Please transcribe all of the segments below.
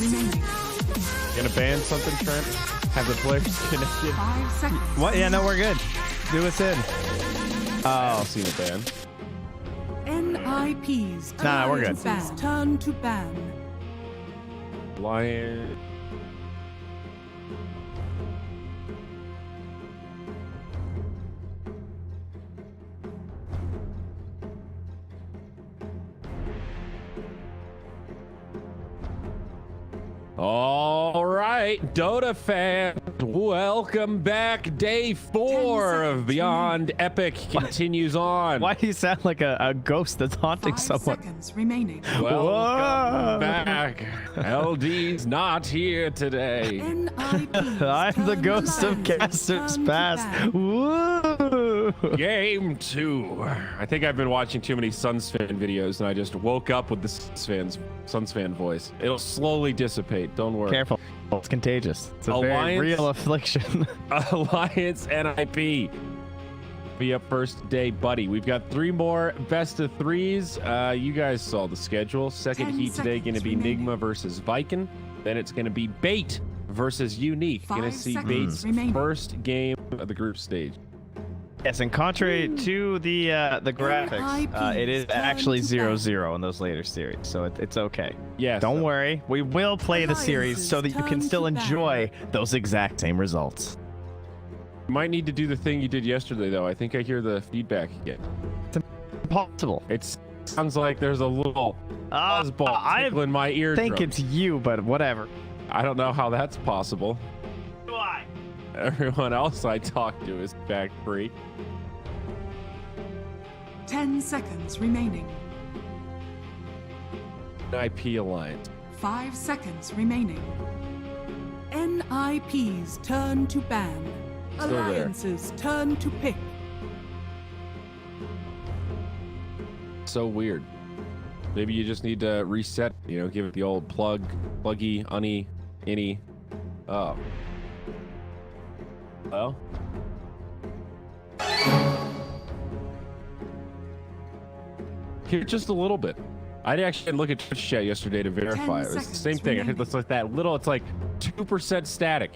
remaining. Gonna ban something, Trent? Have the players connected? 5 seconds. What? Yeah, no, we're good. Do us in. I've seen a ban. NIPs. Nah, we're good. Turn to ban. Lion. All right, Dota fans, welcome back. Day 4 of Beyond Epic continues on. Why do you sound like a ghost that's haunting 5 someone? seconds remaining. Welcome Whoa. back. LD's not here today. NIPs. I'm the turn ghost to of ban. Caster's Turn to past. ban. Woo! Game 2. I think I've been watching too many Suns fan videos and I just woke up with the Suns fan voice. It'll slowly dissipate. Don't worry. Careful, it's contagious. It's a very Alliance? real affliction. Alliance NIP. Be up first day, buddy. We've got 3 more best of 3s. You guys saw the schedule. Second 10 heat today going to be seconds remaining. Nigma versus Viking. Then it's going to be Bait versus Unique. Going to 5 see seconds Bait's remaining. first game of the group stage. Yes, and contrary to the graphics, it is actually 0-0 in those later series, so it's okay. Yes. Don't worry, we will play the series so that you can still enjoy those exact same results. You might need to do the thing you did yesterday, though. I think I hear the feedback again. It's impossible. It sounds like there's a little buzzball I tickling my ear. think it's you, but whatever. I don't know how that's possible. Why? Everyone else I talk to is back free. 10 seconds remaining. IP Alliance. 5 seconds remaining. NIPs turn to ban. Still there. Alliances turn to pick. So weird. Maybe you just need to reset, you know, give it the old pluggy, unny, inny. Oh. Well. Here, just a little bit. I actually didn't look at Twitch chat yesterday to verify. It was the same thing. I heard it's like that little, it's like 2% static.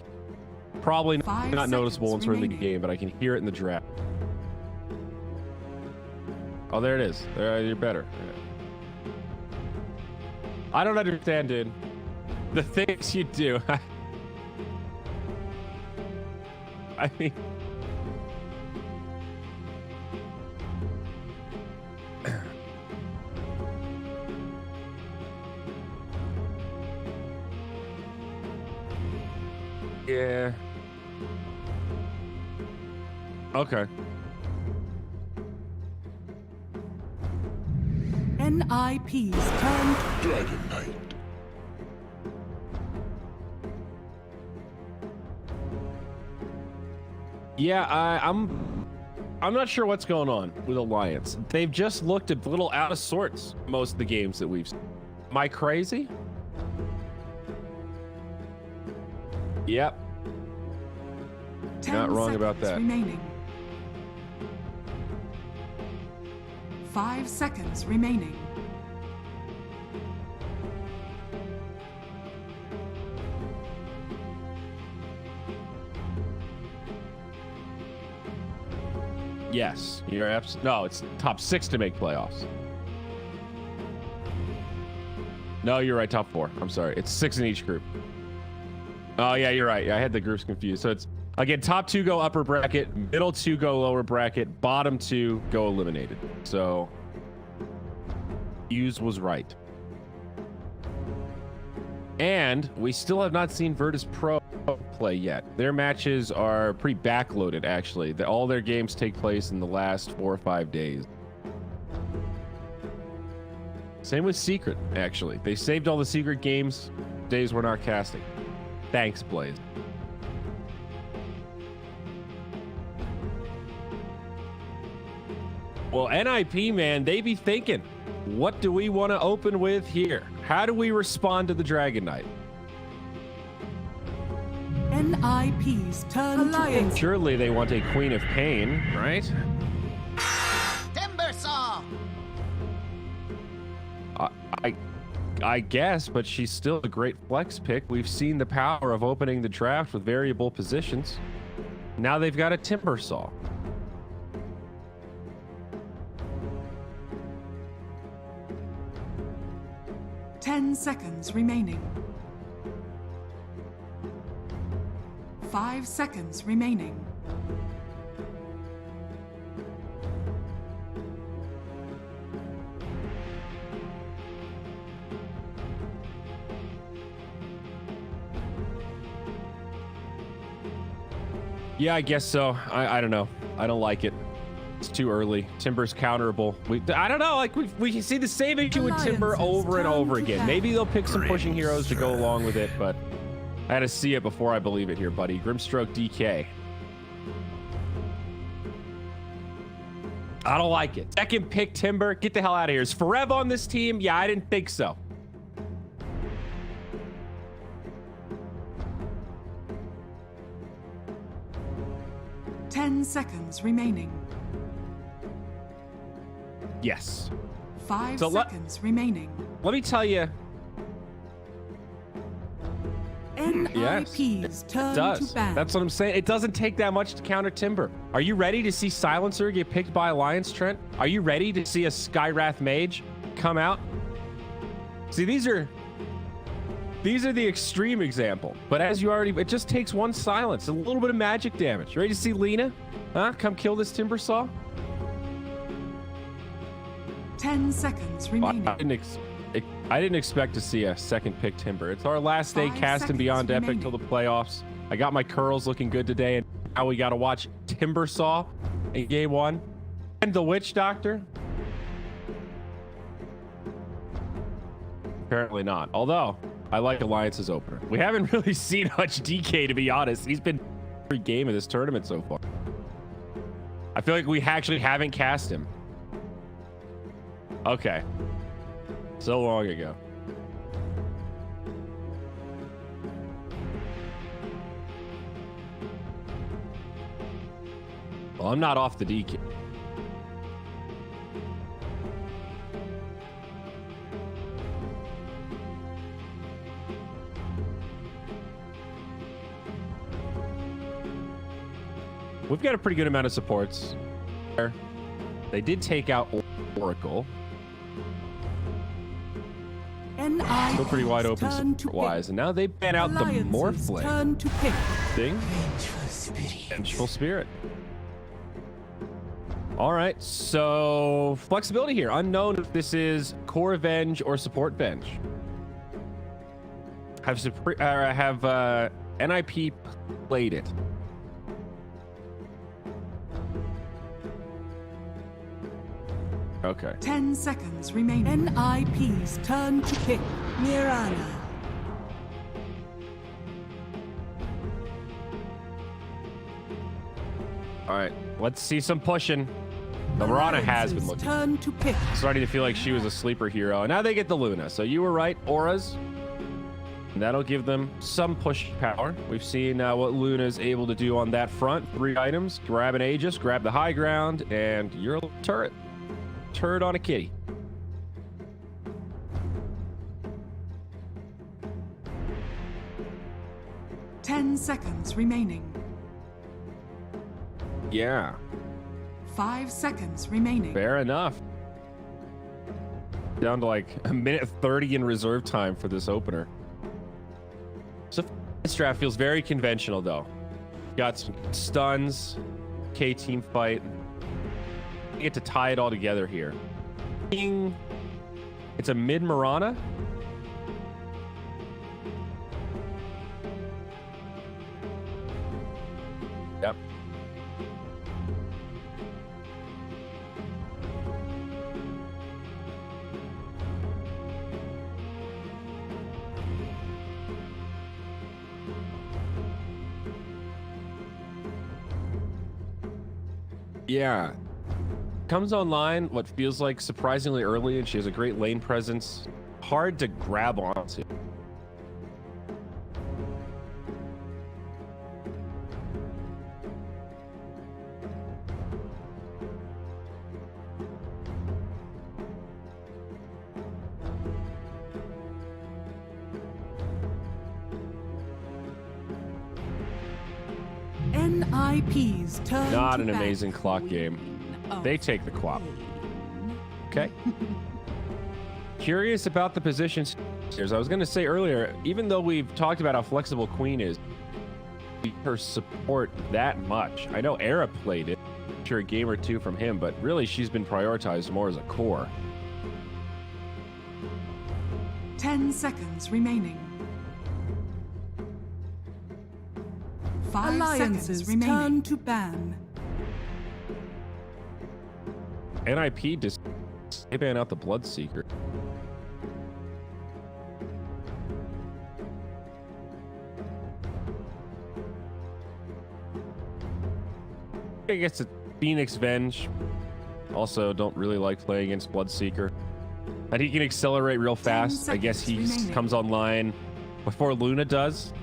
Probably 5 not noticeable seconds until early remaining. game, but I can hear it in the draft. Oh, there it is. There, you're better. I don't understand, dude. The things you do. I mean... Yeah. Okay. NIPs turn to Dragon Knight. Yeah, I'm not sure what's going on with Alliance. They've just looked a little out of sorts most of the games that we've seen. Am I crazy? Yep. 10 Not wrong about seconds that. Remaining. 5 seconds remaining. Yes. You're no, it's top 6 to make playoffs. No, you're right. Top 4. I'm sorry. It's 6 in each group. Oh, yeah, you're right. I had the groups confused. So it's, again, top 2 go upper bracket, middle 2 go lower bracket, bottom 2 go eliminated. So, Hughes was right. And we still have not seen Virtus.pro play yet. Their matches are pretty backloaded, actually. All their games take place in the last 4 or 5 days. Same with Secret, actually. They saved all the Secret games days we're not casting. Thanks, Blaze. Well, NIP, man, they be thinking, what do we want to open with here? How do we respond to the Dragon Knight? NIPs turn to pick. Surely they want a Queen of Pain, right? Timber saw. I I guess, but she's still a great flex pick. We've seen the power of opening the draft with variable positions. Now they've got a timber saw. Ten seconds remaining. 5 seconds remaining. Yeah, I guess so. I don't know. I don't like it. It's too early. Timber's counterable. I don't know. Like we see the same issue with Timber over and over again. Maybe they'll pick some pushing heroes to go along with it, but I had to see it before I believe it here, buddy. Grimstroke DK. I don't like it. Second pick Timber. Get the hell out of here. Is Forever on this team? Yeah, I didn't think so. Ten seconds remaining. Yes. 5 seconds remaining. Let me tell you. NIP's turn to ban. That's what I'm saying. It doesn't take that much to counter Timber. Are you ready to see Silencer get picked by Alliance, Trent? Are you ready to see a Skywrath Mage come out? See, these are the extreme example. But as you already, it just takes one silence, a little bit of magic damage. Ready to see Lena? Huh? Come kill this Timber Saw? 10 seconds remaining. I didn't expect to see a second pick Timber. It's our last day 5 casting Beyond seconds Epic till the playoffs. I got my curls looking good today, and now we got to watch Timber Saw in game 1 and the Witch Doctor. Apparently not. Although I like Alliance's opener. We haven't really seen much DK, to be honest. He's been every game of this tournament so far. I feel like we actually haven't cast him. Okay. So long ago. Well, I'm not off the DK. We've got a pretty good amount of supports. They did take out Oracle. Still pretty wide open support-wise, and now they ban out the Morphling. Thing. Vengeful Spirit. All right, so flexibility here. Unknown if this is core Venge or support Venge. Have NIP played it? Okay. 10 seconds remaining. NIP's turn to pick. Mirana. All right, let's see some pushing. The Mirana has been looking. Turn to pick. Starting to feel like she was a sleeper hero. Now they get the Luna. So you were right, auras. And that'll give them some push power. We've seen what Luna is able to do on that front. 3 items. Grab an Aegis, grab the high ground, and you're a turret. Turret on a kitty. Ten seconds remaining. Yeah. 5 seconds remaining. Fair enough. Down to like a minute 30 in reserve time for this opener. So this draft feels very conventional though. Got some stuns, K team fight. You get to tie it all together here. It's a mid Mirana. Yep. Yeah. Comes online what feels like surprisingly early, and she has a great lane presence. Hard to grab onto. NIP's turn Not to an bat. amazing clock game. They take the quap. Okay. Curious about the positions. As I was going to say earlier, even though we've talked about how flexible Queen is, her support that much. I know Era played it. Sure, a game or two from him, but really she's been prioritized more as a core. 10 seconds remaining. 5 Alliances seconds remaining. Turn to ban. NIP just ban out the Bloodseeker. I guess it's Phoenix Venge. Also, don't really like playing against Bloodseeker. And he can accelerate real fast. I guess he comes online before Luna does.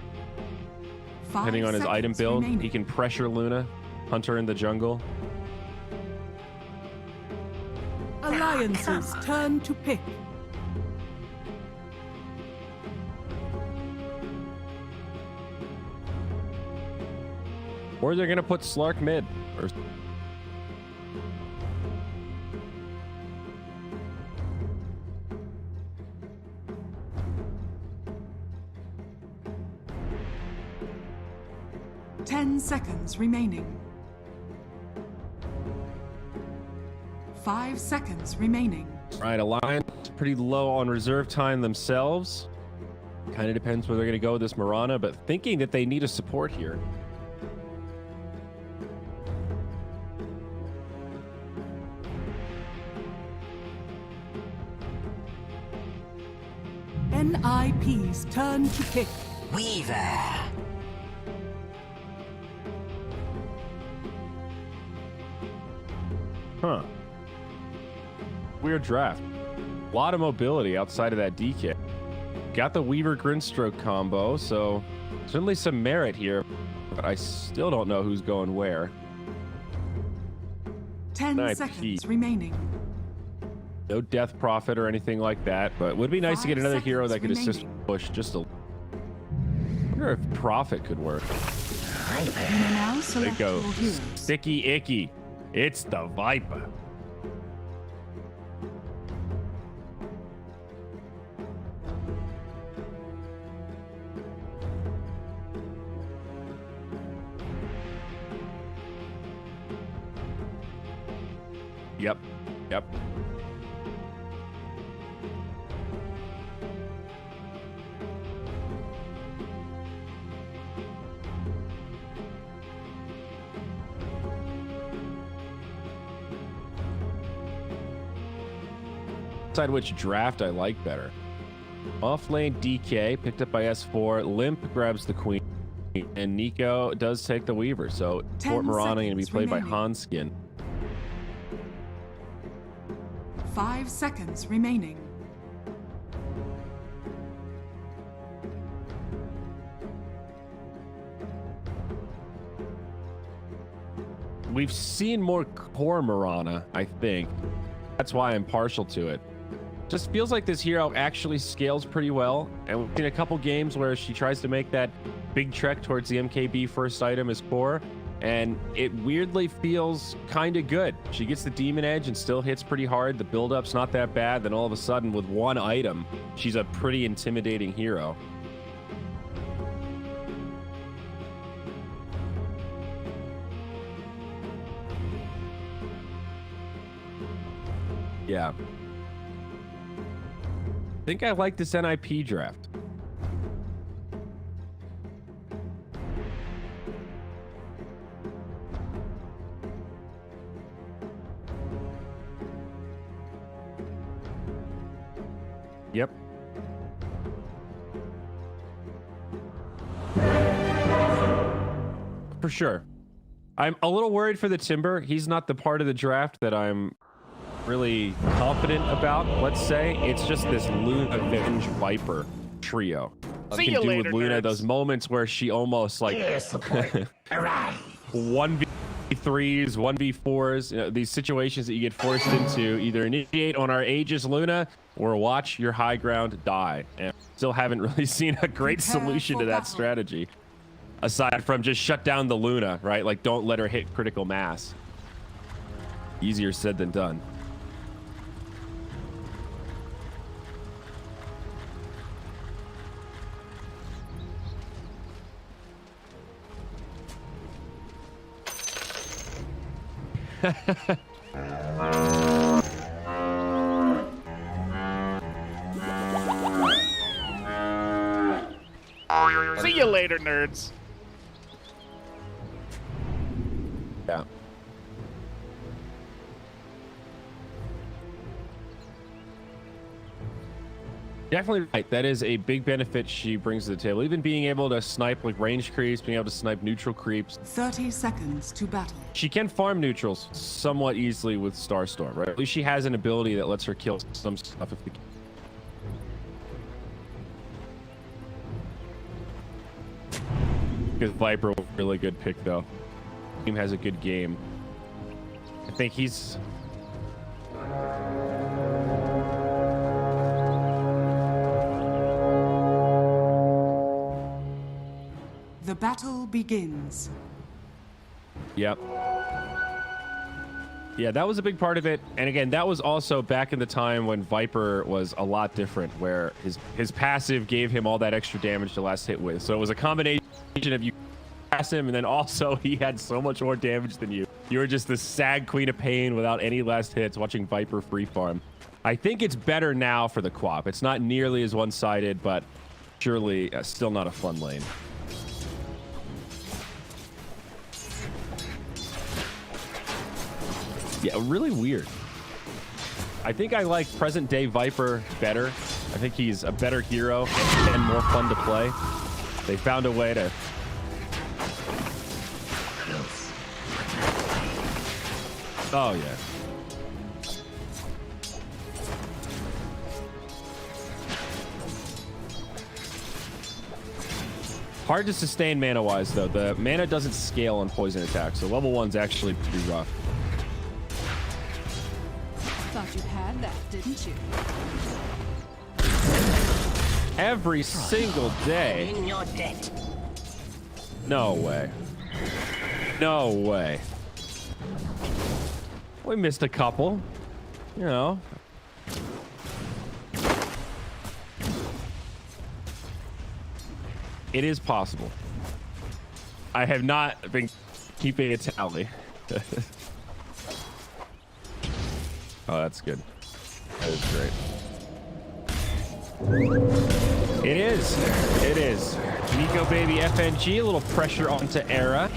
Depending on his item build, he can pressure Luna, hunt her in the jungle. Alliances turn to pick. Or they're gonna put StarLucK mid. Or... Ten seconds remaining. 5 seconds remaining. Right, Alliance pretty low on reserve time themselves. Kind of depends where they're gonna go with this Mirana, but thinking that they need a support here. NIP's turn to pick. Weaver. Huh. Weird draft. A lot of mobility outside of that DK. Got the Weaver Grinstroke combo, so certainly some merit here, but I still don't know who's going where. 10 seconds remaining. No Death Prophet or anything like that, but would be nice to get another hero that could assist push just a... I wonder if Prophet could work. There you go. Sticky Icky. It's the Viper. Yep. Yep. Decide which draft I like better. Off lane DK picked up by S4. Limp grabs the Queen, and Nico does take the Weaver. So Fort Mirana going to be played by Hanskin. 5 seconds remaining. We've seen more core Mirana, I think. That's why I'm partial to it. Just feels like this hero actually scales pretty well. And we've seen a couple games where she tries to make that big trek towards the MKB first item as core. And it weirdly feels kind of good. She gets the Demon Edge and still hits pretty hard. The build-up's not that bad. Then all of a sudden, with one item, she's a pretty intimidating hero. Yeah. I think I like this NIP draft. Yep. For sure. I'm a little worried for the Timber. He's not the part of the draft that I'm really confident about, let's say. It's just this Luna Venge Viper trio. I can do with Luna those moments where she almost like 1v3s, 1v4s, you know, these situations that you get forced into, either initiate on our Aegis Luna or watch your high ground die. And still haven't really seen a great solution to that strategy. Aside from just shut down the Luna, right? Like, don't let her hit critical mass. Easier said than done. See you later, nerds. Yeah. Definitely right. That is a big benefit she brings to the table. Even being able to snipe like range creeps, being able to snipe neutral creeps. 30 seconds to battle. She can farm neutrals somewhat easily with Starstorm, right? At least she has an ability that lets her kill some stuff if the because Viper was a really good pick though. Team has a good game. I think he's the battle begins. Yep. Yeah, that was a big part of it. And again, that was also back in the time when Viper was a lot different, where his passive gave him all that extra damage to last hit with. So it was a combination of you pass him, and then also he had so much more damage than you. You were just the sag queen of pain without any last hits watching Viper free farm. I think it's better now for the QoP. It's not nearly as one-sided, but surely still not a fun lane. Yeah, really weird. I think I like present day Viper better. I think he's a better hero and more fun to play. They found a way to... Oh, yeah. Hard to sustain mana-wise, though. The mana doesn't scale on poison attacks, so level 1's actually pretty rough. Thought you had that, didn't you? Every single day. In your debt. No way. No way. We missed a couple. You know. It is possible. I have not been keeping a tally. Oh, that's good. That is great. It is. It is. Nico baby FNG, a little pressure onto Era.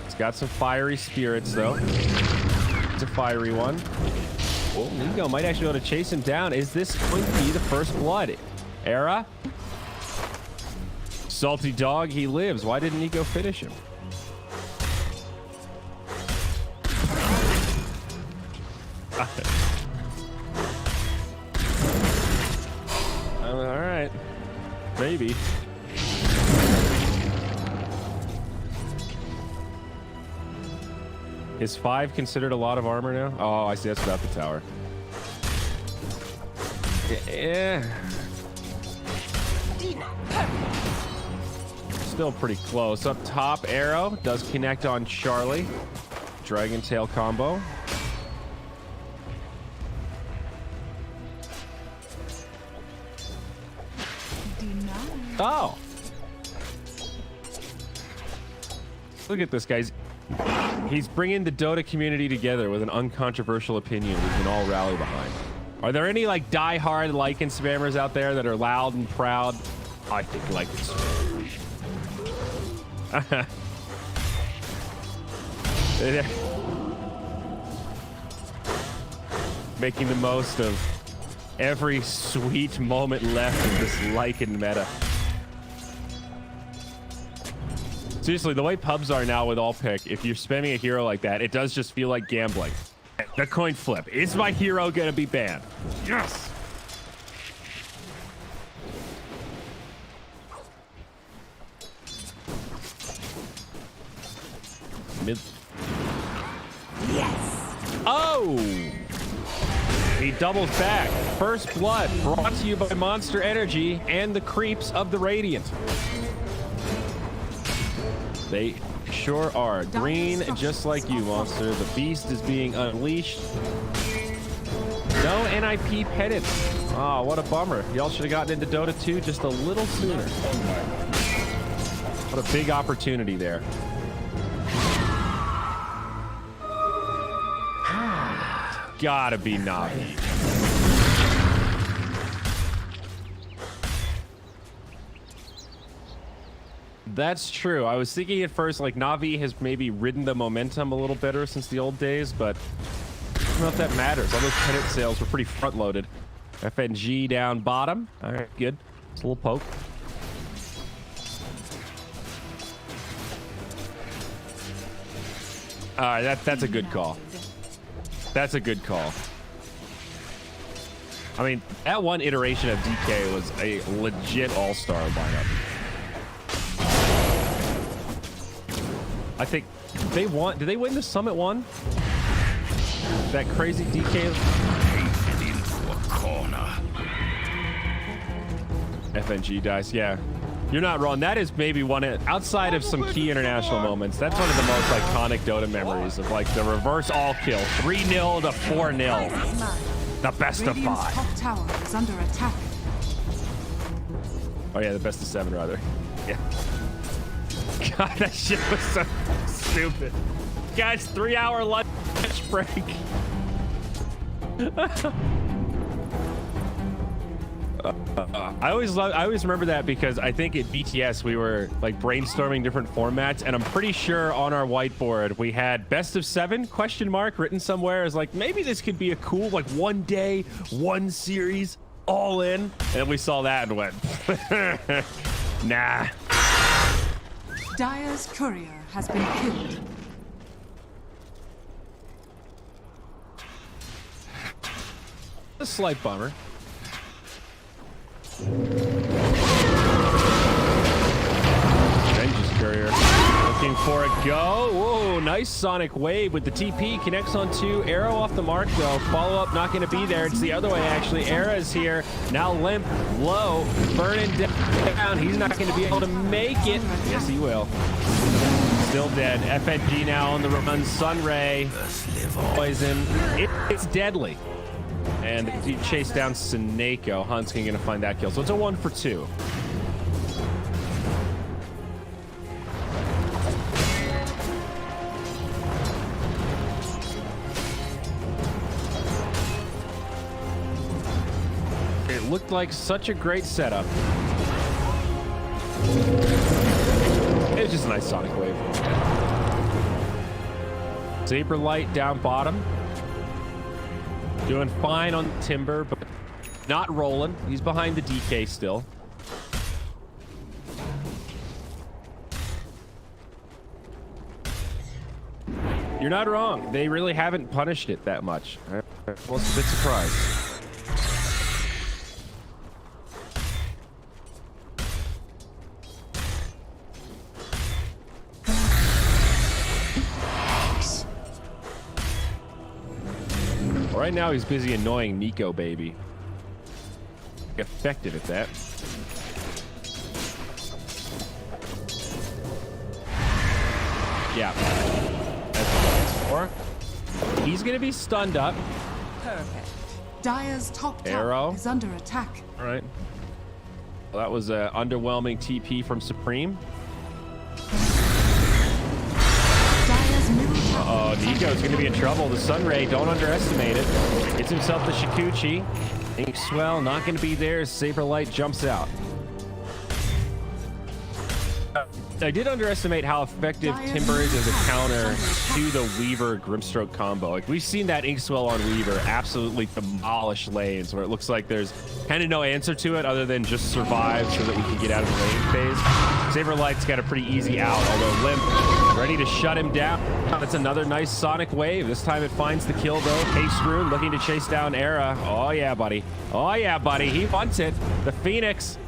It's got some fiery spirits, though. It's a fiery one. Oh, Nico might actually be able to chase him down. Is this going to be the first blood? Era? Salty dog, he lives. Why didn't Nico finish him? All right, maybe. Is 5 considered a lot of armor now? Oh, I see. That's without the tower. Yeah. Still pretty close. Up top, Arrow does connect on Charlie. Dragon Tail combo. Oh. Look at this, guys. He's bringing the Dota community together with an uncontroversial opinion we can all rally behind. Are there any like die-hard Lycan spammers out there that are loud and proud? I think Lycan spammers. Making the most of every sweet moment left of this Lycan meta. Seriously, the way pubs are now with all pick, if you're spamming a hero like that, it does just feel like gambling. The coin flip. Is my hero gonna be banned? Yes! Mid. Yes. Oh! He doubles back. First blood brought to you by Monster Energy and the creeps of the Radiant. They sure are. Green, just like you, Monster. The beast is being unleashed. No NIP pennants. Oh, what a bummer. Y'all should have gotten into Dota 2 just a little sooner. What a big opportunity there. Gotta be Navi. That's true. I was thinking at first like Navi has maybe ridden the momentum a little better since the old days, but I don't know if that matters. All those pennant sales were pretty front loaded. FNG down bottom. All right, good. It's a little poke. All right, that's a good call. That's a good call. I mean, that one iteration of DK was a legit all-star lineup. I think they won. Did they win the Summit one? That crazy DK. Into a corner. FNG dice, yeah. You're not wrong. That is maybe one outside of some key international moments. That's one of the most iconic Dota memories of like the reverse all kill, 3-0 to 4-0, the best of 5. Top tower is under attack. Oh yeah, the best of 7 rather. Yeah. God, that shit was so stupid. Guys, 3-hour lunch break. I always remember that because I think at BTS we were like brainstorming different formats, and I'm pretty sure on our whiteboard we had best of 7 question mark written somewhere as like maybe this could be a cool like one day, one series, all in, and we saw that and went nah. Dire's courier has been killed. A slight bummer. Vengeance courier looking for a go. Whoa, nice sonic wave with the TP. Connects on 2. Arrow off the mark though. Follow up not going to be there. It's the other way actually. Era is here. Now limp, low, burning down. He's not going to be able to make it. Yes, he will. Still dead. FNG now on the run. Sunray. Poison. It's deadly. And he chased down Sineko. Hunt's going to find that kill. So it's a 1 for 2. It looked like such a great setup. It was just a nice sonic wave. Saber Light down bottom. Doing fine on Timber, but not rolling. He's behind the DK still. You're not wrong. They really haven't punished it that much. I was a bit surprised. Right now he's busy annoying Nico, baby. Effective at that. Yeah. That's what it's for. He's gonna be stunned up. Perfect. Dire's top Arrow tower is under attack. All right. Well, that was an underwhelming TP from Supreme. Uh-oh, Nico's going to be in trouble. The Sunray, don't underestimate it. Gets himself the Shikuchi. Inkswell not going to be there. Saberlight jumps out. I did underestimate how effective Timber is as a counter to the Weaver Grimstroke combo. Like, we've seen that Inkswell on Weaver absolutely demolish lanes where it looks like there's kind of no answer to it other than just survive so that we can get out of the lane phase. Saberlight's got a pretty easy out, although Limp ready to shut him down. That's another nice sonic wave. This time it finds the kill though. Haste Rune looking to chase down Era. Oh yeah, buddy. Oh yeah, buddy. He wants it. The Phoenix.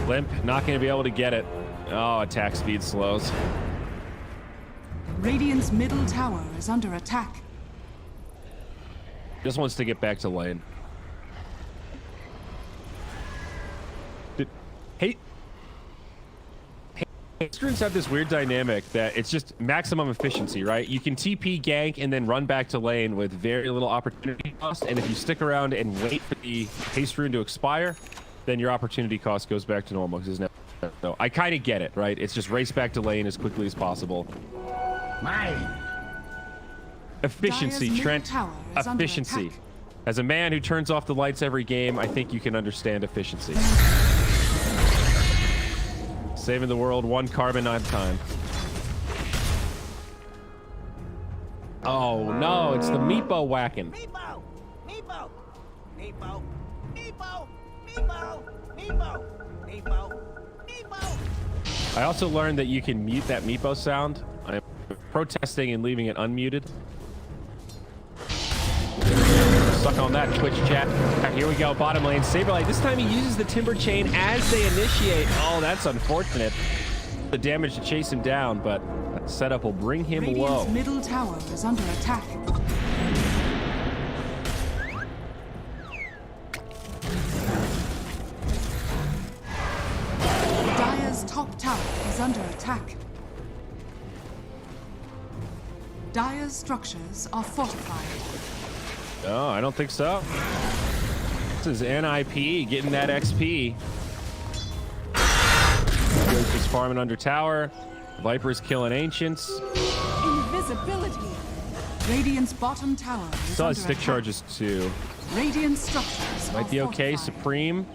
Limp not going to be able to get it. Oh, attack speed slows. Radiant's middle tower is under attack. Just wants to get back to lane. Hey, Haste have this weird dynamic that it's just maximum efficiency, right? You can TP gank and then run back to lane with very little opportunity cost. And if you stick around and wait for the haste rune to expire, then your opportunity cost goes back to normal. So I kind of get it, right? It's just race back to lane as quickly as possible. Efficiency, Trent. Efficiency. As a man who turns off the lights every game, I think you can understand efficiency. Saving the world one carbon at a time. Oh no, it's the Meepo whacking. Meepo! Meepo! Meepo! Meepo! Meepo! Meepo! Meepo! Meepo! I also learned that you can mute that Meepo sound. I'm protesting and leaving it unmuted. Suck on that, Twitch chat. Here we go, bottom lane. Saberlight, this time he uses the Timber Chain as they initiate. Oh, that's unfortunate. The damage to chase him down, but that setup will bring him low. Radiant's middle tower is under attack. Dire's top tower is under attack. Dire's structures are fortified. No, I don't think so. This is NIP getting that XP. Goes just farming under tower. Viper's killing ancients. Invisibility. Radiant's bottom tower is Saw under his stick attack. charges too. Radiant structures Might be are okay. fortified. Supreme.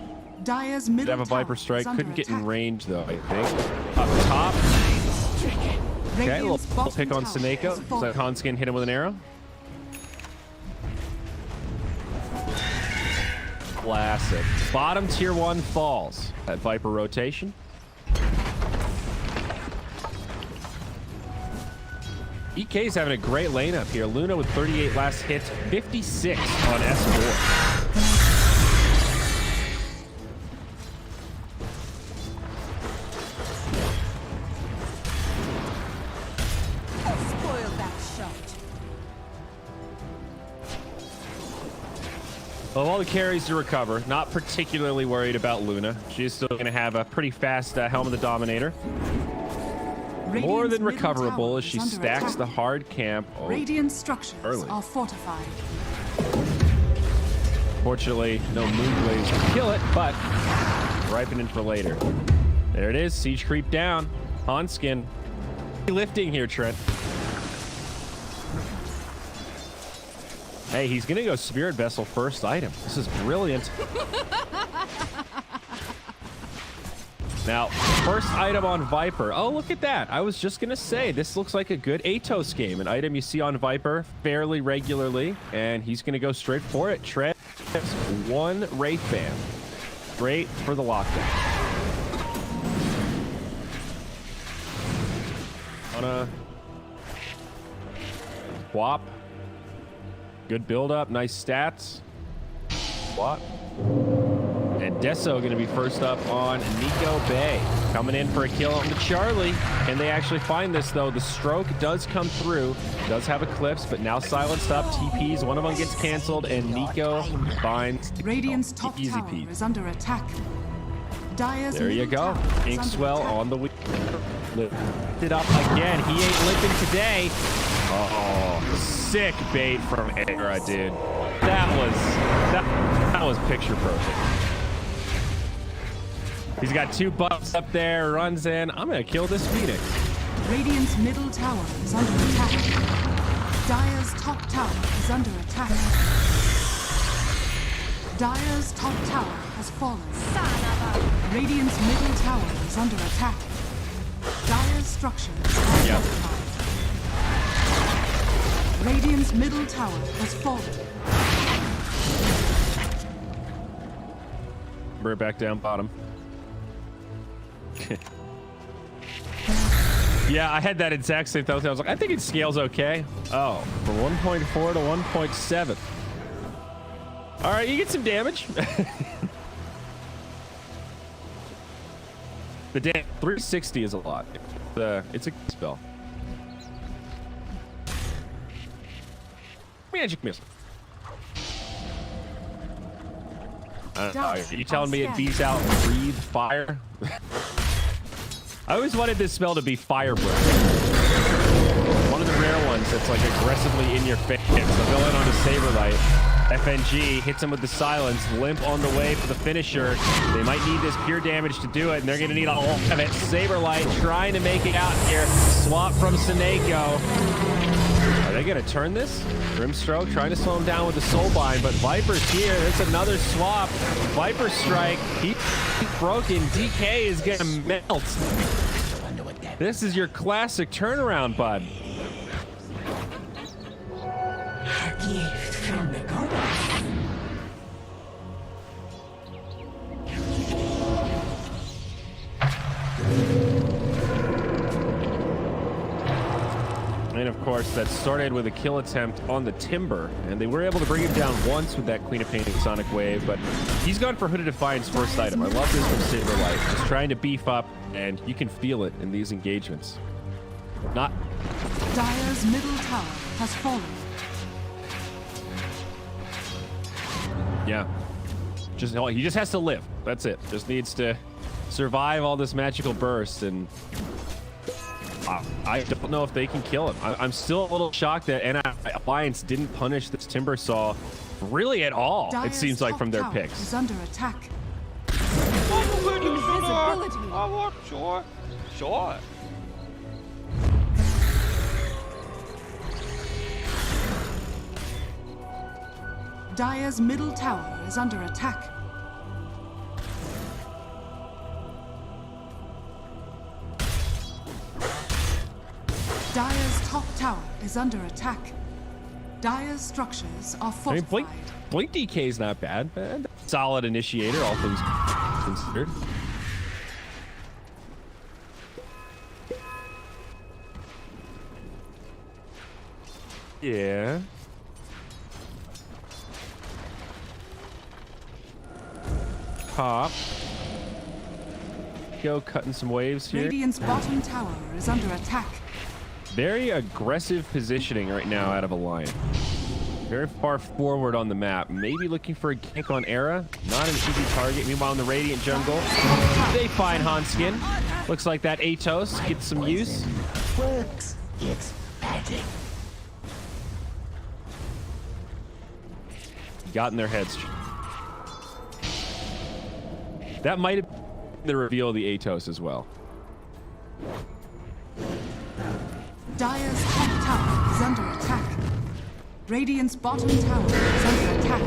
Dire's Could middle have a Viper tower strike. is under Couldn't get in attack. range though, I think. Up top. Okay, a Radiant's little bottom pick on tower Seneko. is So fortified. Hanskin hit him with an arrow. Classic. Bottom tier 1 falls at Viper rotation. EK's having a great lane up here. Luna with 38 last hits, 56 on S4. Spoil that shot. Of all the carries to recover, not particularly worried about Luna. She's still going to have a pretty fast Helm of the Dominator. More Radiant's than middle recoverable tower as she is under stacks attack. the hard camp. Oh, Radiant structures early. are fortified. fortunately, no Moonblaze to kill it, but ripening for later. There it is. Siege creep down. Hanskin. Lifting here, Trent. Hey, he's going to go Spirit Vessel first item. This is brilliant. Now, first item on Viper. Oh, look at that. I was just going to say, this looks like a good Atos game. An item you see on Viper fairly regularly, and he's going to go straight for it. Trent, one Wraith Band. Straight for the lockdown. On a Whop. Good build up, nice stats. What? And Deso going to be first up on Nico Bay. Coming in for a kill on the Charlie. Can they actually find this, though? The stroke does come through. Does have Eclipse, but now silenced up. TPs, one of them gets canceled, and Nico finds Radiant's top Easy tower peasy. is under attack. Dire's There you middle go. tower is under Inkswell attack. on the week. Lifted up again. He ain't limping today. Oh, sick bait from Era, dude. That was picture perfect. He's got two buffs up there, runs in. I'm gonna kill this Phoenix. Radiant's middle tower is under attack. Dire's top tower is under attack. Dire's top tower has fallen. Radiant's middle tower is under attack. Dire's structures are Yep. fortified. Radiant's middle tower has fallen. Bring it back down bottom. Yeah, I had that exact same thought. I was like, I think it scales okay. Oh, from 1.4 to 1.7. All right, you get some damage. The 360 is a lot. It's a spell. Magic missile. I don't know. Are you telling me it beats out breathe fire? I always wanted this spell to be Fire Breath. One of the rare ones that's like aggressively in your face. So go in on a Saberlight. FNG hits him with the silence, limp on the way for the finisher. They might need this pure damage to do it, and they're going to need a whole of it. Saberlight trying to make it out here. Swap from Seneko. Are they going to turn this? Grimstroke trying to slow him down with the Soulbind, but Viper's here. There's another swap. Viper Strike. He's broken. DK is going to melt. This is your classic turnaround, bud. And of course, that started with a kill attempt on the Timber, and they were able to bring him down once with that Queen of Painting Sonic Wave, but he's gone for Hooded Defiance first item. I love this from Saberlight, just trying to beef up, and you can feel it in these engagements. Not. Dire's middle tower has fallen. Yeah. He just has to live. That's it. Just needs to survive all this magical burst, and I don't know if they can kill him. I'm still a little shocked that NI Alliance didn't punish this Timbersaw really at all. Dire's it seems like from their top picks. is under attack. Sure. Dire's middle tower is under attack. Dire's top tower is under attack. Dire's structures are I mean, fortified. Blink DK is not bad. Solid initiator, all things considered. Yeah. Pop. Go cutting some waves here. Radiant's bottom tower is under attack. Very aggressive positioning right now out of Alliance. Very far forward on the map. Maybe looking for a gank on Era. Not an easy target. Meanwhile, in the Radiant jungle, they find Hanskin. Looks like that Atos gets some use. Works. It's magic. Got in their heads. That might have been the reveal of the Atos as well. Dire's top tower is under attack. Radiant's bottom tower is under attack.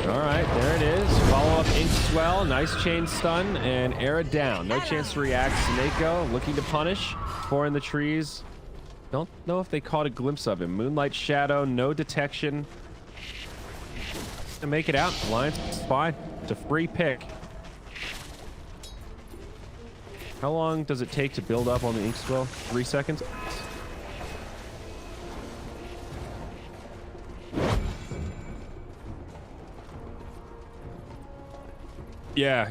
All right, there it is. Follow up Ink Swell. Nice chain stun, and Era down. No chance to react. Seneko looking to punish. 4 in the trees. Don't know if they caught a glimpse of him. Moonlight Shadow, no detection. To make it out, Alliance is fine. It's a free pick. How long does it take to build up on the Ink Swell? 3 seconds? Yeah,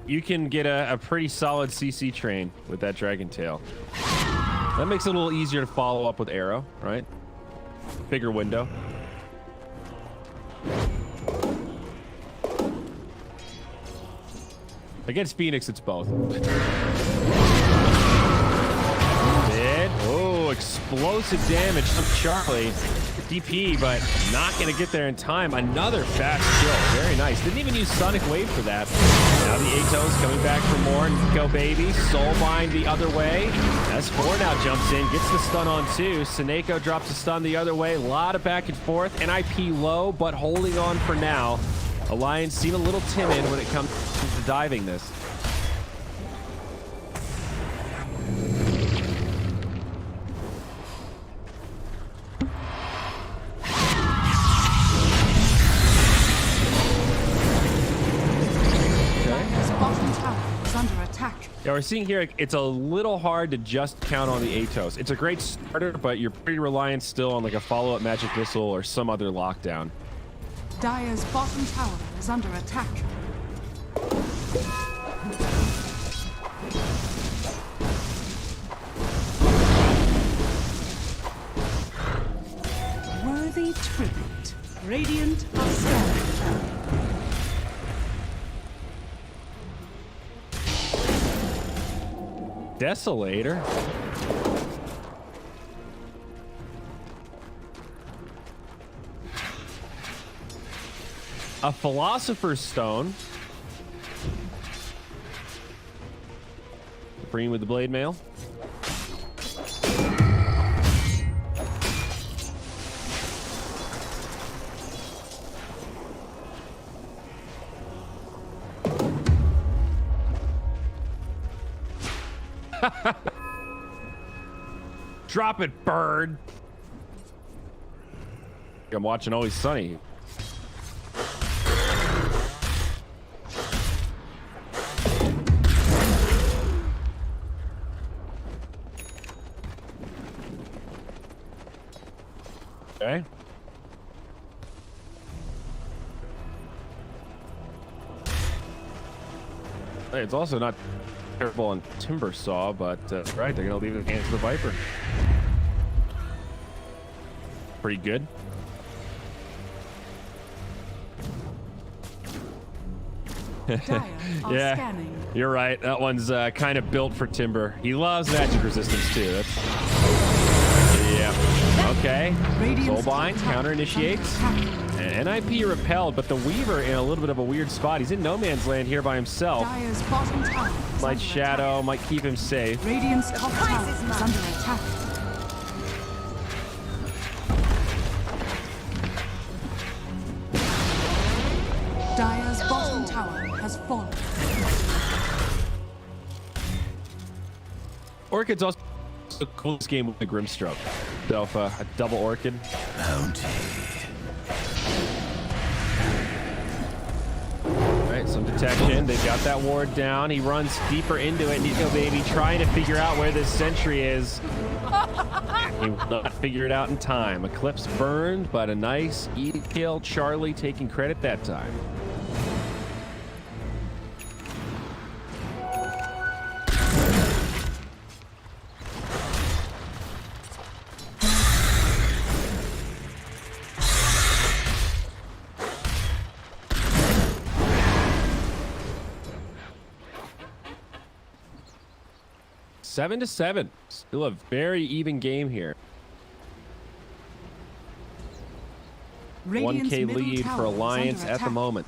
you can get a pretty solid CC train with that Dragon Tail. That makes it a little easier to follow up with Arrow, right? Bigger window. Against Phoenix, it's both. Oh, explosive damage from Charlie. DP, but not going to get there in time. Another fast kill. Very nice. Didn't even use Sonic Wave for that. Now the Atos coming back for more. Go baby. Soulbind the other way. S4 now jumps in. Gets the stun on 2. Seneko drops a stun the other way. A lot of back and forth. NIP low, but holding on for now. Alliance seem a little timid when it comes to diving this. Yeah, we're seeing here, it's a little hard to just count on the Atos. It's a great starter, but you're pretty reliant still on like a follow-up magic missile or some other lockdown. Dire's bottom tower is under attack. Worthy tribute. Radiant are scared. Desolator. A Philosopher's Stone. Supreme with the Blade Mail. Drop it, bird. I'm watching Always Sunny. Okay. Hey, it's also not terrible on Timber Saw, but right, they're gonna leave it in the hands of the Viper. Pretty good. Yeah, scanning. You're right. That one's kind of built for Timber. He loves magic resistance too. That's yeah. Okay. Soulbind counter initiates. And NIP repelled, but the Weaver in a little bit of a weird spot. He's in no man's land here by himself. Dire's bottom tower is Might under shadow, attack. might keep him safe. Radiant's top tower is under attack. Dire's bottom tower has fallen. Orchid's also the coolest game with the Grimstroke. So a double Orchid. Bounty. Right, some detection. They've got that ward down. He runs deeper into it. Nico Baby trying to figure out where this sentry is. He will not figure it out in time. Eclipse burned, but a nice easy kill. Charlie taking credit that time. Seven to 7. Still a very even game here. Radiant's 1K middle lead tower for is Alliance under at the attack. moment.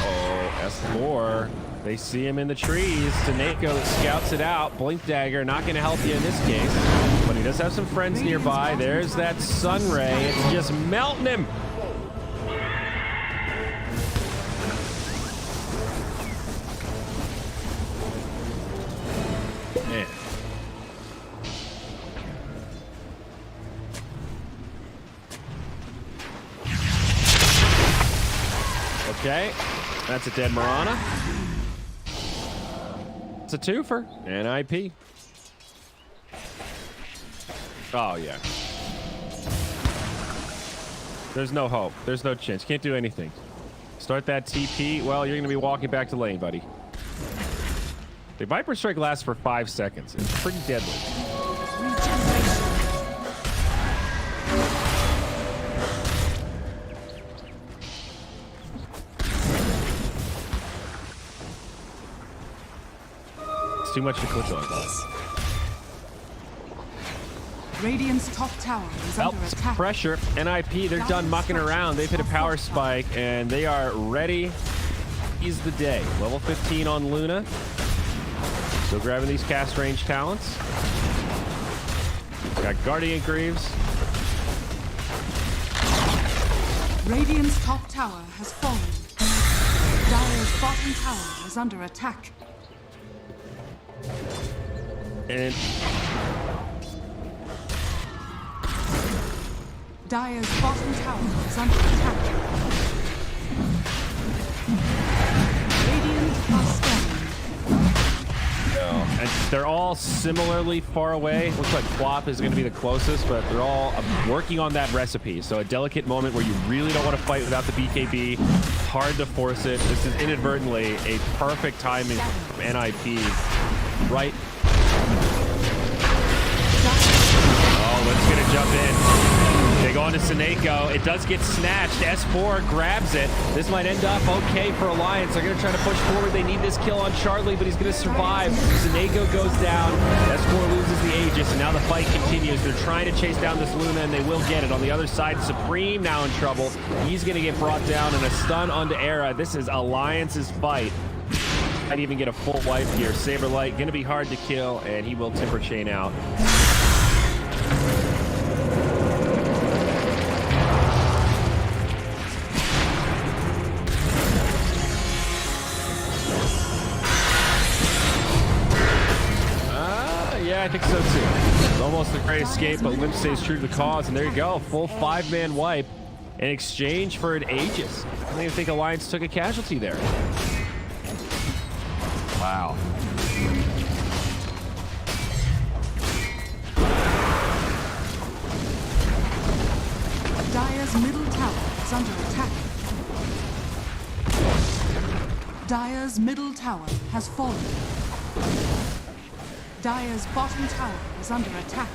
Oh, S4. They see him in the trees. Taneko scouts it out. Blink Dagger not going to help you in this case. But he does have some friends nearby. There's that Sun Ray. It's just melting him. Man. Okay, that's a dead Marana. It's a twofer. NIP. Oh, yeah. There's no hope. There's no chance. Can't do anything. Start that TP. Well, you're going to be walking back to lane, buddy. The Viper Strike lasts for 5 seconds. It's pretty deadly. It's too much to click on. Radiant's top tower is under Helps attack. pressure. NIP, they're done mucking around. They've hit a power spike, and they are ready. Seize the day. Level 15 on Luna. Still grabbing these cast range talents. Got Guardian Greaves. Radiant's top tower has fallen. Dire's bottom tower is under attack. And Dire's bottom tower is under attack. Radiant are scanning. and they're all similarly far away. Looks like Flop is going to be the closest, but they're all working on that recipe. So a delicate moment where you really don't want to fight without the BKB. Hard to force it. This is inadvertently a perfect timing from NIP. Right. Oh, let's get a jump in. They go on to Seneko. It does get snatched. S4 grabs it. This might end up okay for Alliance. They're going to try to push forward. They need this kill on Charlie, but he's going to survive. Seneko goes down. S4 loses the Aegis, and now the fight continues. They're trying to chase down this Luna, and they will get it. On the other side, Supreme now in trouble. He's going to get brought down, and a stun onto Era. This is Alliance's fight. Might even get a full wipe here. Saberlight going to be hard to kill, and he will Timber Chain out. Yeah, I think so too. It's almost a great escape, but Limp stays true to the cause, and there you go. Full 5-man wipe in exchange for an Aegis. I don't even think Alliance took a casualty there. Wow. Dire's middle tower is under attack. Dire's middle tower has fallen. Dire's bottom tower is under attack.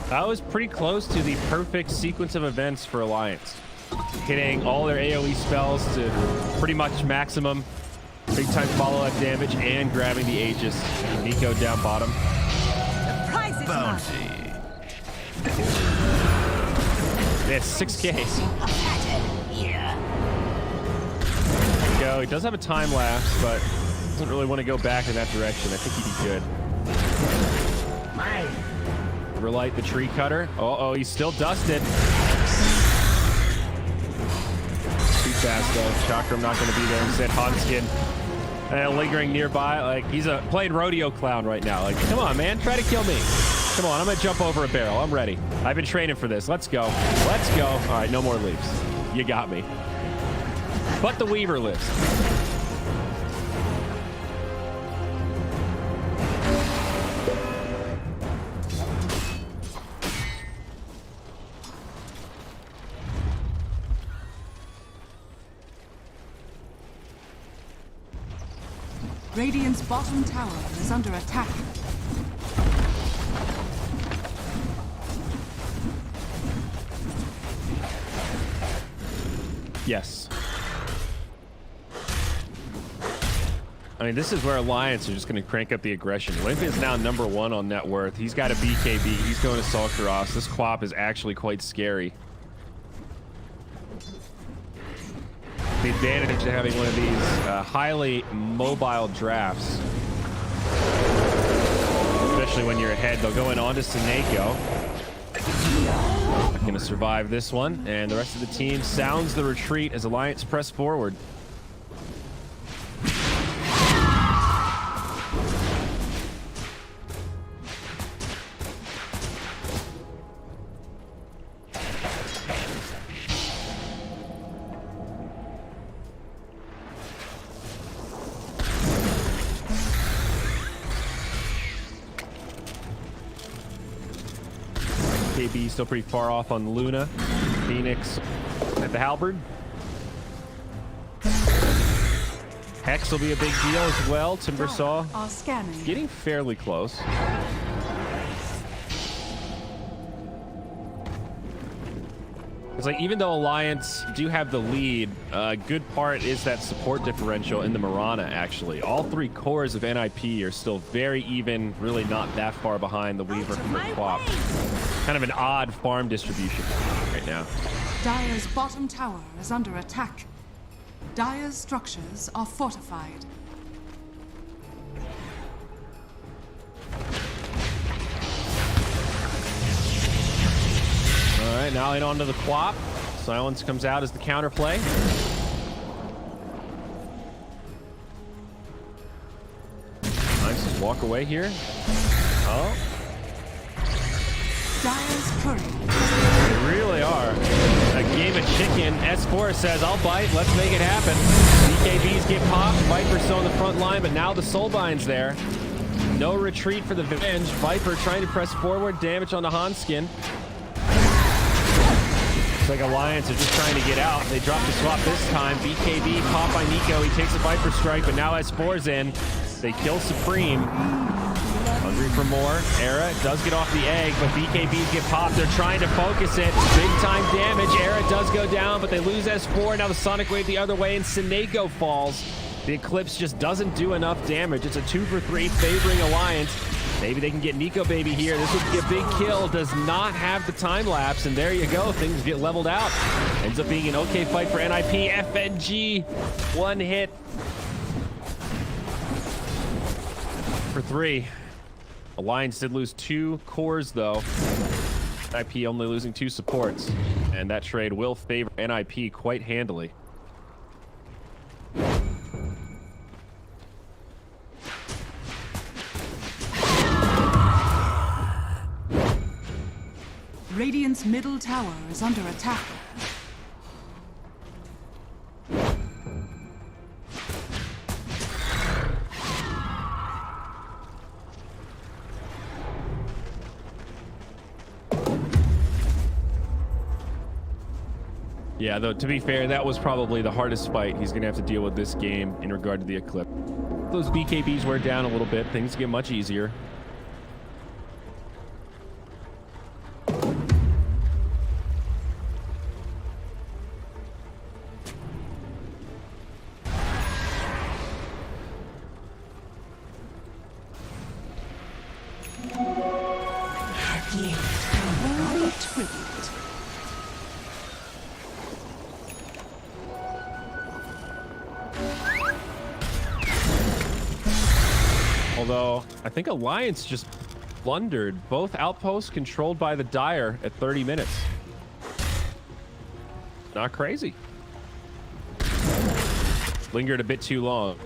That was pretty close to the perfect sequence of events for Alliance. Hitting all their AoE spells to pretty much maximum big time follow-up damage and grabbing the Aegis. Nico down bottom. The prize is Bounty. They had 6Ks. Yeah. Go. He does have a time lapse, but doesn't really want to go back in that direction. I think he'd be good. Mine. Relight the tree cutter. Oh, he's still dusted. Too fast though. Chakram not going to be there. Instead, Hanskin lingering nearby. Like he's playing rodeo clown right now. Like, come on, man, try to kill me. Come on, I'm gonna jump over a barrel. I'm ready. I've been training for this. Let's go. Let's go. All right, no more leaves. You got me. But the Weaver lives. Radiant's bottom tower is under attack. Yes. I mean, this is where Alliance are just going to crank up the aggression. Limp is now #1 on net worth. He's got a BKB. He's going to Salkaros. This Quap is actually quite scary. The advantage to having one of these highly mobile drafts, especially when you're ahead. They'll go in onto Seneko. Going to survive this one, and the rest of the team sounds the retreat as Alliance press forward. KB still pretty far off on Luna. Phoenix at the halberd. Hex will be a big deal as well. Timbersaw Are scanning. getting fairly close. It's like, even though Alliance do have the lead, a good part is that support differential in the Mirana, actually. All 3 cores of NIP are still very even, really not that far behind the Weaver and the Quap. Kind of an odd farm distribution right now. Dire's bottom tower is under attack. Dire's structures are fortified. All right, now in onto the Quap. Silence comes out as the counterplay. Nice, just walk away here. Oh. Dire's curry. They really are. A game of chicken. S4 says, I'll bite. Let's make it happen. BKBs get popped. Viper's still on the front line, but now the Soulbind's there. No retreat for the Venge. Viper trying to press forward. Damage on the Hanskin. It's like Alliance are just trying to get out. They drop the swap this time. BKB caught by Nico. He takes a Viper strike, but now has Spores in. They kill Supreme. Hungry for more. Era does get off the egg, but BKBs get popped. They're trying to focus it. Big time damage. Era does go down, but they lose S4. Now the Sonic Wave the other way, and Seneko falls. The Eclipse just doesn't do enough damage. It's a 2 for 3 favoring Alliance. Maybe they can get Nico Baby here. This would be a big kill. Does not have the time lapse, and there you go. Things get leveled out. Ends up being an okay fight for NIP. FNG, 1 hit for 3. Alliance did lose 2 cores, though. NIP only losing 2 supports, and that trade will favor NIP quite handily. Radiant's middle tower is under attack. Yeah, though, to be fair, that was probably the hardest fight he's going to have to deal with this game in regard to the Eclipse. Those BKBs wear down a little bit. Things get much easier. Although, I think Alliance just plundered both outposts controlled by the Dire at 30 minutes. Not crazy. Lingered a bit too long.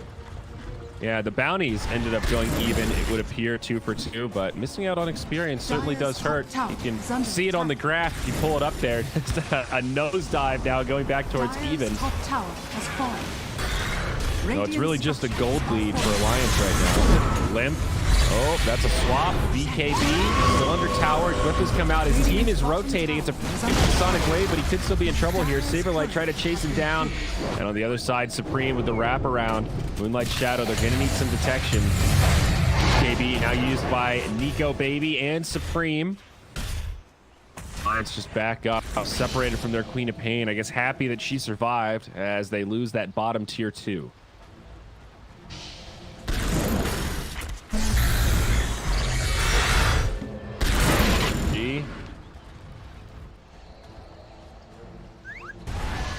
Yeah, the bounties ended up going even, it would appear, 2 for 2, but missing out on experience certainly does hurt. You can see it on the graph if you pull it up there. Just a nosedive now going back towards even. Top tower has fallen. No, it's really just a gold lead for Alliance right now. Limp. Oh, that's a swap. BKB still under tower. Griffiths come out. His team is rotating. It's a Sonic Wave, but he could still be in trouble here. Saberlight try to chase him down. And on the other side, Supreme with the wraparound. Moonlight Shadow, they're going to need some detection. BKB now used by Nico Baby and Supreme. Alliance just back up, separated from their Queen of Pain. I guess happy that she survived as they lose that bottom tier 2.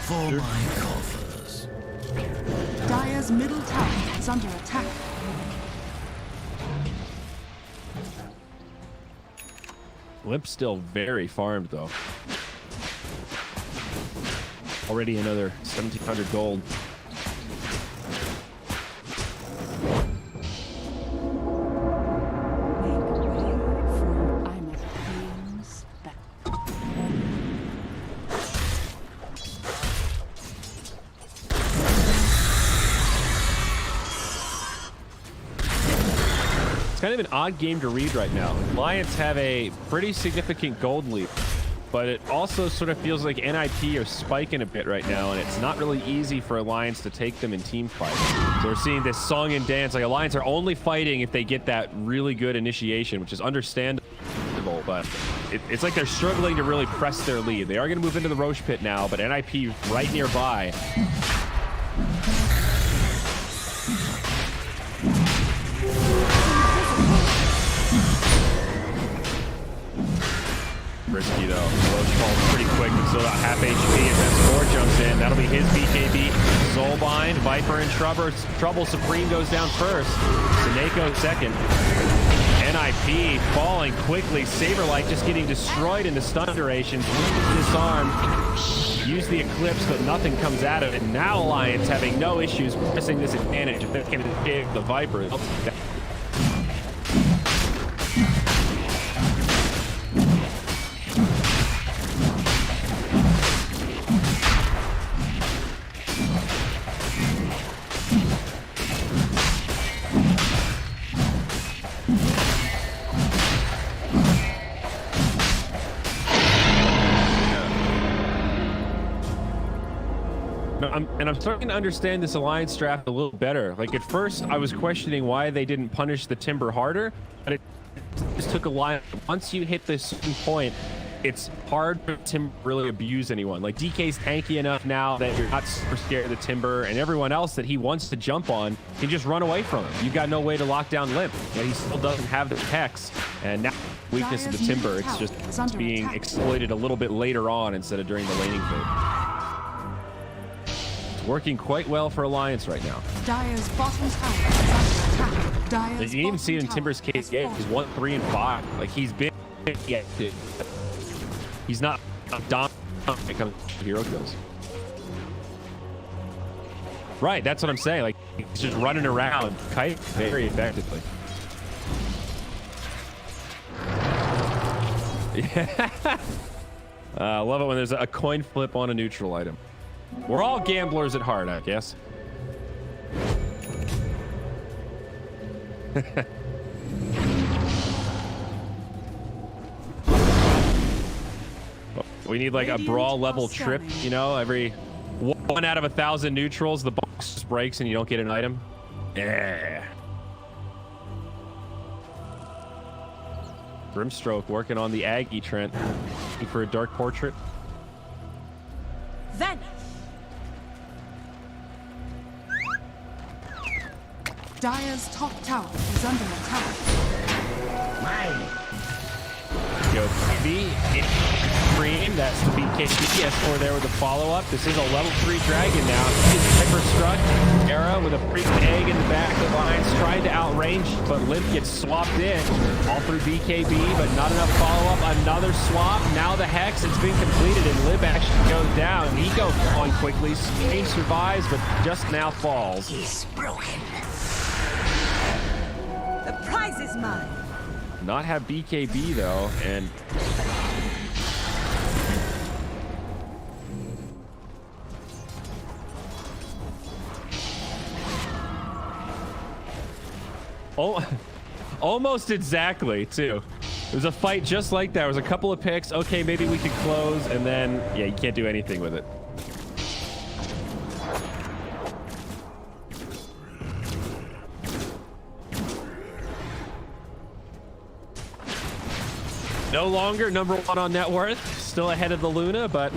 For my coffers. Dire's middle tower is under attack. Limp's still very farmed, though. Already another 1,700 gold. It's kind of an odd game to read right now. Alliance have a pretty significant gold lead, but it also sort of feels like NIP are spiking a bit right now, and it's not really easy for Alliance to take them in team fights. So we're seeing this song and dance. Like, Alliance are only fighting if they get that really good initiation, which is understandable, but it's like they're struggling to really press their lead. They are going to move into the Roche pit now, but NIP right nearby. Risky though. Roche falls pretty quick and still got half HP as S4 jumps in. That'll be his BKB. Soulbind, Viper in trouble. Supreme goes down first. Seneko second. NIP falling quickly. Saberlight just getting destroyed into stun durations. Disarmed. Use the Eclipse, but nothing comes out of it. Now Alliance having no issues pressing this advantage. If they can escape the Viper, they'll take that. I'm starting to understand this alliance draft a little better. Like at first, I was questioning why they didn't punish the Timber harder, but it just took a while. Once you hit this certain point, it's hard for Timber to really abuse anyone. Like DK's tanky enough now that you're not super scared of the Timber, and everyone else that he wants to jump on can just run away from him. You've got no way to lock down Limp, and he still doesn't have the Hex. And now weakness of the Timber, it's just being exploited a little bit later on instead of during the laning phase. It's working quite well for Alliance right now. Dire's bottom tower is under attack. You can even see it in Timber's case. Yeah, he's 1, 3, and 5. Like he's been. Yeah, he's not dominant when it comes to hero kills. Right, that's what I'm saying. Like he's just running around kite very effectively. Yeah. I love it when there's a coin flip on a neutral item. We're all gamblers at heart, I guess. We need like a brawl level trip, you know, every 1 out of 1,000 neutrals, the box just breaks and you don't get an item. Yeah. Grimstroke working on the Aggie Trent for a dark portrait. Vanish. Dire's top tower is under attack. Go B, Cream, that's the BKB. S4 there with the follow-up. This is a level 3 dragon now. He's hyper-struck. Era with a freaking egg in the back. The Lions trying to outrange, but Limp gets swapped in. All through BKB, but not enough follow-up. Another swap. Now the Hex, it's been completed, and Limp actually goes down. Nico falling quickly. Stream survives, but just now falls. He's broken. The prize is mine. Not have BKB though, and oh, almost exactly too. It was a fight just like that. There was a couple of picks. Okay, maybe we could close, and then yeah, you can't do anything with it. No longer #1 on net worth. Still ahead of the Luna, but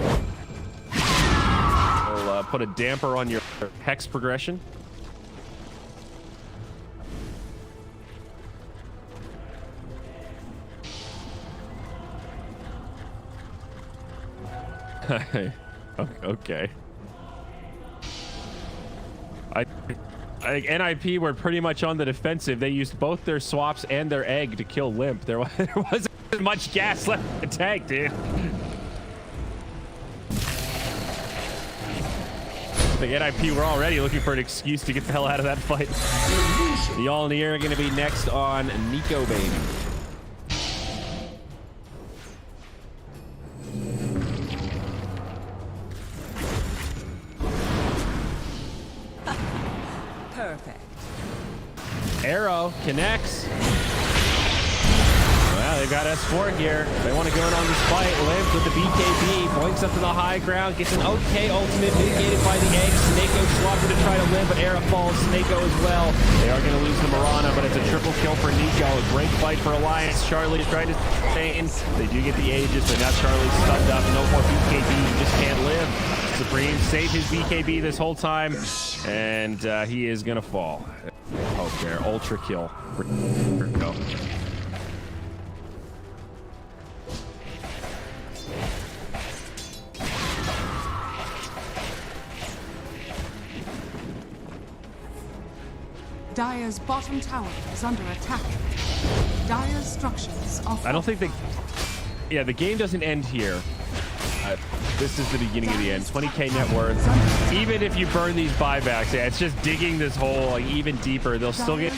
we'll put a damper on your Hex progression. Okay. I think NIP were pretty much on the defensive. They used both their swaps and their egg to kill Limp. There wasn't much gas left in the tank, dude. The NIP were already looking for an excuse to get the hell out of that fight. The All-Near are going to be next on Nico, baby. Perfect. Arrow connects. Well, they've got S4 here. They want to go in on this fight. Limp with the BKB. Boinks up to the high ground. Gets an okay ultimate mitigated by the egg. Snako swapped to try to live, but Era falls. Snako as well. They are going to lose the Mirana, but it's a triple kill for Nico. A great fight for Alliance. Charlie is trying to sustain. They do get the Aegis, but now Charlie's stunned up. No more BKB. He just can't live. Supreme saved his BKB this whole time, and he is going to fall. Oh, there. Ultra kill. Go. Dire's bottom tower is under attack. Dire's structures are... I don't think yeah, the game doesn't end here. This is the beginning of the end. 20k net worth. Even if you burn these buybacks, yeah, it's just digging this hole like even deeper. They'll still get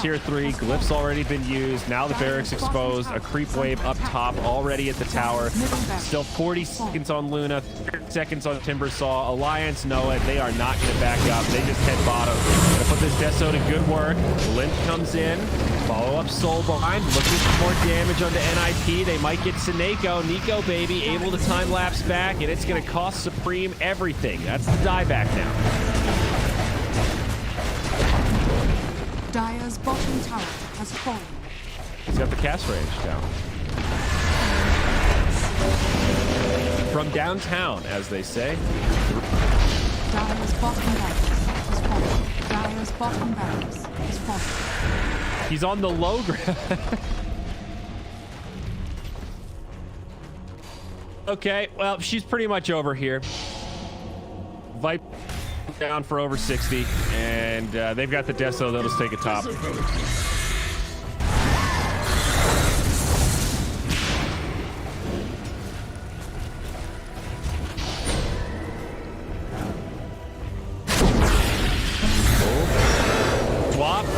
tier 3. Glyph's already been used. Now the barracks exposed. A creep wave up top already at the tower. Still 40 seconds on Luna. 30 seconds on Timbersaw. Alliance know it. They are not going to back up. They just head bottom. Gonna put this Deso to good work. Limp comes in. Follow-up Soulbind, looking for more damage onto NIP. They might get Seneko. Nico, baby, able to time-lapse back, and it's going to cost Supreme everything. That's the dieback now. Dire's bottom tower has fallen. He's got the cast range down. From downtown, as they say. Dire's bottom barracks has fallen. Dire's bottom barracks has fallen. He's on the low ground. Okay, well, she's pretty much over here. Viper down for over 60, and they've got the Deso. They'll just take a top.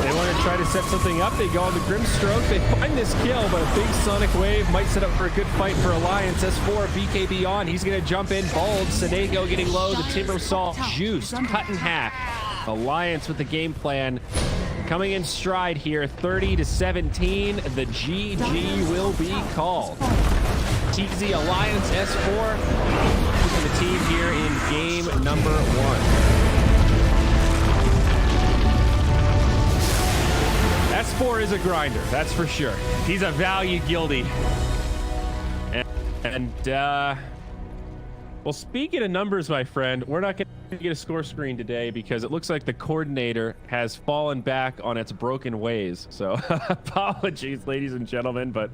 They want to try to set something up. They go on the Grimstroke. They find this kill, but a big Sonic Wave might set up for a good fight for Alliance. S4, BKB on. He's going to jump in. Bold. Seneko getting low. The Timber Salt juiced. Cut in half. Alliance with the game plan. Coming in stride here. 30-17. The GG will be called. TZ Alliance S4 keeping the team here in game number 1. S4 is a grinder, that's for sure. He's a value guildie. Well, speaking of numbers, my friend, we're not going to get a score screen today because it looks like the coordinator has fallen back on its broken ways. So apologies, ladies and gentlemen, but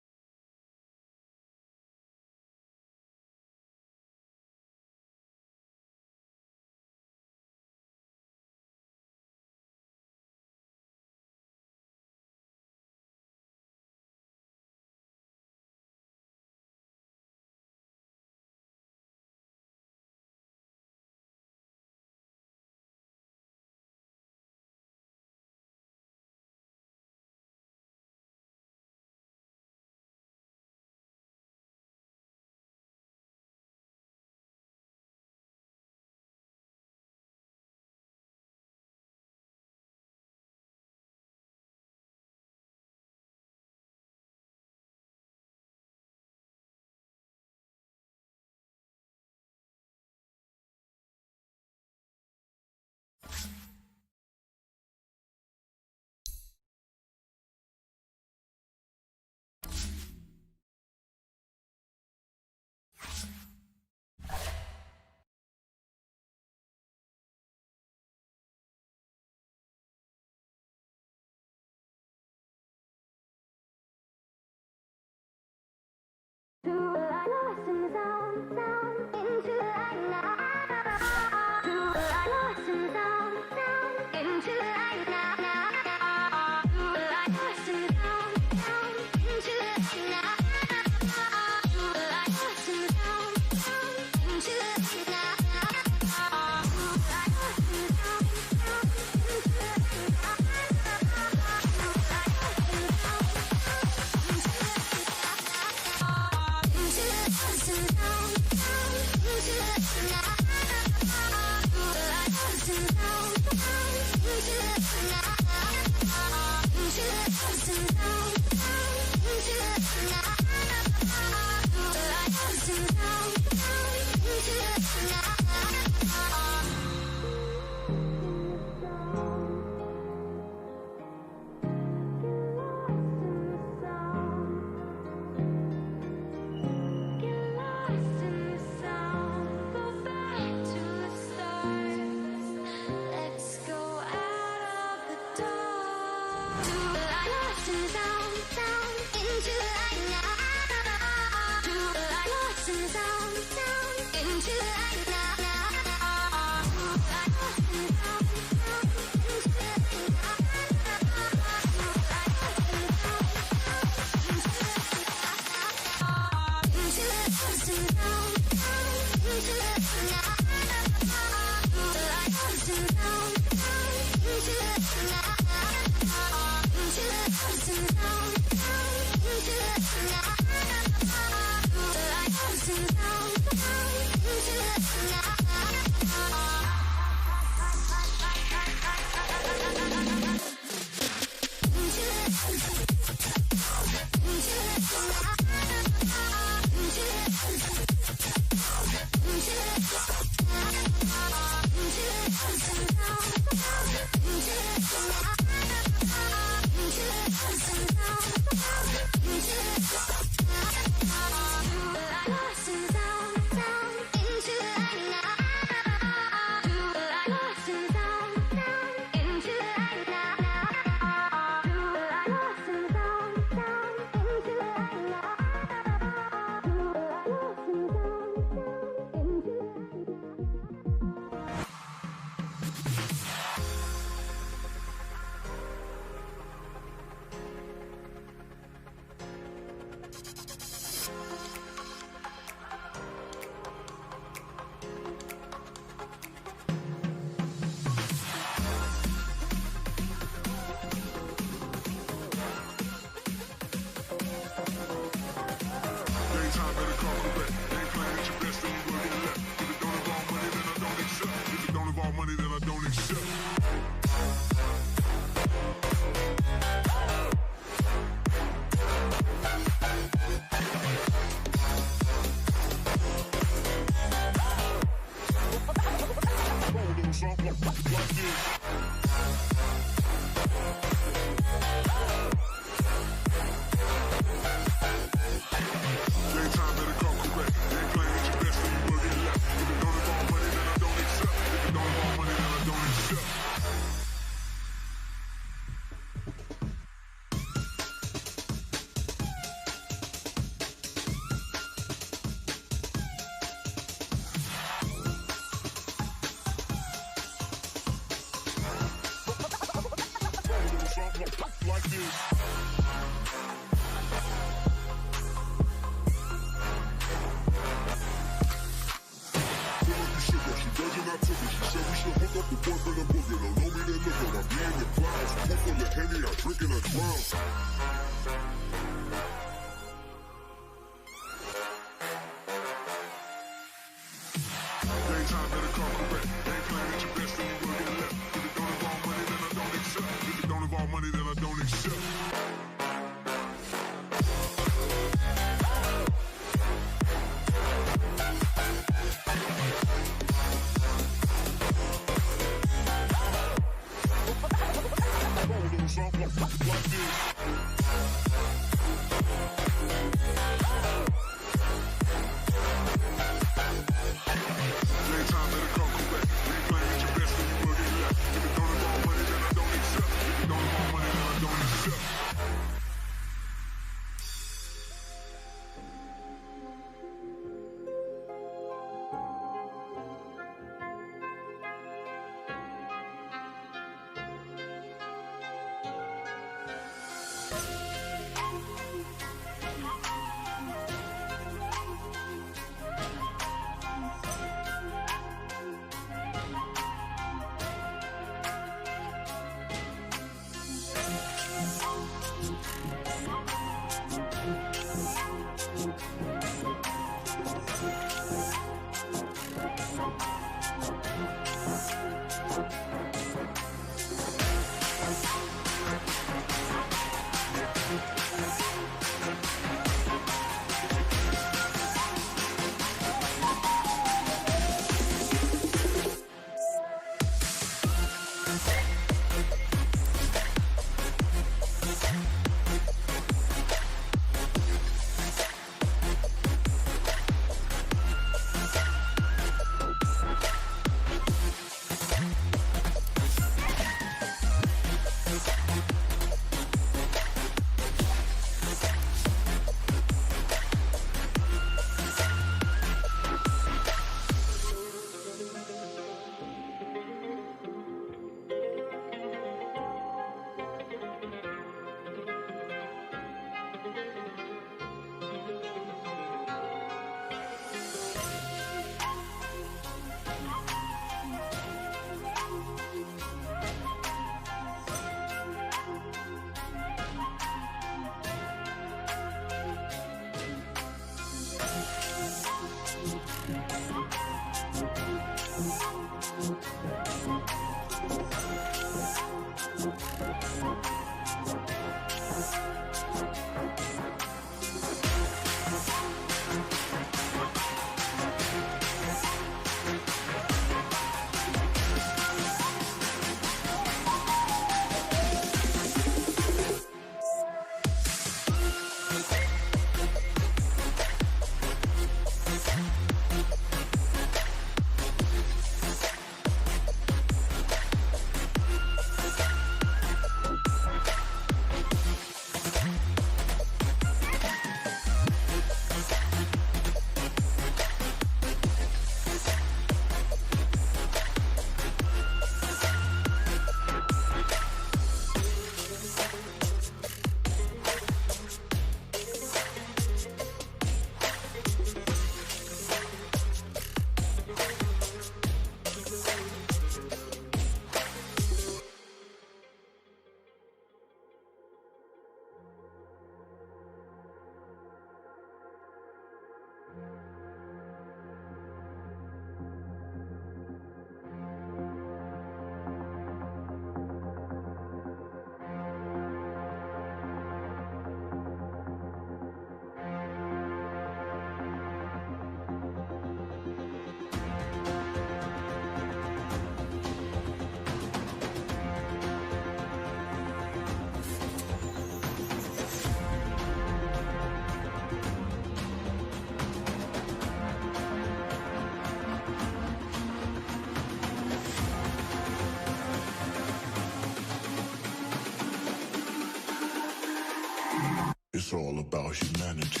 It's all about humanity.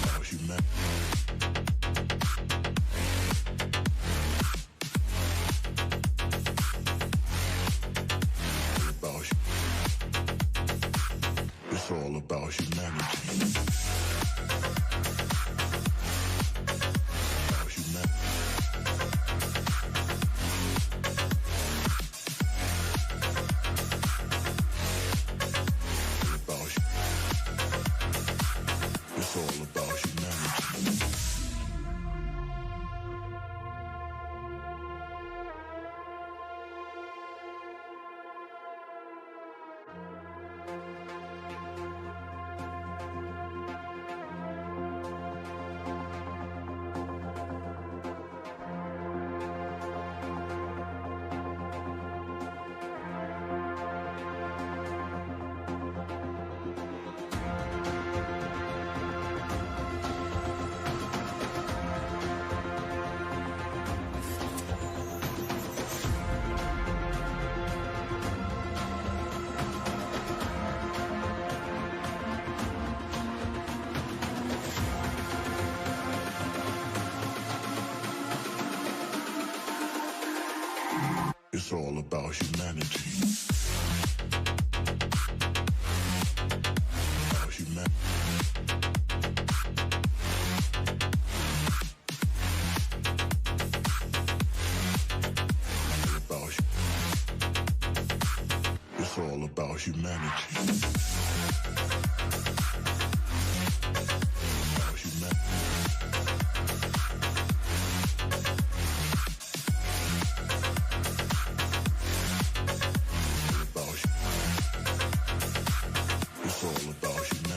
About humanity. It's all about humanity. About humanity. It's all about humanity. It's all about humanity. About humanity. About It's all about humanity. About humanity. It's all about humanity.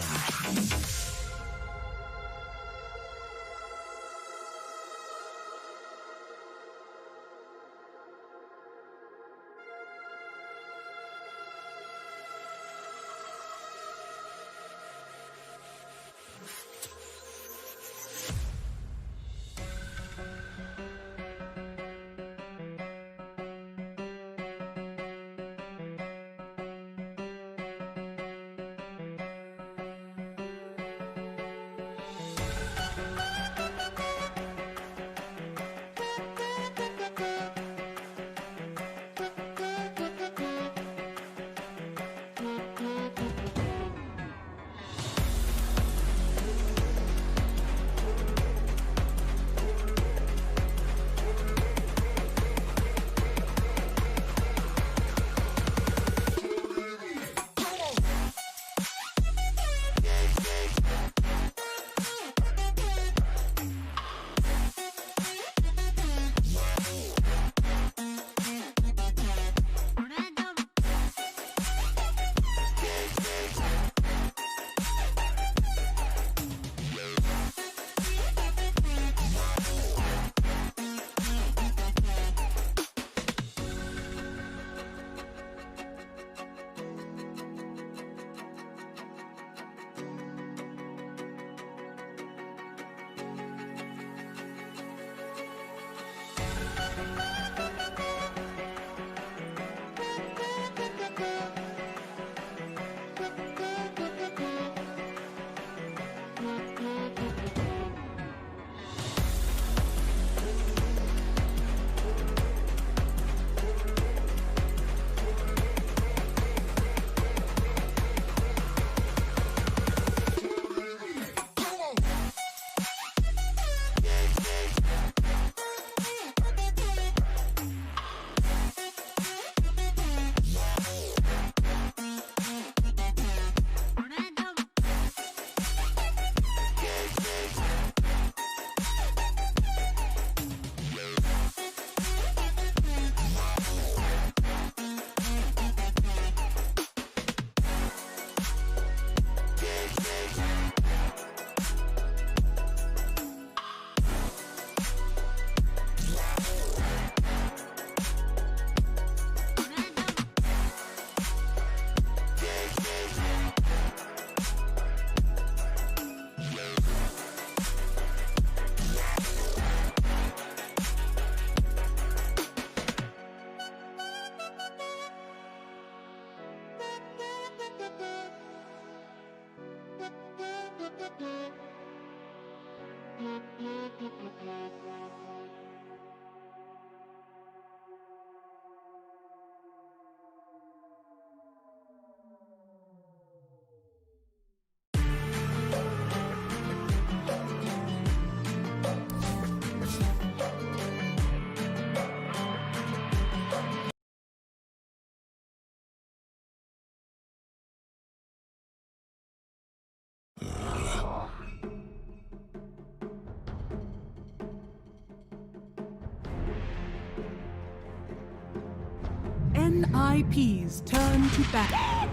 NIPs turn to ban.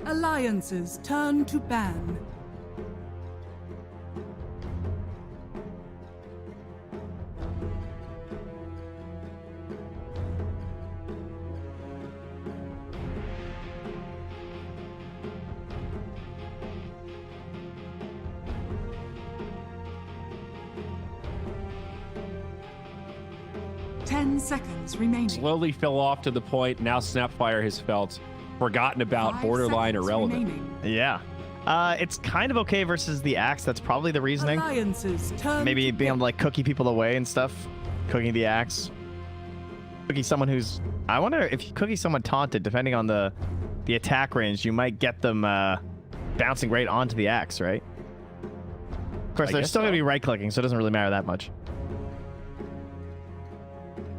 Alliances turn to ban. Seconds remaining. Slowly fell off to the point now Snapfire has felt forgotten about, 5 borderline seconds irrelevant. remaining. Yeah. It's kind of okay versus the axe. That's probably the reasoning. Alliances turn Maybe to being able to like cookie people away and stuff. Cooking the axe. Cookie someone who's... I wonder if you cookie someone taunted, depending on the attack range, you might get them bouncing right onto the axe, right? Of course, they're still going to be right-clicking, so it doesn't really matter that much.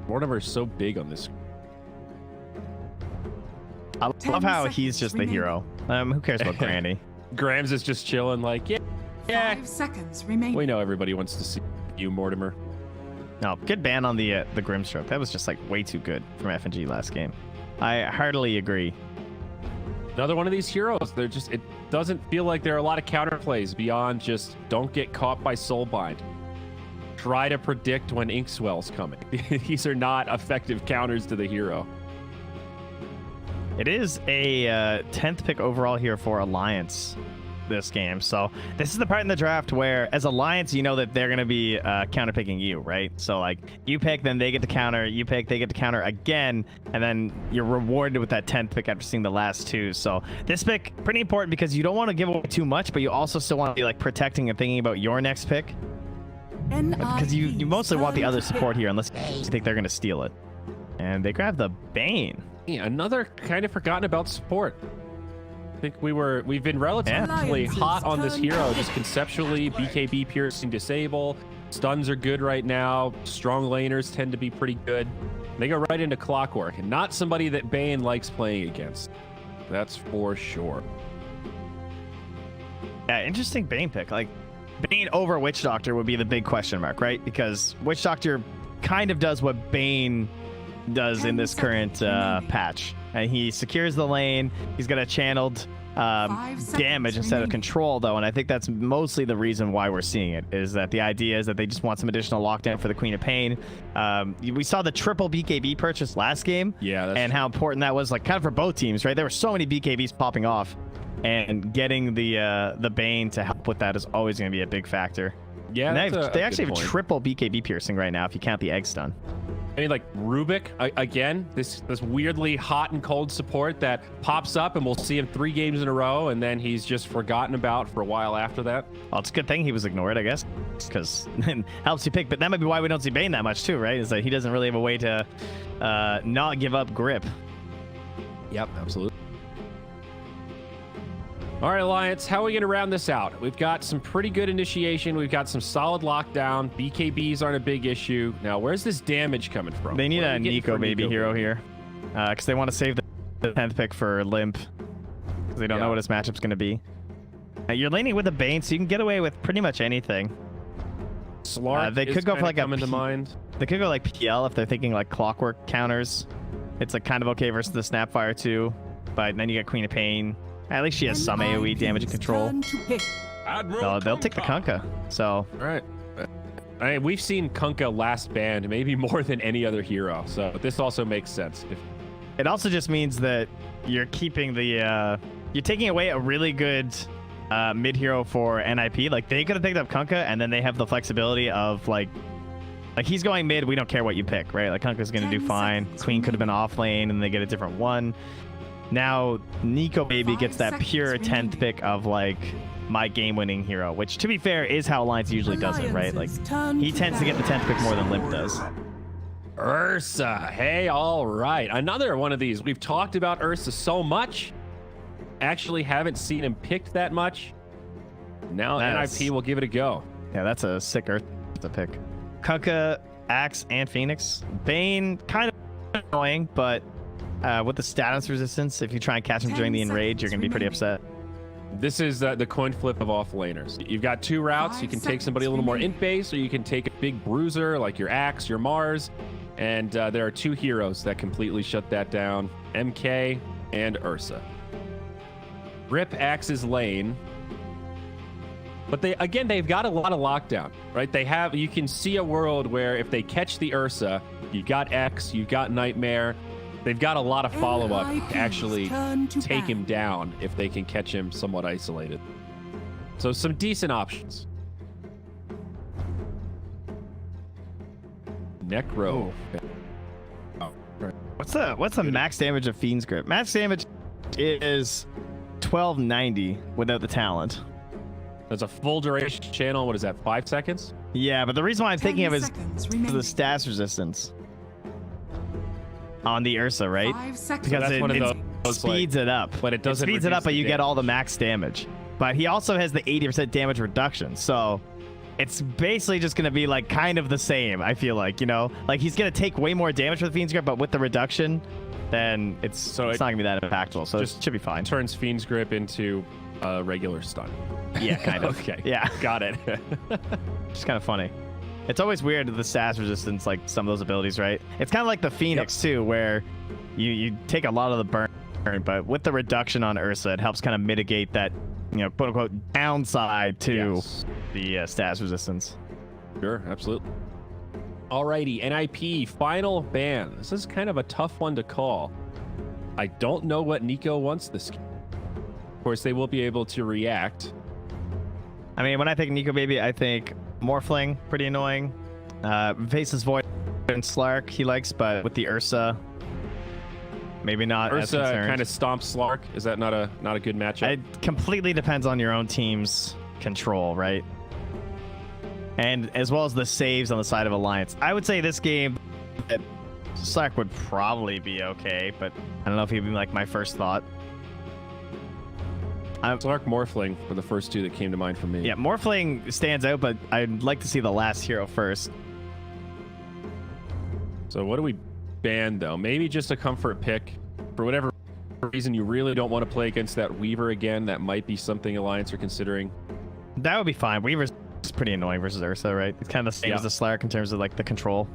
Board number is so big on this. I 10 love how he's seconds just the remaining. hero. Who cares about Granny? Grams is just chilling like, yeah, 5 seconds remaining. we know everybody wants to see you, Mortimer. No, good ban on the Grimstroke. That was just like way too good from FNG last game. I heartily agree. Another one of these heroes. They're just, it doesn't feel like there are a lot of counterplays beyond just don't get caught by Soulbind. Try to predict when Inkswell's coming. These are not effective counters to the hero. It is a 10th pick overall here for Alliance this game. So this is the part in the draft where as Alliance, you know that they're going to be counterpicking you, right? So like you pick, then they get to counter, you pick, they get to counter again, and then you're rewarded with that 10th pick after seeing the last two. So this pick, pretty important because you don't want to give away too much, but you also still want to be like protecting and thinking about your next pick. Because you mostly want the other support here unless you think they're going to steal it. And they grab the Bane. Yeah, another kind of forgotten about support. I think we've been relatively hot on this hero, just conceptually. BKB piercing disable, stuns are good right now. Strong laners tend to be pretty good. They go right into Clockwork, and not somebody that Bane likes playing against. That's for sure. Yeah, interesting Bane pick. Like Bane over Witch Doctor would be the big question mark, right? Because Witch Doctor kind of does what Bane does in this current patch. And he secures the lane. He's got a channeled damage instead of control, though, and I think that's mostly the reason why we're seeing it, is that the idea is that they just want some additional lockdown for the Queen of Pain. We saw the triple BKB purchase last game, and how important that was, like kind of for both teams, right? There were so many BKBs popping off, and getting the Bane to help with that is always going to be a big factor. Yeah, and they actually have triple BKB piercing right now if you count the egg stun. I mean, like Rubik, again, this weirdly hot and cold support that pops up, and we'll see him 3 games in a row, and then he's just forgotten about for a while after that. Well, it's a good thing he was ignored, I guess, because it helps you pick. But that might be why we don't see Bane that much too, right? Is that he doesn't really have a way to not give up grip. Yep, absolutely. All right, Alliance, how are we going to round this out? We've got some pretty good initiation. We've got some solid lockdown. BKBs aren't a big issue. Now, where's this damage coming from? They need a Nico baby hero here because they want to save the 10th pick for Limp because they don't know what his matchup's going to be. You're laning with a Bane, so you can get away with pretty much anything. SlarluK they could go for like a mind. They could go like PL if they're thinking like Clockwork counters. It's like kind of okay versus the Snapfire too, but then you get Queen of Pain. At least she has some AoE damage and control. They'll take the Kunkka. So, all right. I mean, we've seen Kunkka last banned maybe more than any other hero, so this also makes sense. It also just means that you're keeping the you're taking away a really good mid hero for NIP. Like they could have picked up Kunkka, and then they have the flexibility of like he's going mid. We don't care what you pick, right? Like Kunkka's gonna do fine. Queen could have been off lane, and they get a different one. Now, Nico Baby gets that pure 10th pick of, like, my game-winning hero, which, to be fair, is how Alliance usually does it, right? Like, he tends to get the 10th pick more than Limp does. Ursa. Hey, all right. Another one of these. We've talked about Ursa so much. Actually haven't seen him picked that much. Now NIP will give it a go. Yeah, that's a sick Ursa pick. Kunkka, Axe, and Phoenix. Bane, kind of annoying, but... with the status resistance, if you try and catch him during the enrage, you're going to be pretty upset. This is the coin flip of off laners. You've got 2 routes. You can take somebody a little more int base, or you can take a big bruiser like your Axe, your Mars. And there are 2 heroes that completely shut that down, MK and Ursa. Rip Axe's lane. But they've got a lot of lockdown, right? You can see a world where if they catch the Ursa, you've got X, you've got Nightmare. They've got a lot of follow-up to actually take him down if they can catch him somewhat isolated. So some decent options. Necro. Oh, right. What's the max damage of Fiend's Grip? Max damage is 1290 without the talent. That's a full duration channel. What is that, 5 seconds? Yeah, but the reason why I'm thinking of is the stats resistance on the Ursa, right? 5 seconds. Because it speeds it up. But it doesn't speeds it up, but you damage. get all the max damage. But he also has the 80% damage reduction, so it's basically just going to be like kind of the same, I feel like, you know? Like he's going to take way more damage with Fiend's Grip, but with the reduction, then it's not gonna be that impactful. So it should be fine. Turns Fiend's Grip into a regular stun. Yeah, kind of. Okay. Yeah. Got it. It's kind of funny. It's always weird the stats resistance, like some of those abilities, right? It's kind of like the Phoenix too, where you take a lot of the burn, but with the reduction on Ursa, it helps kind of mitigate that, quote unquote downside to the stats resistance. Sure, absolutely. Alrighty, NIP final ban. This is kind of a tough one to call. I don't know what Nico wants this game. Of course, they will be able to react. I mean, when I think Nico Baby, I think Morphling, pretty annoying. Faceless Void and SlarluK he likes, but with the Ursa, maybe not as Ursa concerned. kind of stomps SlarluK. Is that not a good matchup? It completely depends on your own team's control, right? And as well as the saves on the side of Alliance. I would say this game, SlarluK would probably be okay, but I don't know if he'd be like my first thought. SlarluK Morphling were the first two that came to mind for me. Yeah, Morphling stands out, but I'd like to see the last hero first. So what do we ban, though? Maybe just a comfort pick. For whatever reason you really don't want to play against that Weaver again, that might be something Alliance are considering. That would be fine. Weaver's pretty annoying versus Ursa, right? It's kind of the same as the SlarluK in terms of like the control.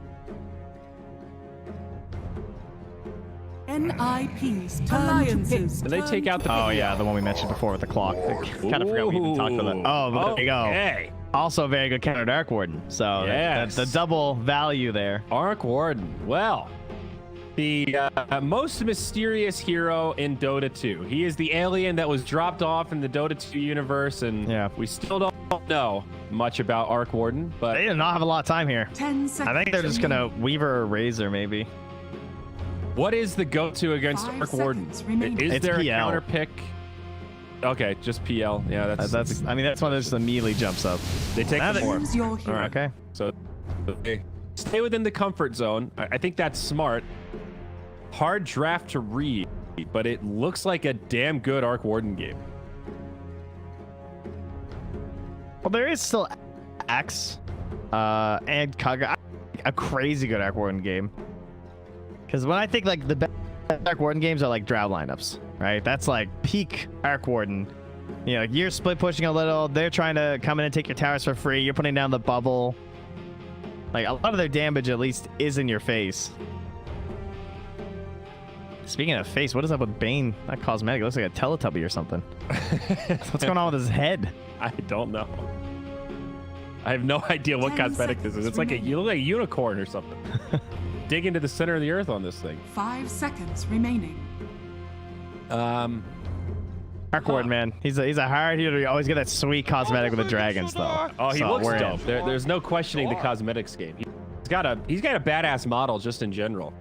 NIP's turn to pick. And they take out the... Oh yeah, the one we mentioned before with the clock. I kind of forgot we even talked about that. Oh, but there you go. Okay. Also very good counter Arc Warden. So Yes. the double value there. Arc Warden. Well, the most mysterious hero in Dota 2. He is the alien that was dropped off in the Dota 2 universe, and we still don't know much about Arc Warden, but They did not have a lot of time here. 10 seconds. I think they're just gonna Weaver or Razor maybe. what is the go-to against 5 Arc Warden? seconds remaining. Is It's there PL. a counter pick? Okay, just PL. Yeah, that's I mean that's one that just immediately jumps up. they take Now the that- more. Choose your hero. Okay. So they stay within the comfort zone. I think that's smart. Hard draft to read, but it looks like a damn good Arc Warden game. Well, there is still X and Kaga, a crazy good Arc Warden game. Because when I think like the best Arc Warden games are like Drow lineups, right? That's like peak Arc Warden. Like you're split pushing a little. They're trying to come in and take your towers for free. You're putting down the bubble. Like a lot of their damage at least is in your face. Speaking of face, what is up with Bane? That cosmetic looks like a Teletubby or something. What's going on with his head? I don't know. I have no idea what 10 cosmetic this is. It's like you look like a unicorn or something. Dig into the center of the earth on this thing. 5 seconds remaining. Arc Warden, man. He's a hard hero. You always get that sweet cosmetic with the dragons, though. Oh, he So looks we're in. dope. There's no questioning the cosmetics game. He's got a badass model just in general.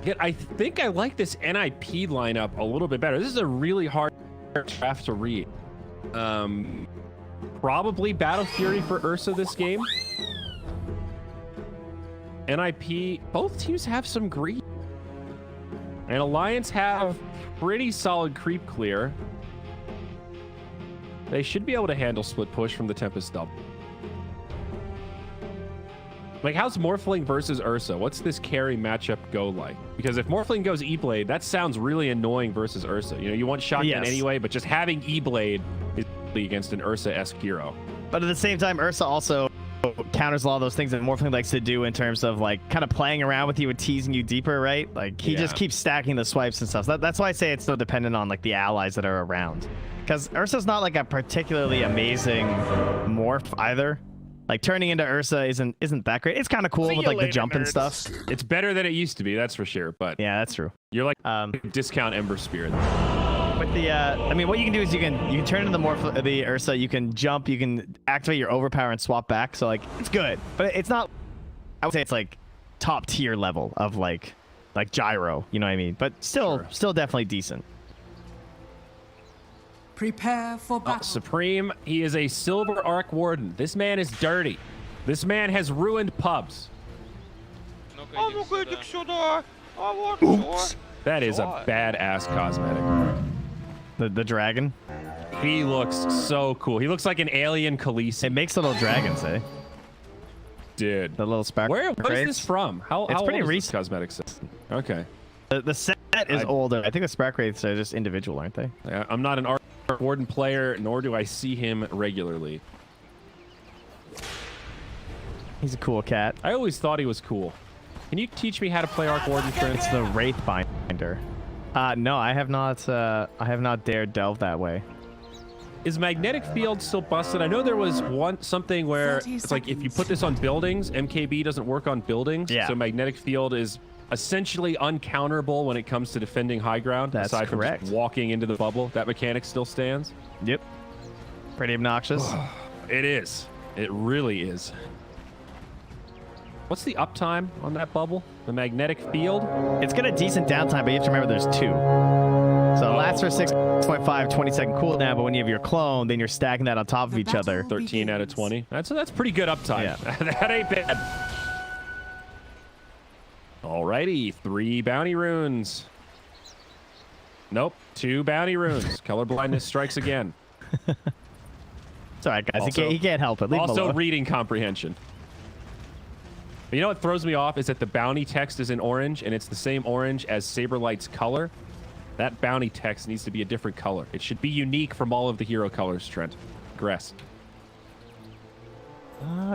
Yet I think I like this NIP lineup a little bit better. This is a really hard draft to read. Probably Battle Fury for Ursa this game. NIP, both teams have some greed. And Alliance have pretty solid creep clear. They should be able to handle split push from the Tempest double. Like, how's Morphling versus Ursa? What's this carry matchup go like? Because if Morphling goes E-Blade, that sounds really annoying versus Ursa. You want shotgun anyway, but just having E-Blade is against an Ursa-esque hero. But at the same time, Ursa also counters a lot of those things that Morphling likes to do in terms of like kind of playing around with you and teasing you deeper, right? Like he just keeps stacking the swipes and stuff. So that's why I say it's so dependent on like the allies that are around. Because Ursa's not like a particularly amazing morph either. Like turning into Ursa isn't that great. It's kind of cool with like the jump and stuff. It's better than it used to be, that's for sure. But yeah, that's true. You're like discount Ember Spear. With the, I mean, what you can do is you can turn into the Ursa. You can jump. You can activate your overpower and swap back. So like it's good, but it's not. I would say it's like top tier level of like gyro. You know what I mean? But still definitely decent. Prepare for battle. Supreme, he is a silver Arc Warden. This man is dirty. This man has ruined pubs. That is a badass cosmetic. The dragon. He looks so cool. He looks like an alien Khaleesi. It makes little dragons, eh? Dude. The little sparkle. What is this from? How It's old pretty is this recent. cosmetic system? Okay. The set is older. I think the spark rates are just individual, aren't they? I'm not an Arc Warden player, nor do I see him regularly. He's a cool cat. I always thought he was cool. Can you teach me how to play Arc Warden, Trent? It's the Wraith Binder. No, I have not dared delve that way. Is magnetic field still busted? I know there was something where 30 it's like if you put this on buildings, MKB doesn't work on buildings. Yeah. So magnetic field is essentially uncounterable when it comes to defending high ground. That's aside correct. from just walking into the bubble. That mechanic still stands. Yep. Pretty obnoxious. It is. It really is. What's the uptime on that bubble? The magnetic field? It's got a decent downtime, but you have to remember there's 2. So it lasts for 6.5, 20-second cooldown, but when you have your clone, then you're stacking that on top of each other. 13 out of 20. That's pretty good uptime. Yeah. That ain't bad. Alrighty, 3 bounty runes. Nope, 2 bounty runes. Colorblindness strikes again. It's all right, guys. Also- He can't help it. Leave him Also, alone. reading comprehension. But you know what throws me off is that the bounty text is in orange, and it's the same orange as Saberlight's color. That bounty text needs to be a different color. It should be unique from all of the hero colors, Trent. Gress.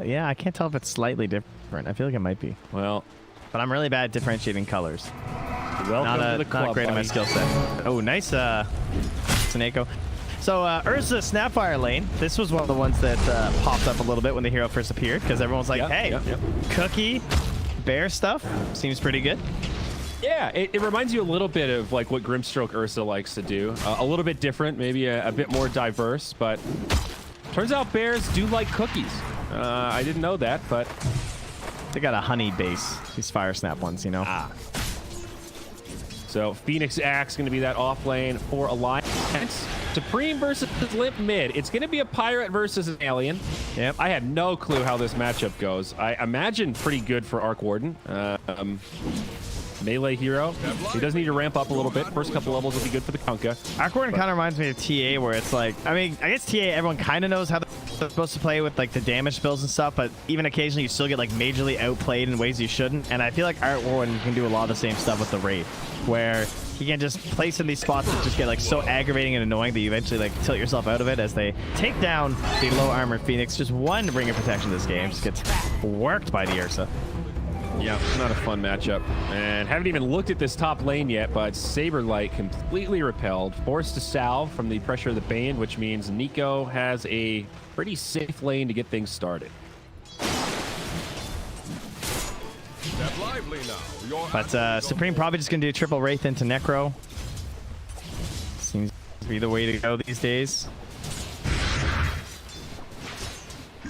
Yeah, I can't tell if it's slightly different. I feel like it might be. Well, But I'm really bad at differentiating colors. welcome to the Not club, great at my buddy. skill set. Oh, nice, Snako. So, Urza Snapfire lane. This was one of the ones that popped up a little bit when the hero first appeared, because everyone's like, Yep, hey, yep. Cookie, bear stuff seems pretty good. Yeah, it reminds you a little bit of like what Grimstroke Ursa likes to do. A little bit different, maybe a bit more diverse, but turns out bears do like cookies. I didn't know that, but They got a honey base, these Fire Snap ones, you know? so Phoenix Axe going to be that off lane for Alliance. Supreme versus Limp mid. It's going to be a pirate versus an alien. Yep. I had no clue how this matchup goes. I imagine pretty good for Arc Warden. Melee hero. He does need to ramp up a little bit. First couple levels will be good for the Kunkka. Arcwarden kind of reminds me of TA, where it's like, I mean, I guess TA, everyone kind of knows how they're supposed to play with like the damage builds and stuff, but even occasionally you still get like majorly outplayed in ways you shouldn't. And I feel like Arcwarden can do a lot of the same stuff with the Wraith, where he can just place in these spots that just get like so aggravating and annoying that you eventually like tilt yourself out of it as they take down the low armored Phoenix. Just one ring of protection this game just gets worked by the Ursa. Yeah, not a fun matchup. And haven't even looked at this top lane yet, but Saberlight completely repelled, forced to salve from the pressure of the Bane, which means Nico has a pretty safe lane to get things started. But Supreme probably just going to do triple Wraith into Necro. Seems to be the way to go these days.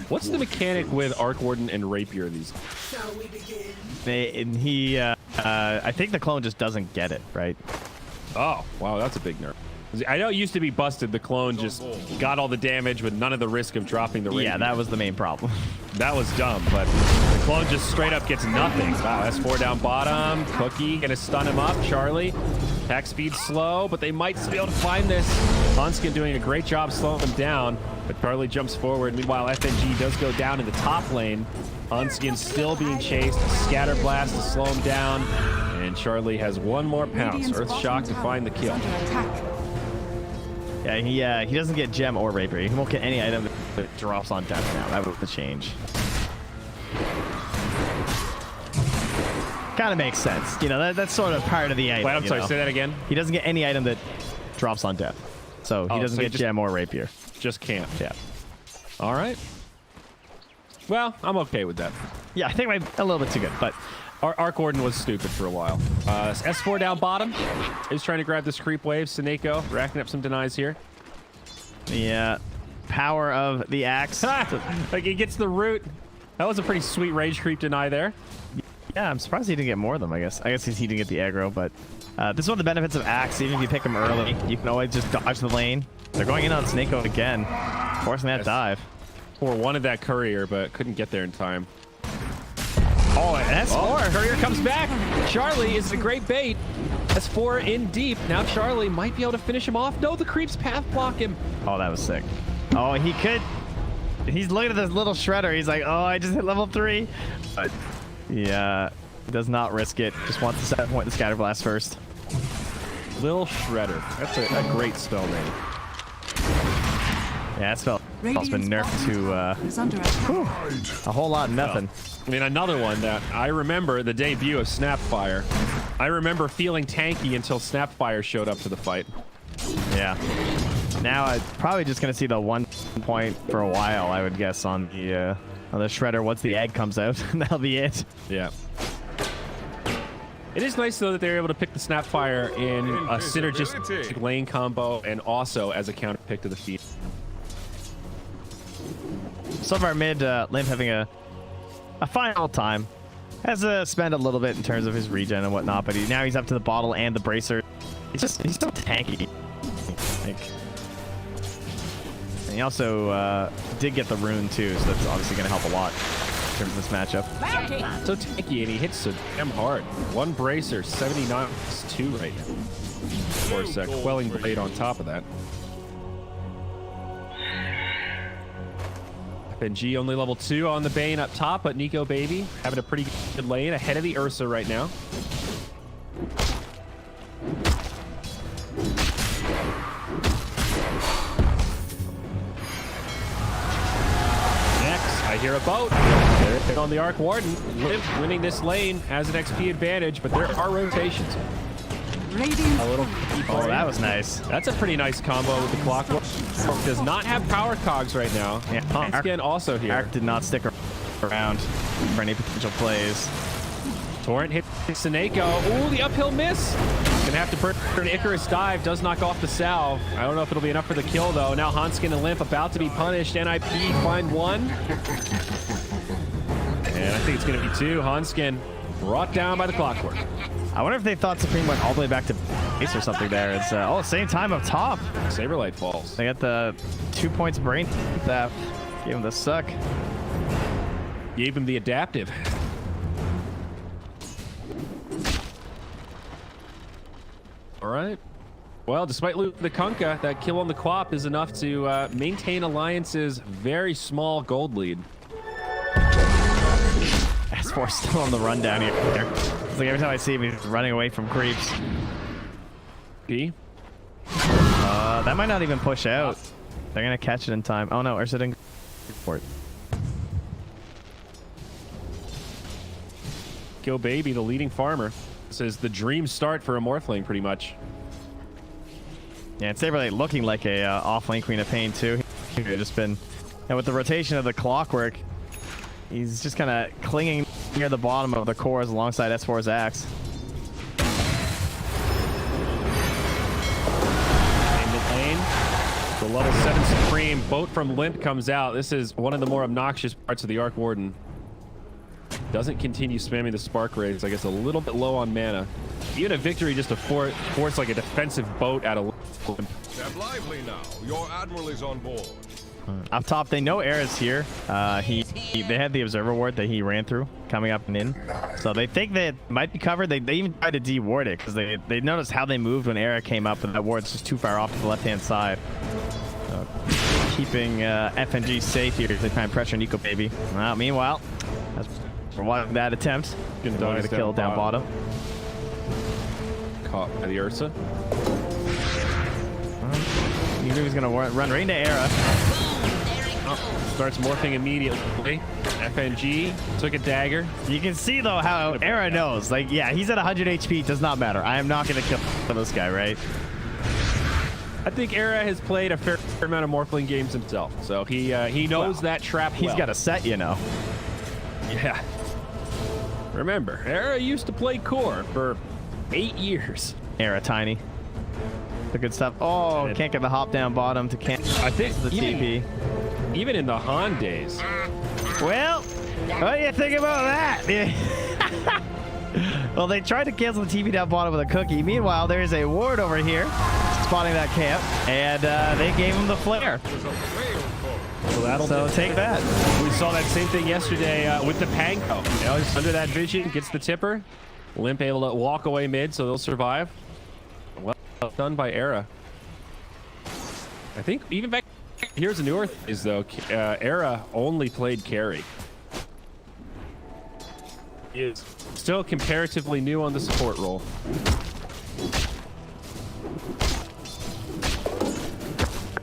What's the mechanic with Arc Warden and Rapier these? I think the clone just doesn't get it, right? Oh, wow, that's a big nerf. I know it used to be busted. The clone just got all the damage with none of the risk of dropping the rapier. Yeah, that was the main problem. That was dumb, but the clone just straight up gets nothing. Wow, S4 down bottom. Cookie gonna stun him up. Charlie, attack speed slow, but they might be able to find this. Hanskin doing a great job slowing them down, but Charlie jumps forward. Meanwhile, FNG does go down in the top lane. Hanskin still being chased. Scatter Blast to slow him down, and Charlie has one more pounce. Earth Shock to find the kill. Yeah, he doesn't get gem or rapier. He won't get any item that drops on death now. That was the change. Kind of makes sense. You know, that's sort of part of the item. Wait, I'm you sorry, know? say that again. He doesn't get any item that drops on death. So he doesn't so get just- gem or rapier. Just can't. Yeah. All right. Well, I'm okay with that. Yeah, I think a little bit too good, but Arc Warden was stupid for a while. S4 down bottom. He's trying to grab this creep wave. Sineko racking up some denies here. the power of the axe. Like he gets the root. That was a pretty sweet rage creep deny there. Yeah, I'm surprised he didn't get more of them, I guess. I guess he didn't get the aggro, but this is one of the benefits of axe. Even if you pick him early, you can always just dodge the lane. They're going in on Snako again, forcing that dive. Or wanted that courier, but couldn't get there in time. Oh, and S4. Courier comes back. Charlie is a great bait. S4 in deep. Now Charlie might be able to finish him off. No, the creeps path block him. Oh, that was sick. Oh, he could. He's looking at this little shredder. He's like, oh, I just hit level 3. But yeah, Does not risk it. Just wants to 7-point the Scatter Blast first. Lil Shredder. That's a great spell name. Yeah, that spell has been nerfed to Is under attack. a whole lot of nothing. I mean, another one that I remember the debut of Snapfire. I remember feeling tanky until Snapfire showed up to the fight. Yeah. Now I'm probably just gonna see the 1 point for a while, I would guess, on the Shredder once the egg comes out. That'll be it. Yeah. It is nice though that they're able to pick the Snapfire in a synergistic lane combo and also as a counter pick to the feet. Some of our mid Limp having a fine old time. Has to spend a little bit in terms of his regen and whatnot, but now he's up to the bottle and the bracer. He's so tanky. Like, and he also did get the rune too, so that's obviously going to help a lot in terms of this matchup. So tanky, and he hits so damn hard. One bracer, 79 2 right now. Of course, Quelling Blade on top of that. FNG only level 2 on the Bane up top, but Nico Baby having a pretty good lane ahead of the Ursa right now. Next, I hear a boat. They're on the Arc Warden. Liv winning this lane has an XP advantage, but there are rotations. Radiant A little. Oh, that was nice. That's a pretty nice combo with the Clockwork. Does not have power cogs right now. Yeah, Again, also here. Arc did not stick around for any potential plays. Torrent hits Seneko. Ooh, the uphill miss. Gonna have to burn Icarus dive. Does knock off the salve. I don't know if it'll be enough for the kill though. Now Hanskin and Limp about to be punished. NIP find one. And I think it's gonna be two. Hanskin brought down by the Clockwork. I wonder if they thought Supreme went all the way back to base or something there. It's same time up top. Saberlight falls. They got the 2 points brain theft. Gave him the suck. Gave him the adaptive. All right. Well, despite losing the Kunkka, that kill on the Quap is enough to maintain Alliance's very small gold lead. S4 still on the run down here. It's like every time I see him, he's running away from creeps. P. That might not even push out. They're gonna catch it in time. Oh no, Ursa didn't report. Go Baby, the leading farmer. This is the dream start for a Morphling, pretty much. Yeah, it's Saberlight looking like a off-lane Queen of Pain too. He's just been, and with the rotation of the Clockwork, he's just kind of clinging near the bottom of the cores alongside S4's axe. Lane. The level 7 Supreme boat from Limp comes out. This is one of the more obnoxious parts of the Arc Warden. Doesn't continue spamming the Spark Rays. I guess a little bit low on mana. Even a victory just to force like a defensive boat out of Limp. Step lively now. Your admiral is on board. Up top, they know Ares here. They had the Observer Ward that he ran through coming up and in. So they think that it might be covered. They even tried to de-ward it because they noticed how they moved when Era came up, and that ward's just too far off to the left-hand side. So keeping FNG safe here to try and pressure Nico Baby. Well, meanwhile, as we're watching that attempt, going to the kill down bottom. Caught by the Ursa. Nico Baby's going to run right into Era. Starts morphing immediately. FNG took a dagger. You can see though how Era knows. Like, yeah, he's at 100 HP. Does not matter. I am not going to kill this guy, right? I think Era has played a fair amount of Morphling games himself, so he knows that trap well. He's got a set, you know. Yeah. Remember, Era used to play core for 8 years. Era tiny. The good stuff. Oh, can't get the hop down bottom to can't. I think the TP. Even in the Han days. Well, what do you think about that? Well, they tried to cancel the TP down bottom with a cookie. Meanwhile, there is a ward over here spotting that camp, and they gave him the flare. So take that. We saw that same thing yesterday with the Panko. You know, just under that vision, gets the tipper. Limp able to walk away mid, so they'll survive. Well done by Era. I think even back here's a newer is though, Era only played carry. He is still comparatively new on the support role.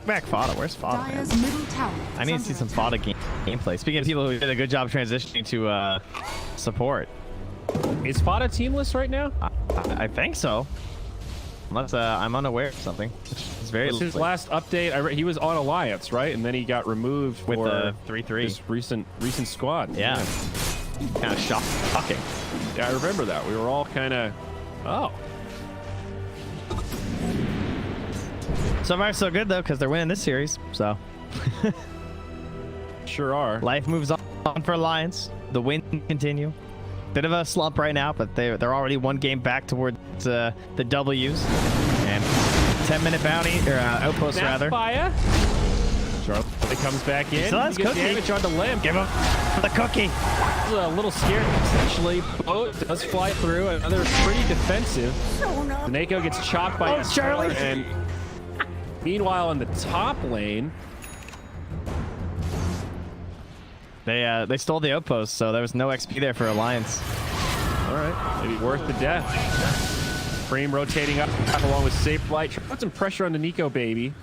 Back Fada. Where's Fada, man? Dire's middle tower I need to is see some under Fada gameplay. Speaking of people who did a good job transitioning to support. Is Fada teamless right now? I think so. Unless I'm unaware of something. It's very What's his likely. last update? He was on Alliance, right? And then he got removed With for the 3-3. his recent squad. Yeah. Kind of shocking. Yeah, I remember that. We were all kind of, oh. So far, so good, though, because they're winning this series. So Sure are. life moves on for Alliance. The win continue. Bit of a slump right now, but they're already one game back towards the W's. And 10-minute bounty, or outpost, rather. Fire. Charlie comes back in. So that's He gets Cookie. damage on the limb. Give him the cookie. A little scared, essentially. Boat does fly through. Another pretty defensive. Neko gets chopped by Oh, Charlie. And meanwhile, in the top lane, They stole the outpost, so there was no XP there for Alliance. all right, maybe worth the death. Frame rotating up along with Saberlight. Try to put some pressure on the Nico baby.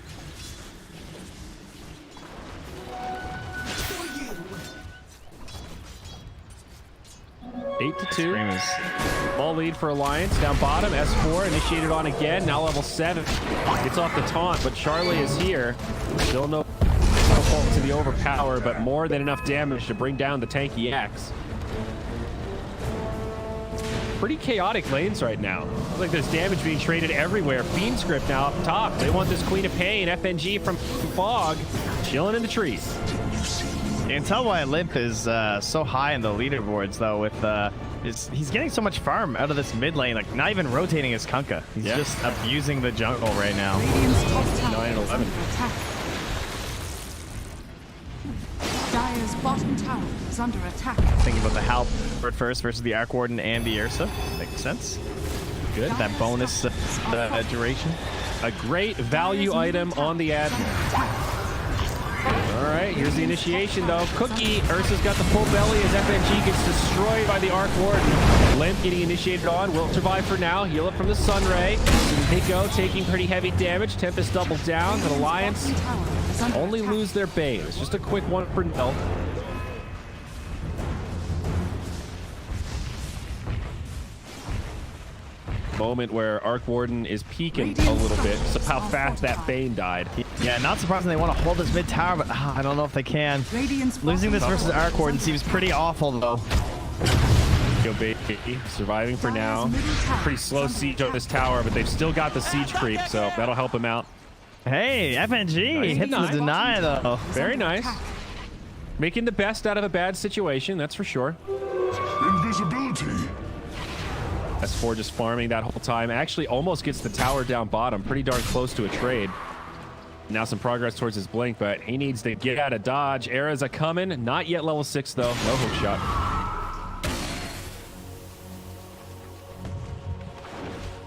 Eight to 2. Frame is Ball lead for Alliance. Down bottom, S4 initiated on again. Now level 7. Gets off the taunt, but Charlie is here. Still no fault to the overpower, but more than enough damage to bring down the tanky axe. Pretty chaotic lanes right now. Looks like there's damage being traded everywhere. Fiend script now up top. They want this Queen of Pain. FNG from Fog chilling in the trees. You can tell why Limp is so high in the leaderboards, though, with he's getting so much farm out of this mid lane, like not even rotating his Kunkka. He's just abusing the jungle right now. Radiant's top tower 9 and is 11. under attack. Dire's bottom tower is under attack. Thinking about the Halberd first versus the Arc Warden and the Ursa. Makes sense. Good. That bonus duration. A great value item on the admin. All right, here's the initiation, though. Cookie, Ursa's got the full belly as FNG gets destroyed by the Arc Warden. Limp getting initiated on, will survive for now. Heal up from the Sunray. Nico taking pretty heavy damage. Tempest double down, but Alliance Bottom tower is under only attack. lose their Bane. It's just a quick one for Nell. Moment where Arc Warden is peeking a little bit. So how fast that Bane died. Yeah, not surprising they want to hold this mid tower, but I don't know if they can. Radiant's Losing this bottom versus tower Arc is Warden under seems pretty awful, though. Go baby, surviving for now. Pretty slow siege on this tower, but they've still got the siege creep, so that'll help him out. Hey, FNG Nice hits the deny. deny, though. Very nice. Making the best out of a bad situation, that's for sure. Invisibility. S4 just farming that whole time. Actually almost gets the tower down bottom. Pretty darn close to a trade. Now some progress towards his blink, but he needs to get out of dodge. Era's a coming. Not yet level 6, though. No hook shot.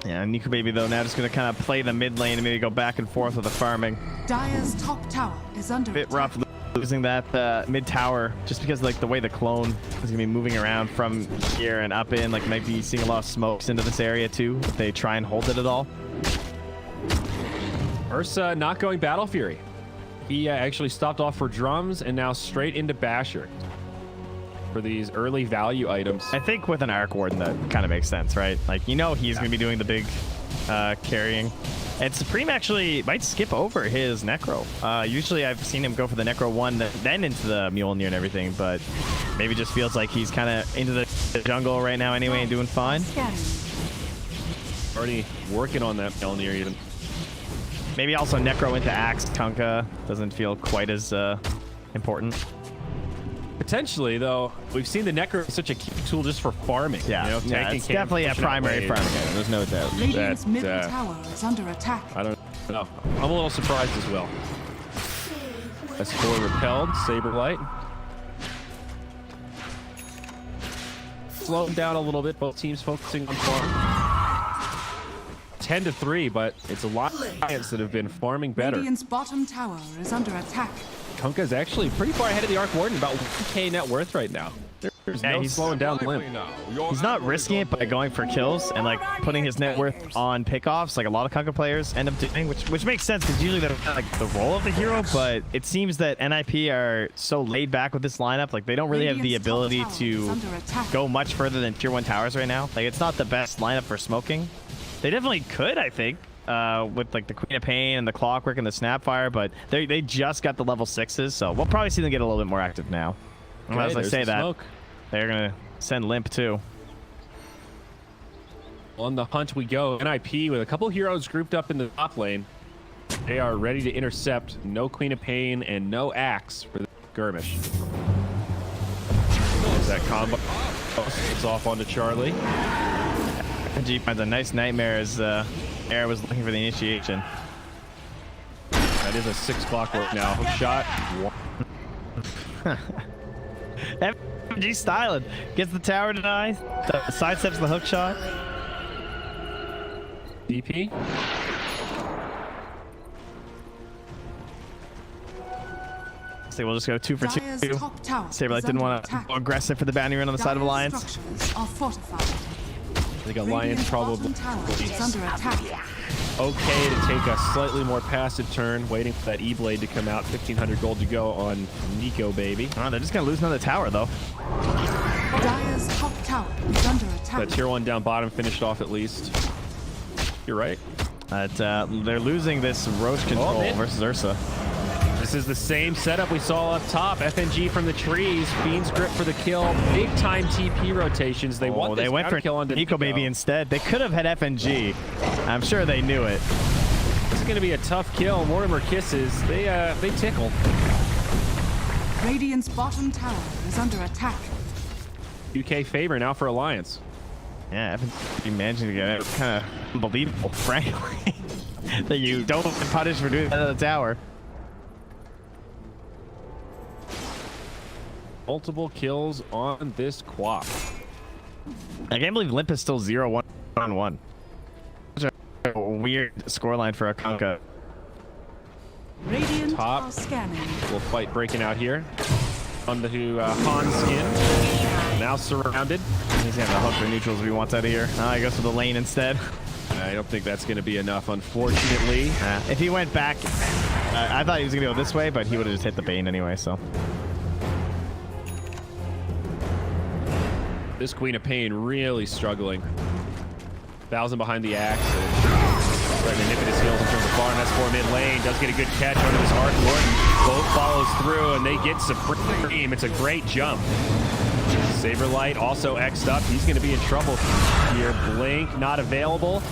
Yeah, Nico Baby, though, now just going to kind of play the mid lane and maybe go back and forth with the farming. Dire's top tower is under Bit attack. rough losing that mid tower just because like the way the clone is gonna be moving around from here and up in, like might be seeing a lot of smokes into this area too if they try and hold it at all. Ursa not going Battle Fury. He actually stopped off for drums and now straight into Basher for these early value items. I think with an Arc Warden that kind of makes sense, right? Like, you know, he's gonna be doing the big carrying. And Supreme actually might skip over his Necro. Usually I've seen him go for the Necro 1, then into the Mjolnir and everything, but maybe just feels like he's kind of into the jungle right now anyway and doing fine. Scanning. Already working on that Mjolnir even. Maybe also Necro into Axe Kunkka doesn't feel quite as important. Potentially, though, we've seen the Necro as such a key tool just for farming. Yeah, you know, yeah, tanking it's camp, definitely a pushing out primary waves. farming item, there's no doubt. Radiant's middle That, tower is under attack. I don't know. I'm a little surprised as well. S4 repelled, Saberlight. Slowing down a little bit, both teams focusing on farm. 10-3, but it's Alliance that have been farming better. Radiant's bottom tower is under attack. Kunkka's actually pretty far ahead of the Arc Warden, about 1k net worth right now. They're There's Yeah, no he's slowing down Limp. Lively now. Your He's not admirals risking it on by going for kills and like putting his net worth on pickoffs like a lot of Kunkka players end up doing, which makes sense because usually they're like the role of the hero, but it seems that NIP are so laid back with this lineup, like they don't really have the Radiant's top ability tower is to under attack. go much further than tier 1 towers right now. Like it's not the best lineup for smoking. They definitely could, I think, with like the Queen of Pain and the Clockwork and the Snapfire, but they just got the level 6s, so we'll probably see them get a little bit more active now. And Okay, as I there's say the that, smoke. they're gonna send Limp too. On the hunt we go. NIP with a couple heroes grouped up in the top lane. They are ready to intercept. No Queen of Pain and no Axe for the skirmish. There's that combo. It's off onto Charlie. G finds a nice nightmare as Air was looking for the initiation. That is a 6 clockwork now. Hook shot. FG styling. Gets the tower denied. Sidesteps the hook shot. DP. So we'll just go 2 for Dire's 2. top tower Saberlight is didn't under want to attack. go aggressive for the bounty run on the side of Dire's Alliance. structures are fortified. I think Alliance Radiant's probably bottom tower is under attack. okay to take a slightly more passive turn, waiting for that E-Blade to come out. 1,500 gold to go on Nico, baby. Oh, they're just going to lose another tower, though. Dire's top tower is under attack. That tier 1 down bottom finished off at least. You're right. They're losing this Roche control man. versus Ursa. This is the same setup we saw up top. FNG from the trees. Fiend's grip for the kill. Big time TP rotations. They want this they went for kill on Nico baby instead. They could have had FNG. I'm sure they knew it. This is going to be a tough kill. Mortimer kisses. They tickle. Radiant's bottom tower is under attack. UK favor now for Alliance. Yeah, FNG managing to get it. Kind of unbelievable, frankly. That you don't get punished for doing that at the tower. Multiple kills on this quad. I can't believe Limp is still 0-1 on 1. Such a weird scoreline for a Kunkka. Radiant Top. are scanning. Little fight breaking out here. On to Han Skin. Now surrounded. He's gonna have the hook for neutrals if he wants out of here. He goes for the lane instead. I don't think that's going to be enough, unfortunately. If he went back, I thought he was gonna go this way, but he would have just hit the Bane anyway, so. This Queen of Pain really struggling. 1,000 behind the axe. Trying to nip at his heels in terms of farm. S4 mid lane. Does get a good catch under this Arc Warden. Both follows through and they get supreme. It's a great jump. Saberlight also X'd up. He's going to be in trouble here. Blink not available.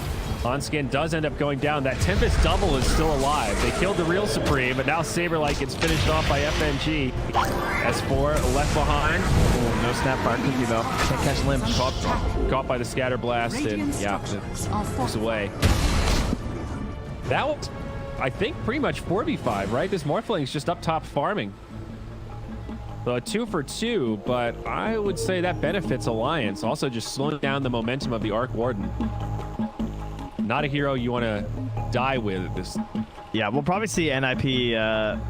Onskin does end up going down. That Tempest double is still alive. They killed the real Supreme, but now Saberlight gets finished off by FNG. S4 left behind. Oh, no Snapfire cookie though. Can't catch Limp. Caught by the scatter blast, and Radiant yeah, structures are moves fortified. away. That was, I think, pretty much 4v5, right? This Morphling's just up top farming. So a 2 for 2, but I would say that benefits Alliance. Also just slowing down the momentum of the Arc Warden. Not a hero you want to die with at this. Yeah, we'll probably see NIP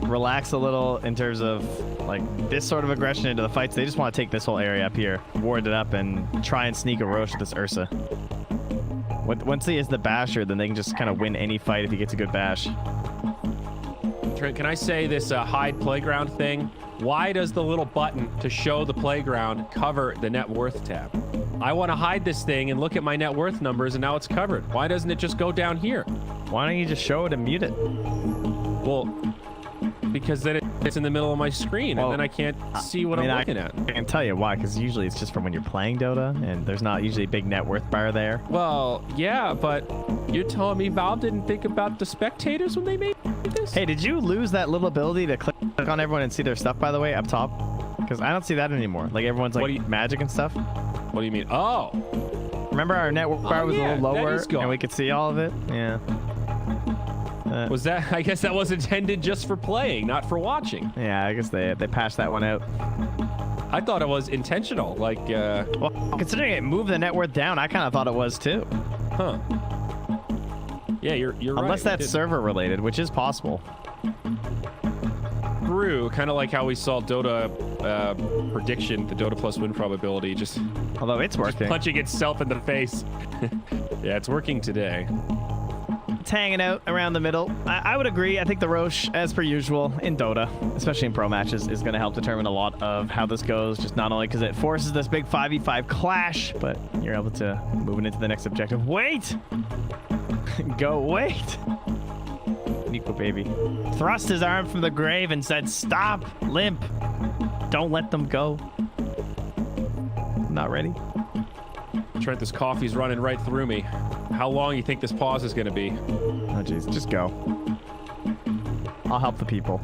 relax a little in terms of like this sort of aggression into the fights. They just want to take this whole area up here, ward it up, and try and sneak a Roche with this Ursa. Once he is the basher, then they can just kind of win any fight if he gets a good bash. Trent, can I say this hide playground thing? Why does the little button to show the playground cover the net worth tab? I want to hide this thing and look at my net worth numbers, and now it's covered. Why doesn't it just go down here? Why don't you just show it and mute it? Well, because then it's in the middle of my screen, and then I can't see what I'm looking at. I can tell you why, because usually it's just from when you're playing Dota, and there's not usually a big net worth bar there. Well, yeah, but you're telling me Valve didn't think about the spectators when they made this? Hey, did you lose that little ability to click on everyone and see their stuff, by the way, up top? Because I don't see that anymore. Like, everyone's like magic and stuff. What do you mean? Oh! Remember our network bar was a little that lower, is gone. and we could see all of it? Yeah. Was that? I guess that was intended just for playing, not for watching. Yeah, I guess they patched that one out. I thought it was intentional, like, Well, considering it moved the net worth down, I kind of thought it was too. huh. Yeah, you're right. Unless it that's did. server related, which is possible. true, kind of like how we saw Dota prediction, the Dota plus win probability, just Although it's working. punching itself in the face. Yeah, it's working today. It's hanging out around the middle. I would agree. I think the Roche, as per usual in Dota, especially in pro matches, is going to help determine a lot of how this goes. Just not only because it forces this big 5v5 clash, but you're able to move it into the next objective. Wait! Go wait! Nico baby thrust his arm from the grave and said, "Stop, Limp. Don't let them go." Not ready. Trent, this coffee's running right through me. How long you think this pause is going to be? Oh, jeez. Just go. I'll help the people.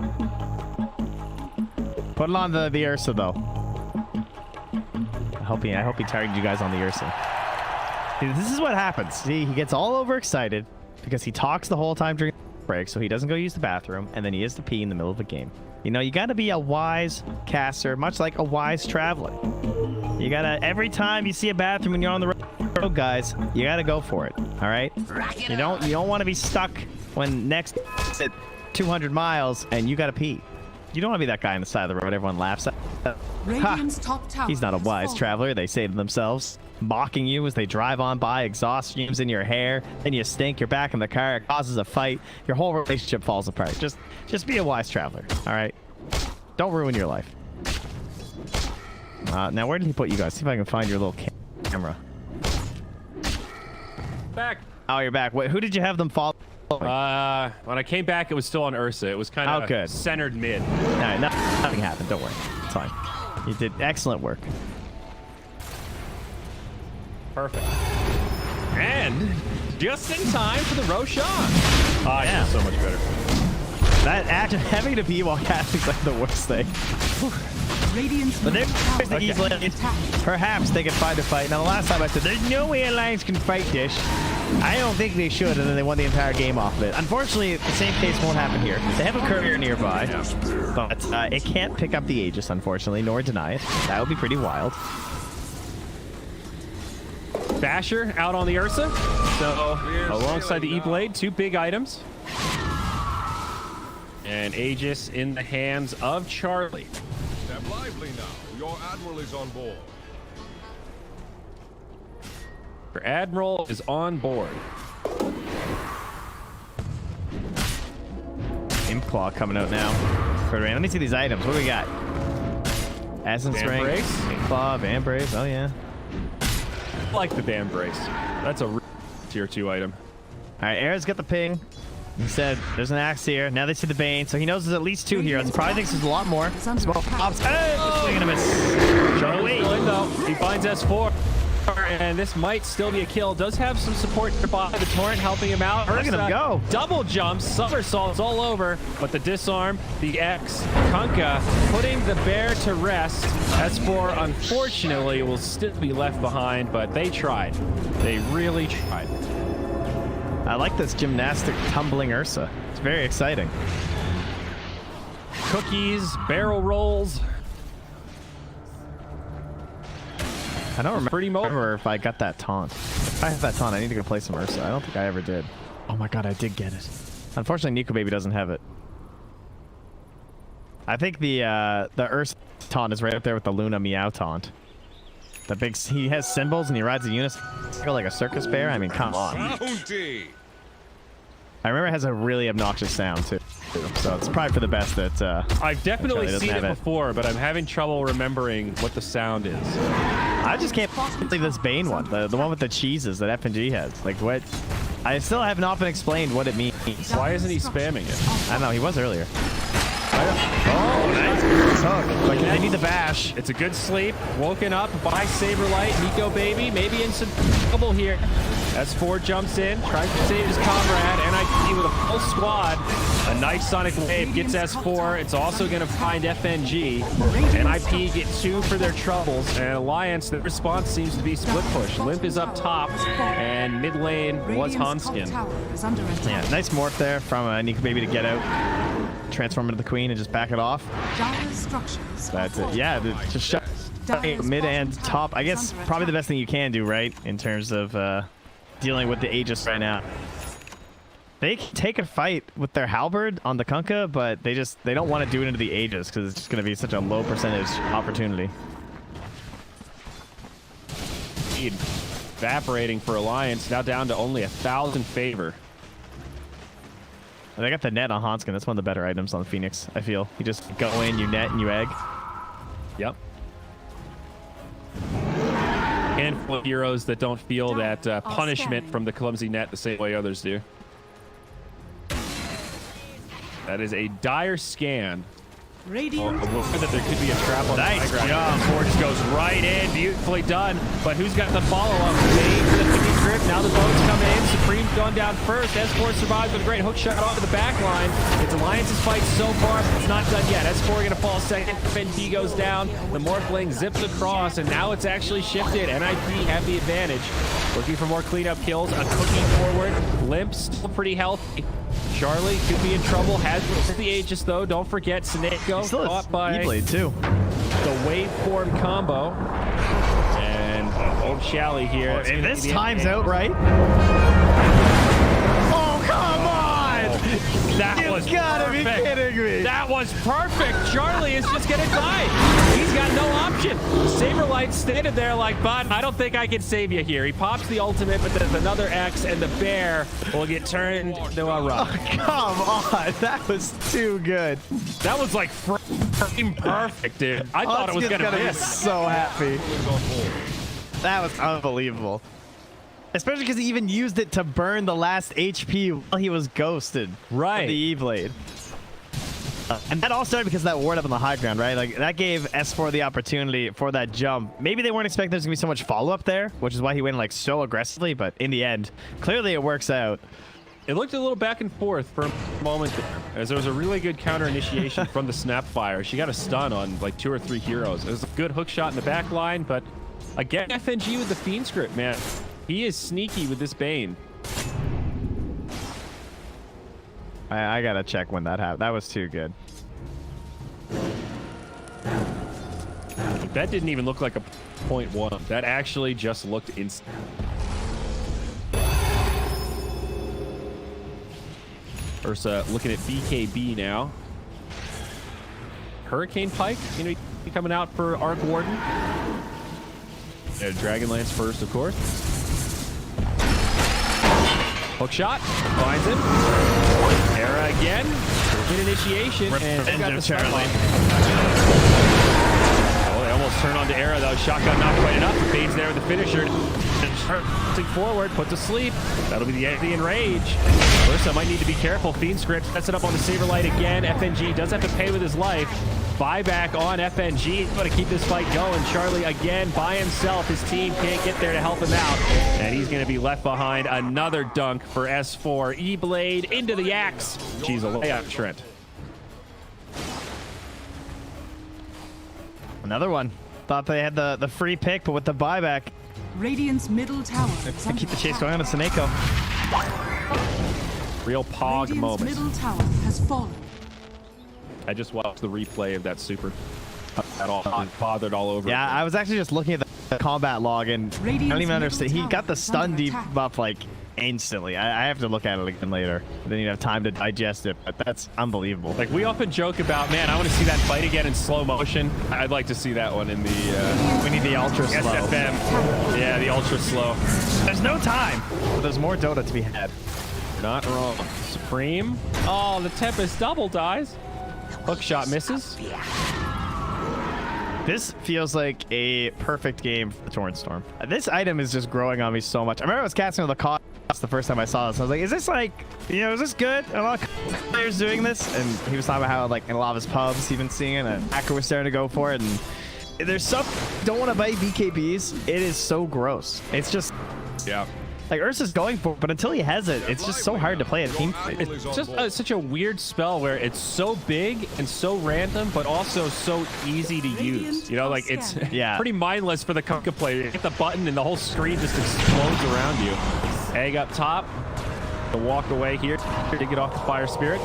Put it on the Ursa, though. I hope he targeted you guys on the Ursa. See, this is what happens. See, he gets all overexcited because he talks the whole time during the break, so he doesn't go use the bathroom, and then he has to pee in the middle of a game. You know, you got to be a wise caster, much like a wise traveler. You got to, every time you see a bathroom when you're on the road, guys, you got to go for it, all right? You don't want to be stuck when next at 200 miles and you got to pee. You don't want to be that guy on the side of the road everyone laughs at. Radiant's top tower He's not a has wise fallen. traveler, they say to themselves, mocking you as they drive on by, exhaust fumes in your hair, then you stink, you're back in the car, it causes a fight, your whole relationship falls apart. Just be a wise traveler, all right? Don't ruin your life. Now, where did he put you guys? See if I can find your little camera. Back. Oh, you're back. Wait, who did you have them follow? When I came back, it was still on Ursa. It was kind of good. centered mid. All right, nothing happened. Don't worry. It's fine. You did excellent work. Perfect. And just in time for the Roshan. Ah, Yeah. yeah, so much better. That having to pee while casting's like the worst thing. Radiant's But middle there's tower the is easy. under attack. Perhaps they could find a fight. Now, the last time I said, there's no way Alliance can fight this. I don't think they should, and then they won the entire game off of it. Unfortunately, the same case won't happen here. They have a courier nearby, but it can't pick up the Aegis, unfortunately, nor deny it. That would be pretty wild. Basher out on the Ursa. So alongside the E-Blade, two big items. And Aegis in the hands of Charlie. Step lively now. Your admiral is on board. Your Admiral is on board. Imp Claw coming out now. Let me see these items. What do we got? Essence Band Ring, Brace. Imp Claw, Van Brace. Oh, yeah. I like the Band Brace. That's a tier 2 item. All right, Air's got the ping. He said there's an axe here. Now they see the Bane, so he knows there's at least two here. He probably thinks there's a lot more. Smoke pops. Hey, swing and a miss. Charlie's still in though. He finds S4. And this might still be a kill. Does have some support by the Torrent helping him out. Look at him go. Double jumps, somersaults all over. But the disarm, the X, Kunkka putting the bear to rest. S4 unfortunately will still be left behind, but they tried. They really tried. I like this gymnastic tumbling Ursa. It's very exciting. Cookies, barrel rolls. I don't Pretty remember if I got that taunt. If I have that taunt, I need to go play some Ursa. I don't think I ever did. Oh my god, I did get it. Unfortunately, Nico Baby doesn't have it. I think the Ursa taunt is right up there with the Luna Meow taunt. The big, he has symbols and he rides a unicycle like a circus bear. I mean, come on. Bounty. I remember it has a really obnoxious sound too. So it's probably for the best that I've definitely Charlie doesn't seen it have it. before, but I'm having trouble remembering what the sound is. I just can't believe this Bane one, the one with the cheeses that F&G has. Like what? I still have not been explained what it means. Why isn't he spamming it? I don't know, he was earlier. Oh, nice. Like they need the bash. It's a good sleep. Woken up by Saberlight. Nico Baby maybe in some trouble here. S4 jumps in, tries to save his comrade. NIP with a full squad. A nice Sonic Wave gets S4. It's also going to find FNG. NIP get 2 for their troubles. And Alliance, the response seems to be split push. Limp is up top, and mid lane was Radiant's top Hanskin. tower is under attack. Yeah, nice morph there from Nico Baby to get out, transform into the Queen, and just back it off. Dire structures. That's it. Yeah, just shut mid and top. I guess probably the best thing you can do, right, in terms of dealing with the Aegis right now. They can take a fight with their halberd on the Kunkka, but they don't want to do it into the Aegis because it's just going to be such a low percentage opportunity. Evaporating for Alliance, now down to only 1,000 favor. And they got the net on Hanskin. That's one of the better items on Phoenix, I feel. You just go in, you net, and you egg. Yep. Handful of heroes that don't feel that punishment from the clumsy net the same way others do. That is a dire scan. Radiant. That there could be a trap on Nice the high job. ground. Four just goes right in, beautifully done. But who's got the follow-up? The grip. Now the boat's coming in. Supreme's gone down first. S4 survives with a great hook shot onto the back line. It's Alliance's fight so far, but it's not done yet. S4 going to fall second. FNT goes down. The Morphling zips across, and now it's actually shifted. NIP have the advantage. Looking for more cleanup kills. A cookie forward. Limp still pretty healthy. Charlie could be in trouble. Has the Aegis though. Don't forget Sineko caught by E-Blade too. the waveform combo. And old Shally here. Oh, if this time's out right. Oh, come on! That was gotta be perfect. kidding me. That was perfect. Charlie is just gonna die. He's got no option. Saberlight standing there like, bud, I don't think I can save you here. He pops the ultimate, but there's another X, and the bear will get turned to a rock. Oh, come on. That was too good. That was like freaking perfect, dude. I thought it was gonna be miss. so happy. That was unbelievable. Especially because he even used it to burn the last HP while he was ghosted. Right. The E-Blade. And that all started because of that ward up on the high ground, right? Like, that gave S4 the opportunity for that jump. Maybe they weren't expecting there's going to be so much follow-up there, which is why he went, like, so aggressively. But in the end, clearly it works out. It looked a little back and forth for a moment there, as there was a really good counter initiation from the Snapfire. She got a stun on, like, 2 or 3 heroes. It was a good hook shot in the back line, but again, FNG with the Fiend script, man. He is sneaky with this Bane. I gotta check when that happened. That was too good. That didn't even look like a .1. That actually just looked instant. Ursa looking at BKB now. Hurricane Pike, you know, coming out for Arc Warden. Dragonlance first, of course. Hook shot, finds him. Era again. Good initiation. And they got the Charlie. Oh, they almost turn on to Era though. Shotgun not quite enough. Fades there with the finisher. Turning forward, put to sleep. That'll be the Enrage. Ursa might need to be careful. Fiend script sets it up on the Saberlight again. FNG does have to pay with his life. Buyback on FNG. He's going to keep this fight going. Charlie again by himself. His team can't get there to help him out. And he's going to be left behind. Another dunk for S4. E-Blade into the axe. She's a layup, Trent. Another one. Thought they had the free pick, but with the buyback. Radiant's middle tower is They under keep the chase attack. going on to Sineko. Real pog Radiant's moment. middle tower has fallen. I just watched the replay of that super. At all bothered all over. Yeah, I was actually just looking at the combat log, and I don't even understand. He got the stun debuff like instantly. I have to look at it again later. I didn't even have time to digest it, but that's unbelievable. Like, we often joke about, man, I want to see that fight again in slow motion. I'd like to see that one in the we need the ultra slow. SFM. Yeah, the ultra slow. There's no time. But there's more Dota to be had. You're not wrong. Supreme. Oh, the Tempest double dies. Hook shot misses. This feels like a perfect game for the Torrent Storm. This item is just growing on me so much. I remember I was casting with the cost the first time I saw this. I was like, is this like, you know, is this good? A lot of players doing this? And he was talking about how, like, in a lot of his pubs, he's been seeing it, and Hacker was starting to go for it. And there's some don't want to buy BKBs. It is so gross. It's just, Yeah. like, Ursa's going for it, but until he has it, it's just so hard to play a team fight. It's just such a weird spell where it's so big and so random, but also so easy to use. You know, like, it's Yeah. pretty mindless for the Kunkka player. You hit the button and the whole screen just explodes around you. Egg up top. The walk away here to get off the Fire Spirits.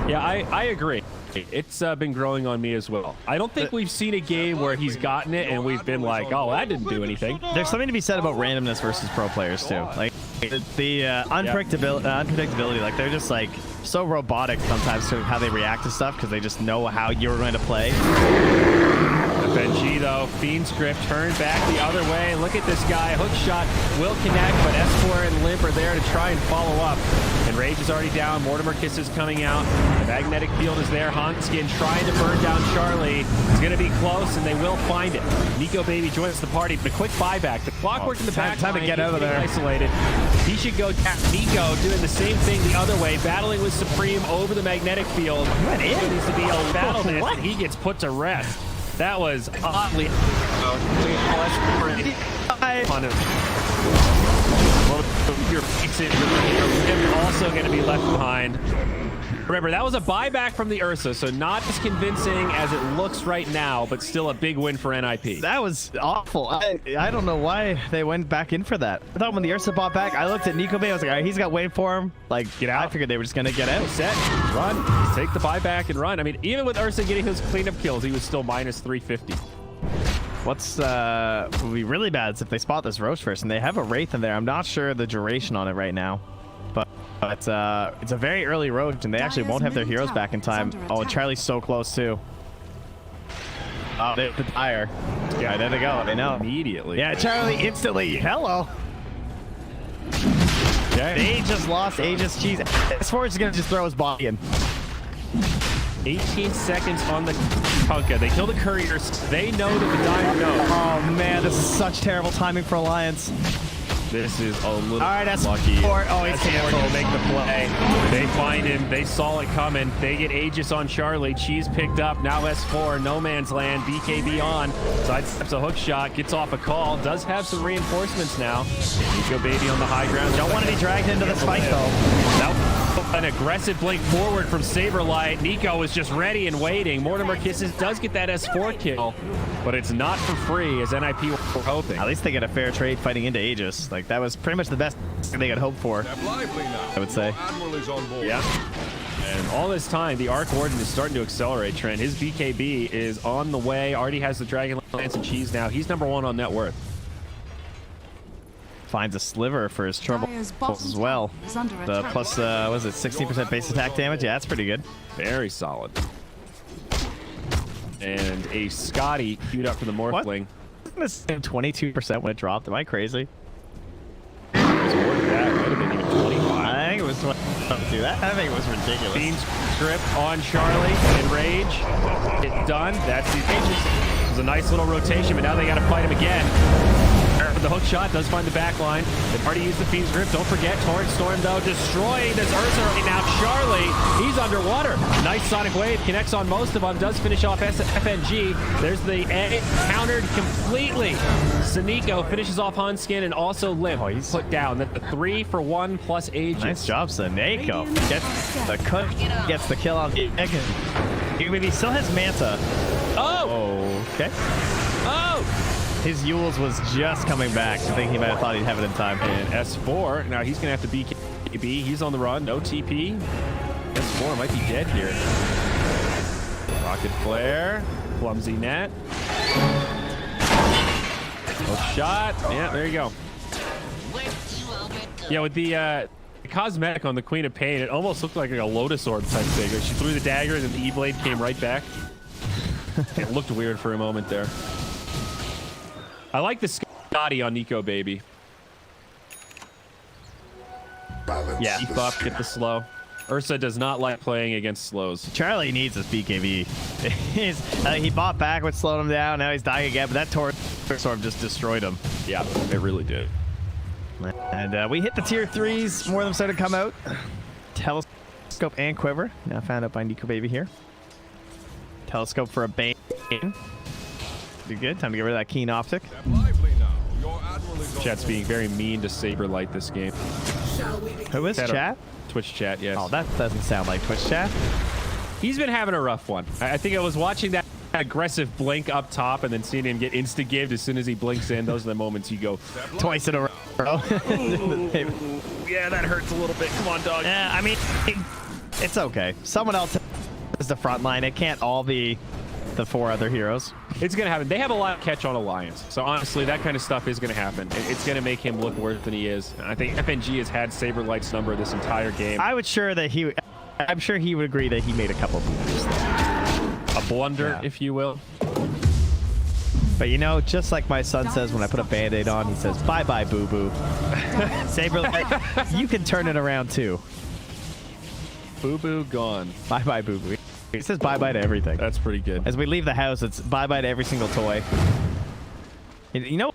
Yeah, I agree. It's been growing on me as well. I don't think we've seen a game where he's gotten it and we've been like, oh, that didn't do anything. There's something to be said about randomness versus pro players, too. Like, The unpredictability, like they're just like so robotic sometimes to how they react to stuff because they just know how you're going to play. FNG though, Fiend Script turned back the other way. Look at this guy, hook shot will connect, but S4 and Limp are there to try and follow up. And Rage is already down, Mortimer Kisses coming out. The magnetic field is there, Hanskin trying to burn down Charlie. It's gonna be close and they will find it. Nico Baby joins the party, but a quick buyback. The clockwork in the back time to get out of there. Isolated. He should go tap Nico doing the same thing the other way, battling with Supreme over the magnetic field. There needs to be a battle this, and he gets put to rest. That was oddly also going to be left behind. Remember, that was a buyback from the Ursa, so not as convincing as it looks right now, but still a big win for NIP. That was awful. I don't know why they went back in for that. I thought when the Ursa bought back, I looked at Nico Bay, I was like, all right, he's got wait for him. Like, get out. I figured they were just going to get out. Set, run, take the buyback and run. I mean, even with Ursa getting those cleanup kills, he was still minus 350. What's would be really bad is if they spot this Roche first, and they have a Wraith in there. I'm not sure the duration on it right now. But it's a very early Roach, and they actually won't have their heroes back in time. Oh, and Charlie's so close too. Oh, they hit the tire. Yeah, there they go. They know immediately. Yeah, Charlie instantly. Hello. Okay. They just lost Aegis Cheese. S4 is gonna just throw his body in. 18 seconds on the Kunkka. They kill the couriers. They know that the Dire knows. Oh man, this is such terrible timing for Alliance. This is a little that's lucky. Oh, he's canceled. Make the play. They find him. They saw it coming. They get Aegis on Charlie. Cheese picked up. Now S4. No man's land. BKB on. Sidesteps a hook shot. Gets off a call. Does have some reinforcements now. Nico Baby on the high ground. Don't want to be dragged into this fight though. That an aggressive blink forward from Saberlight. Nico is just ready and waiting. Mortimer Kisses does get that S4 kill, but it's not for free as NIP were hoping. At least they get a fair trade fighting into Aegis. Like, that was pretty much the best they could hope for, I would say. Yeah. And all this time, the Arc Warden is starting to accelerate, Trent. His BKB is on the way. Already has the Dragon Lance and Cheese now. He's #1 on net worth. Finds a sliver for his trouble as well. The plus, was it 16% base attack damage? Yeah, that's pretty good. Very solid. And a Scotty queued up for the Morphling. This 22% when it dropped. Am I crazy? It was more than that. Might have been even 25. I think it was 20. I think it was ridiculous. Fiend's grip on Charlie and Rage. It's done. That's the Aegis. It was a nice little rotation, but now they got to fight him again. The hook shot does find the back line. They've already used the Fiend's grip. Don't forget, Torrent Storm, though, destroying this Ursa right now. Charlie, he's underwater. Nice Sonic Wave. Connects on most of them. Does finish off FNG. There's the A. Countered completely. Saniko finishes off Hanskin and also Limp. Oh, he's put down. That's the 3-for-1 plus Aegis. Nice job, Saniko. Gets the cook. Gets the kill on Egan. He still has Manta. Oh! Okay. Oh! His Yules was just coming back. I think he might have thought he'd have it in time. And S4, now he's going to have to BKB. He's on the run. No TP. S4 might be dead here. Rocket Flare. Clumsy net. Hook shot. Yeah, there you go. Yeah, with the cosmetic on the Queen of Pain, it almost looked like a Lotus Orb type thing. Like she threw the dagger and then the E-Blade came right back. It looked weird for a moment there. I like the Scotty on Nico Baby. Yeah, keep up, get the slow. Ursa does not like playing against slows. Charlie needs his BKB. He bought back, which slowed him down. Now he's dying again, but that Torrent Storm just destroyed him. Yeah, it really did. And we hit the tier 3s. More of them started to come out. Telescope and Quiver. Now found out by Nico Baby here. Telescope for a Bane. Do good. Time to get rid of that Keen Optic. Chat's being very mean to Saberlight this game. Who is chat? Twitch chat, yes. Oh, that doesn't sound like Twitch chat. He's been having a rough one. I think I was watching that aggressive blink up top and then seeing him get insta-gived as soon as he blinks in. Those are the moments you go twice in a row. Yeah, that hurts a little bit. Come on, dog. Yeah, I mean, it's okay. Someone else is the front line. It can't all be the 4 other heroes. It's going to happen. They have a lot of catch on Alliance. So honestly, that kind of stuff is going to happen. It's going to make him look worse than he is. And I think FNG has had Saberlight's number this entire game. I'm sure he would agree that he made a couple of blunders. A blunder, if you will. But you know, just like my son says when I put a Band-Aid on, he says, bye-bye, boo-boo. Saberlight, you can turn it around too. Boo-boo gone. Bye-bye, boo-boo. He says bye-bye to everything. That's pretty good. As we leave the house, it's bye-bye to every single toy. You know,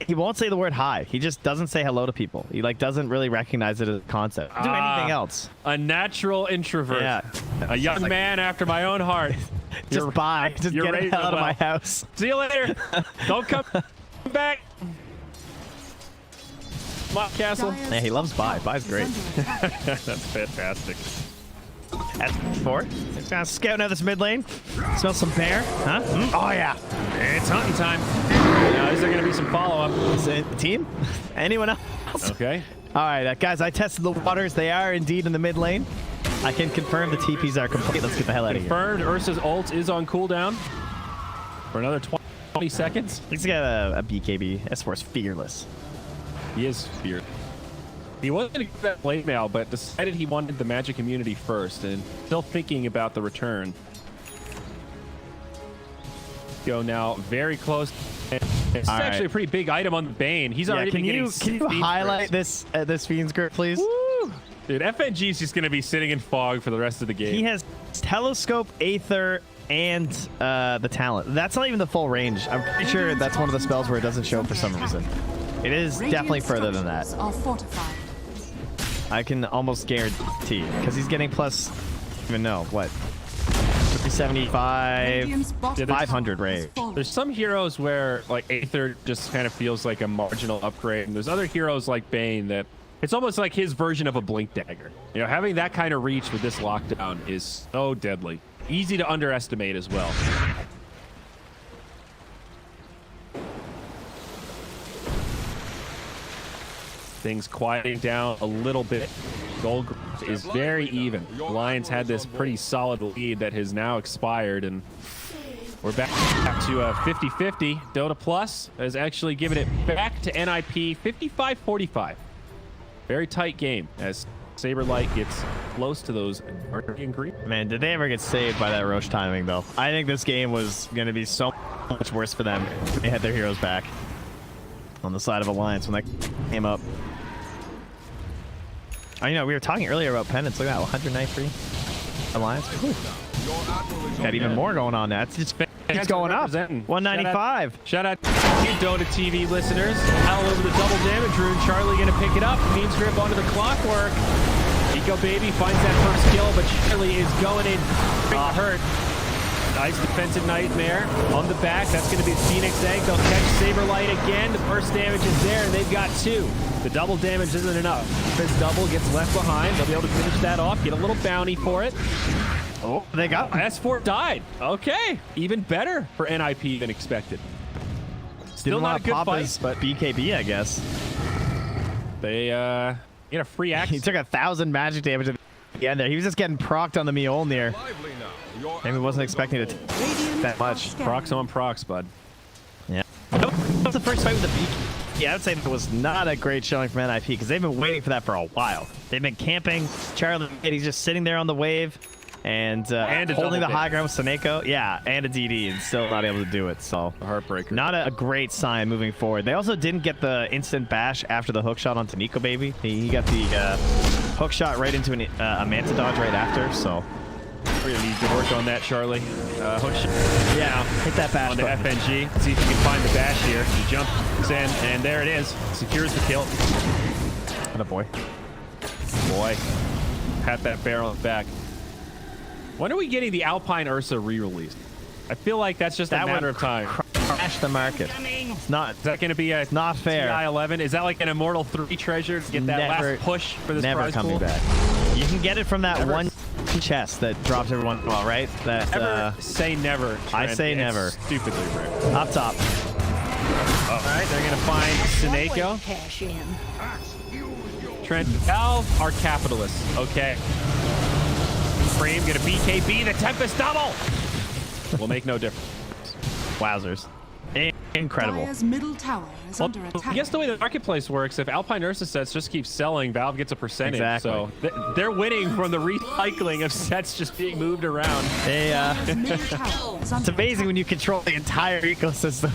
he won't say the word hi. He just doesn't say hello to people. He like doesn't really recognize it as a concept. Do anything else. A natural introvert. Yeah. A young like, man after my own heart. Just bye. Just get the hell out of my house. See you later. Don't come back. Mock Castle. Yeah, he loves bye. Bye's great. That's fantastic. That's 4. It's gonna scout out this mid lane. Smell some bear. Huh? Oh yeah. It's hunting time. Now, is there gonna be some follow-up? Is it team? Anyone else? Okay. All right, guys. I tested the waters. They are indeed in the mid lane. I can confirm the TPs are complete. Let's get the hell out of here. Confirmed. Ursa's ult is on cooldown for another 20 seconds. He's got a BKB. S4's fearless. He is feared. He wasn't going to get that blade mail, but decided he wanted the magic immunity first, and still thinking about the return. Go now, very close. It's actually a pretty big item on the Bane. He's already can you highlight this Fiend's grip, please? Woo! Dude, FNG's just going to be sitting in fog for the rest of the game. He has Telescope, Aether, and the Talent. That's not even the full range. I'm pretty sure that's one of the spells where it doesn't show for some reason. It is definitely further than that. Are fortified. I can almost guarantee, because he's getting plus, even know, what? 375, 500 rage. There's some heroes where like Aether just kind of feels like a marginal upgrade, and there's other heroes like Bane that it's almost like his version of a Blink Dagger. You know, having that kind of reach with this lockdown is so deadly. Easy to underestimate as well. Things quieting down a little bit. Gold is very even. The Lions had this pretty solid lead that has now expired, and we're back to a 50-50. Dota Plus has actually given it back to NIP 55-45. Very tight game as Saberlight gets close to those Guardian Green. Man, did they ever get saved by that Roche timing, though? I think this game was going to be so much worse for them if they had their heroes back on the side of Alliance when that came up. Oh, you know, we were talking earlier about pennants. Look at that, 193 Alliance. Got even more going on now. It's just keeps going up. 195. Shout out to you Dota TV listeners. All over the double damage rune. Charlie gonna pick it up. Means grip onto the clockwork. Eco Baby finds that first kill, but Charlie is going in hurt. Nice defensive nightmare on the back. That's going to be a Phoenix Egg. They'll catch Saberlight again. The first damage is there, and they've got 2. The double damage isn't enough. This double gets left behind. They'll be able to finish that off. Get a little bounty for it. Oh, they got S4 died. Okay, even better for NIP than expected. Still not a good fight, but BKB, I guess. They get a free axe. He took 1,000 magic damage at the end there. He was just getting procced on the Mjolnir. Maybe wasn't expecting it that much. Procs on procs, bud. Yeah. That's the first fight with the BKB. Yeah, I would say it was not a great showing from NIP because they've been waiting for that for a while. They've been camping. Charlie, he's just sitting there on the wave and holding the high ground with Seneko. Yeah, and a DD and still not able to do it. So a heartbreaker. Not a great sign moving forward. They also didn't get the instant bash after the hook shot onto Nico Baby. He got the hook shot right into a Manta dodge right after. So really need to work on that, Charlie. Hook shot. Yeah, hit that bash on the FNG. See if you can find the bash here. He jumps in, and there it is. Secures the kill. And a boy. Boy. Pat that barrel on the back. When are we getting the Alpine Ursa re-released? I feel like that's just a matter of time. Crash the market. It's not. Is that going to be a not fair. TI-11? Is that like an Immortal 3 treasure to get that last push for this prize pool? Never coming back. You can get it from that one chest that drops every once in a while, right? That never say never. I say never. Stupidly rare. Up top. All right, they're going to find Seneko. Trent Valve are capitalists. Okay. Frame going to BKB the Tempest double. will make no difference. Wowzers. Incredible. Dire's middle tower is Well, under attack. I guess the way the marketplace works, if Alpine Ursa sets just keep selling, Valve gets a percentage. Exactly. So they're winning from the recycling of sets just being moved around. They, Dire's middle tower is it's under amazing when you control the entire ecosystem.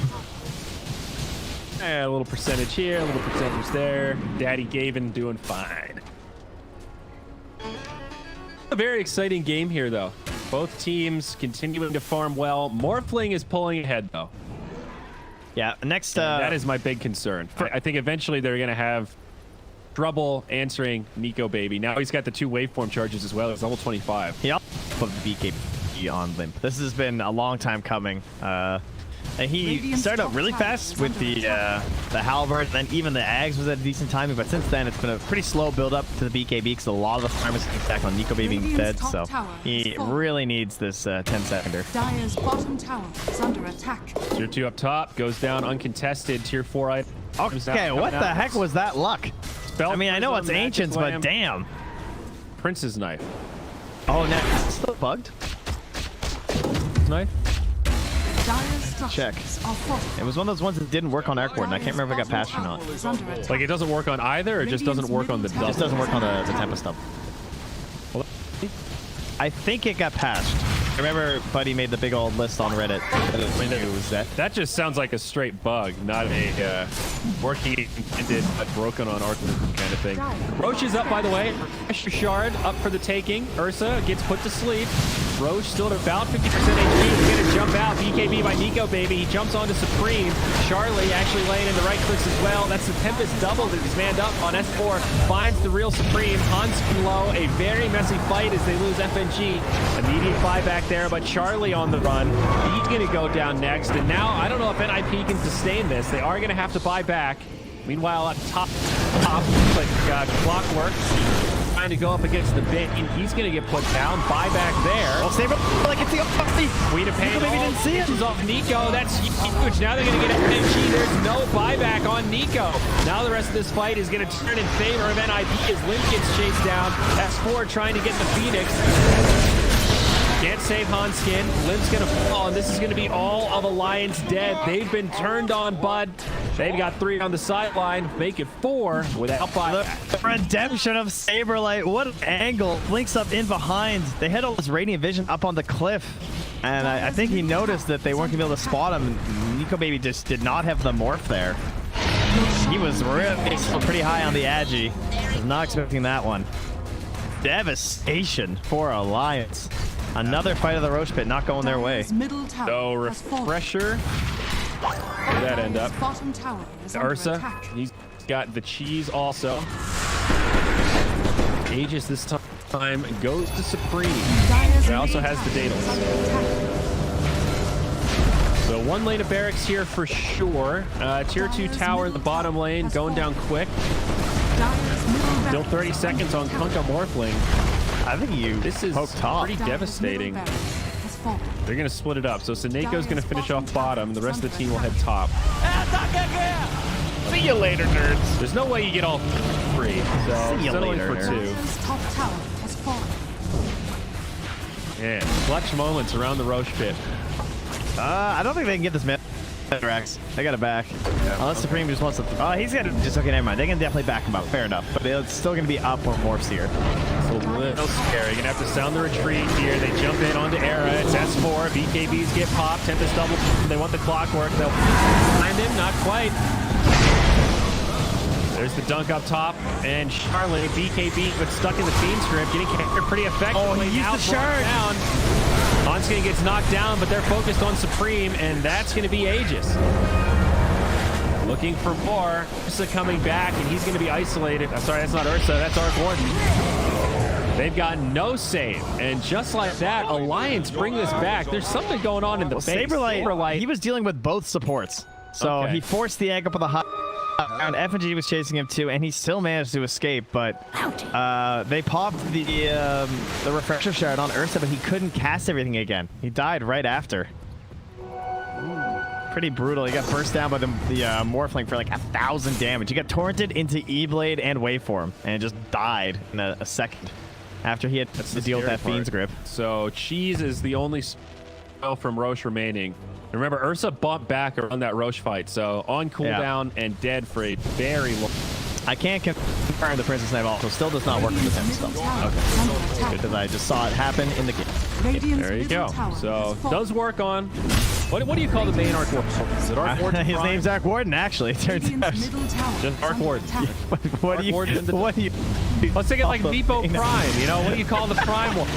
A little percentage here, a little percentage there. Daddy Gavin doing fine. A very exciting game here, though. Both teams continuing to farm well. Morphling is pulling ahead, though. Yeah, next... That is my big concern. I think eventually they're going to have trouble answering Nico Baby. Now he's got the 2 waveform charges as well. It's level 25. He also put BKB on limp. This has been a long time coming. And he started out really fast with the halberd, and then even the Ags was at a decent timing, but since then it's been a pretty slow build up to the BKB because a lot of the farmers are back on Nico Baby being dead, so he really needs this 10-seconder. Dire's bottom tower is under attack. Tier 2 up top, goes down uncontested. Tier 4 item. Okay, what the heck was that luck? I mean, I know it's ancients, but damn. Prince's knife. Oh, no, it's still bugged? Knife? Dire's Check. structures are fortified. It was one of those ones that didn't work on Arc Warden. I can't remember if it got patched or not. Is under attack. Like it doesn't work on either, or it just doesn't work on the It double? just doesn't work on the Tempest stuff. I think it got patched. I remember Buddy made the big old list on Reddit. It was that. That just sounds like a straight bug, not a working intended but broken on Arc kind of thing. Roche is up, by the way. Pressure Shard up for the taking. Ursa gets put to sleep. Roche still at about 50% HP. He's going to jump out. BKB by Nico Baby. He jumps onto Supreme. Charlie actually laying in the right clicks as well. That's the Tempest double that he's manned up on S4. Finds the real Supreme. Hans low. A very messy fight as they lose FNG. Immediate buyback there, but Charlie on the run. He's going to go down next. And now, I don't know if NIP can sustain this. They are going to have to buy back. Meanwhile, up top, like Clockwork. Trying to go up against the bit, and he's going to get put down. Buyback there. Oh, save it! Like it's the Queen of Pain. Nico Baby didn't see it. Off Nico. That's huge. Now they're going to get FNG. There's no buyback on Nico. Now the rest of this fight is going to turn in favor of NIP as Limp gets chased down. S4 trying to get the Phoenix. Can't save Hanskin. Limp's going to fall, and this is going to be all of Alliance dead. They've been turned on, bud. They've got 3 on the sideline. Make it 4 without buyback. The redemption of Saberlight. What an angle. Blinks up in behind. They had all this radiant vision up on the cliff. And I think he noticed that they weren't going to be able to spot him. Nico Baby just did not have the morph there. He was really still pretty high on the Agi. Was not expecting that one. Devastation for Alliance. Another fight of the Roche Pit not going their way. No refresher. Where'd that end up? Ursa, he's got the cheese also. Aegis this time goes to Supreme. He also has the Daedalus. So 1 lane of barracks here for sure. Tier 2 tower in the bottom lane going down quick. Still 30 seconds on Kunkka Morphling. I think this is pretty devastating. They're going to split it up. So Seneco's going to finish off bottom. The rest of the team will head top. See you later, nerds. There's no way you get all 3. So See you later, for 2. Yeah, clutch moments around the Roche Pit. I don't think they can get this man. Rex. They got it back. Unless Supreme just wants to. Oh, he's got to just. Okay, never mind. They can definitely back him up. Fair enough. But it's still going to be up or morphs here. It's a little scary. You're going to have to sound the retreat here. They jump in onto Era. It's S4. BKBs get popped. Tempest double. They want the Clockwork. They'll find him. Not quite. There's the dunk up top. And Charlie, BKB, but stuck in the Fiend script. Getting captured pretty effectively. Oh, he used the shard. Down. Hanskin gets knocked down, but they're focused on Supreme, and that's going to be Aegis. Looking for more. Ursa coming back, and he's going to be isolated. Sorry, that's not Ursa. That's Arc Warden. They've got no save, and just like that, Alliance bring this back. There's something going on in the base. Saberlight, he was dealing with both supports, so he forced the egg up on the high. And FNG was chasing him too, and he still managed to escape, but they popped the refresher shard on Ursa, but he couldn't cast everything again. He died right after. Pretty brutal. He got burst down by the Morphling for like 1,000 damage. He got torrented into E-Blade and Waveform, and just died in a second after he had to deal with that Fiend's grip. So Cheese is the only oil from Roche remaining. And remember, Ursa bumped back around that Roche fight, so on cooldown and dead for a very long. I can't confirm the Princess Knife also still does not work with the 10 stuff. Okay. Because I just saw it happen in the game. There you go. So does work on. What do you call the main Arc Warden? Is it Arc Warden? His name's Arc Warden, actually. It turns out. Just Arc Warden. What do you? Let's take it like Depot Prime. You know, what do you call the Prime one?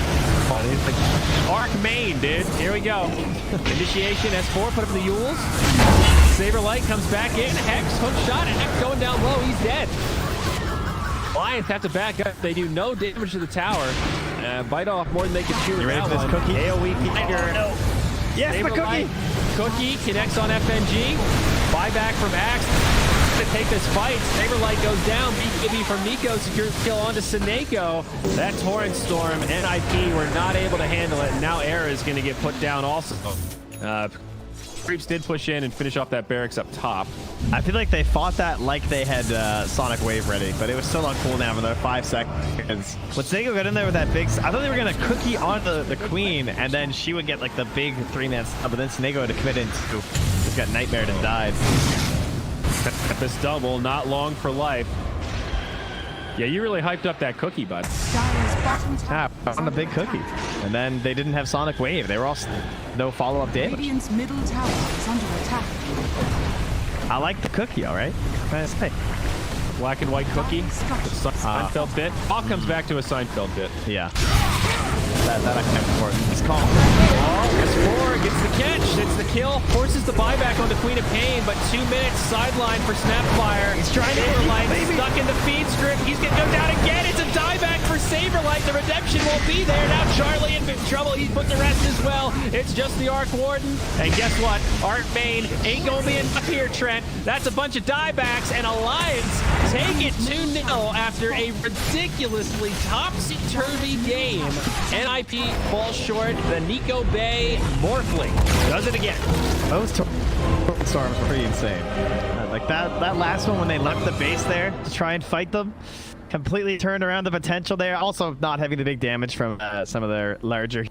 Arc main, dude. Here we go. Initiation S4. Put up the Yules. Saberlight comes back in. Hex hook shot. And Hex going down low. He's dead. Lions have to back up. They do no damage to the tower. Bite off more than they can chew. You ready for this cookie? AoE Tiger. No. Yes, the cookie. Cookie connects on FNG. Buyback from Axe to take this fight. Saberlight goes down. BKB from Nico secures kill onto Sineko. That Torrent Storm and NIP were not able to handle it. And now Era is going to get put down also. Creeps did push in and finish off that barracks up top. I feel like they fought that like they had Sonic Wave ready, but it was still on cooldown for another 5 seconds. When Sineko got in there with that big, I thought they were going to cookie on the queen, and then she would get like the big 3-man stun, but then Sineko had to commit into. Just got nightmared and died. This double, not long for life. Yeah, you really hyped up that cookie, bud. Yeah, on the big cookie. And then they didn't have Sonic Wave. They were all no follow-up damage. Radiant's middle tower is under attack. I like the cookie, all right? Hey. Black and white cookie. Seinfeld bit. All comes back to a Seinfeld bit. Yeah. That I can support. He's calm. S4 gets the catch. It's the kill. Forces the buyback onto Queen of Pain, but 2 minutes sideline for Snapfire. He's trying to Saberlight stuck in the feed script. He's going to go down again. It's a dieback for Saberlight. The redemption won't be there. Now Charlie in trouble. He's put the rest as well. It's just the Arc Warden. And guess what? Arc Main ain't going to be enough here, Trent. That's a bunch of diebacks, and Alliance take it 2-0 after a ridiculously topsy-turvy game. NIP falls short. The Nico Bay Morphling does it again. Those storms were pretty insane. Like that last one when they left the base there to try and fight them, completely turned around the potential there. Also not having the big damage from some of their larger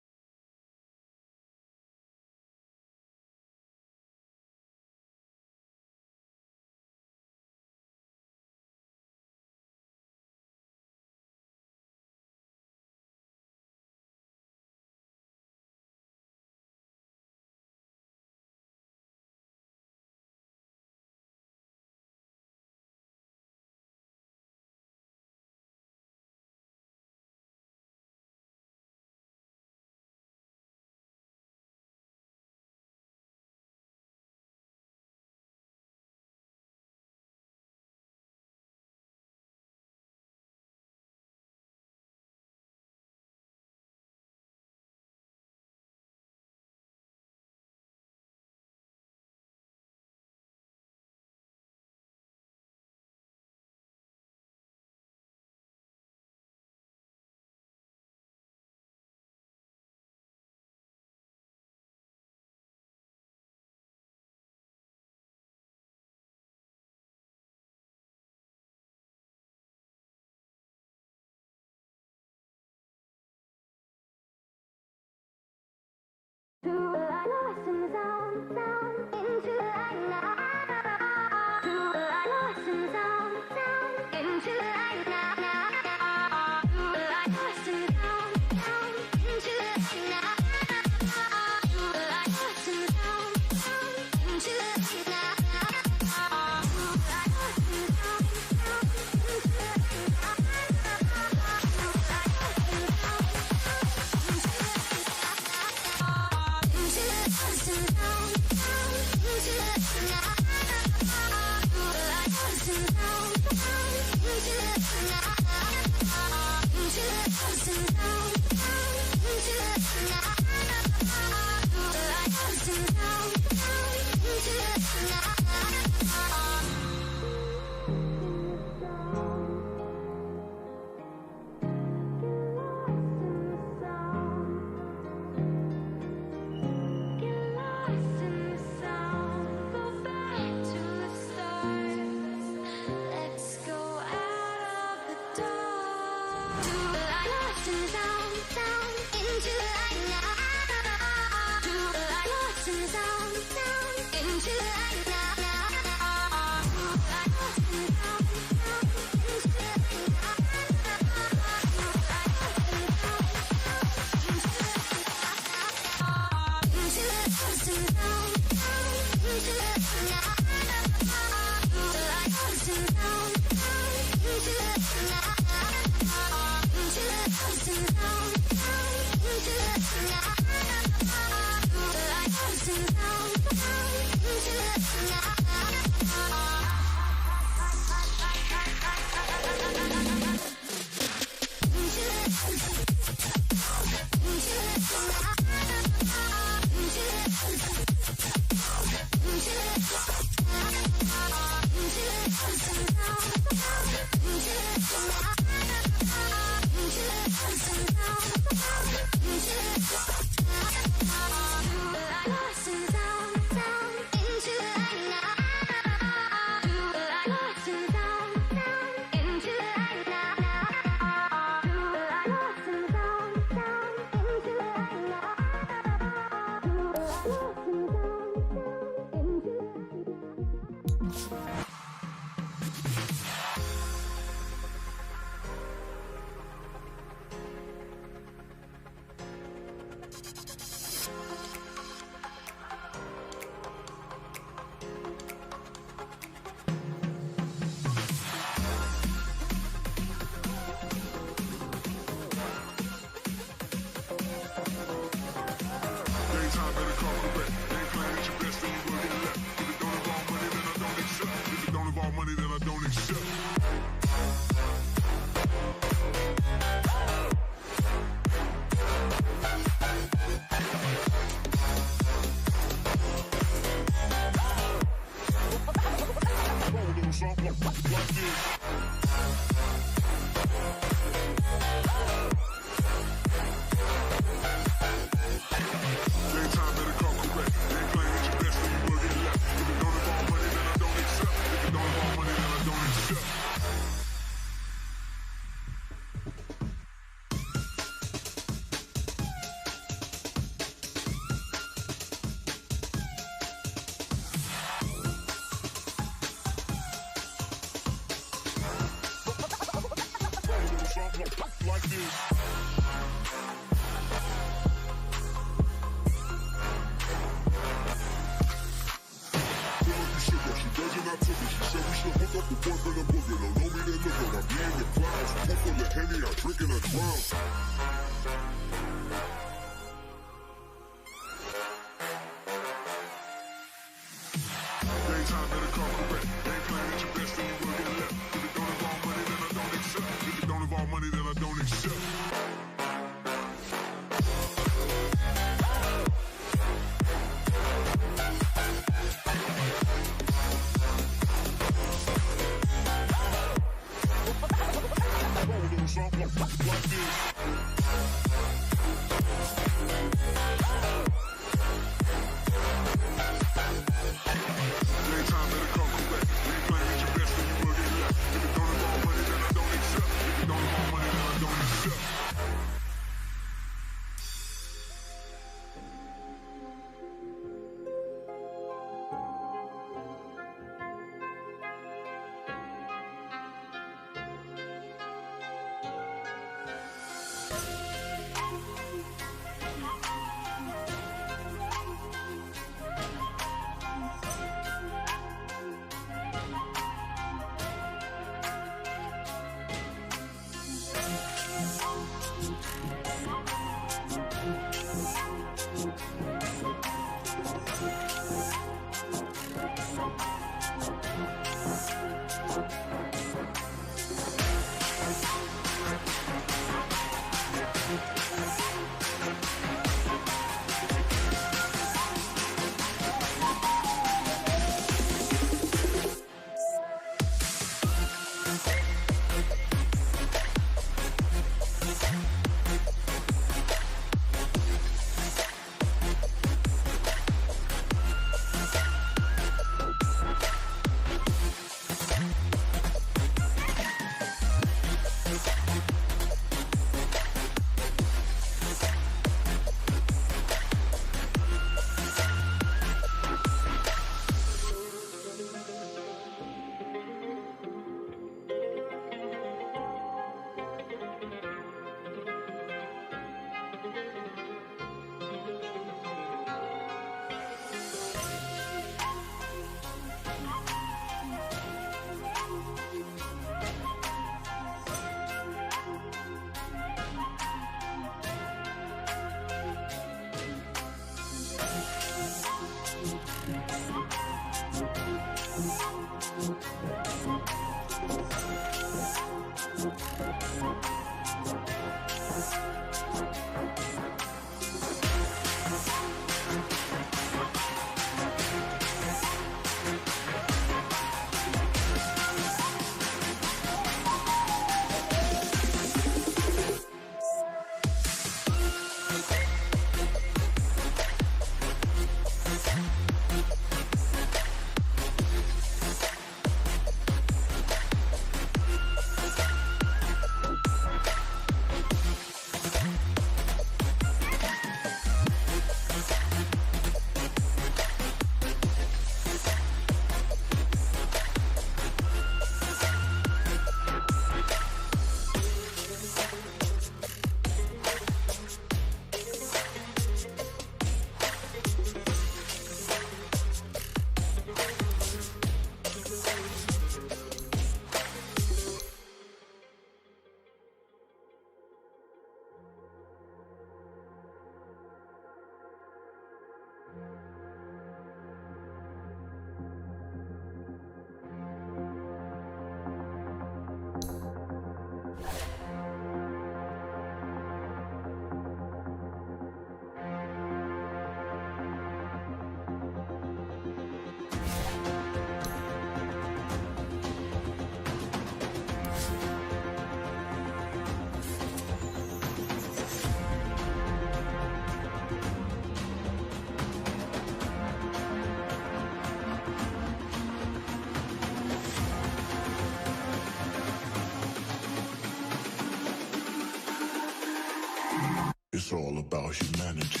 It's all about humanity.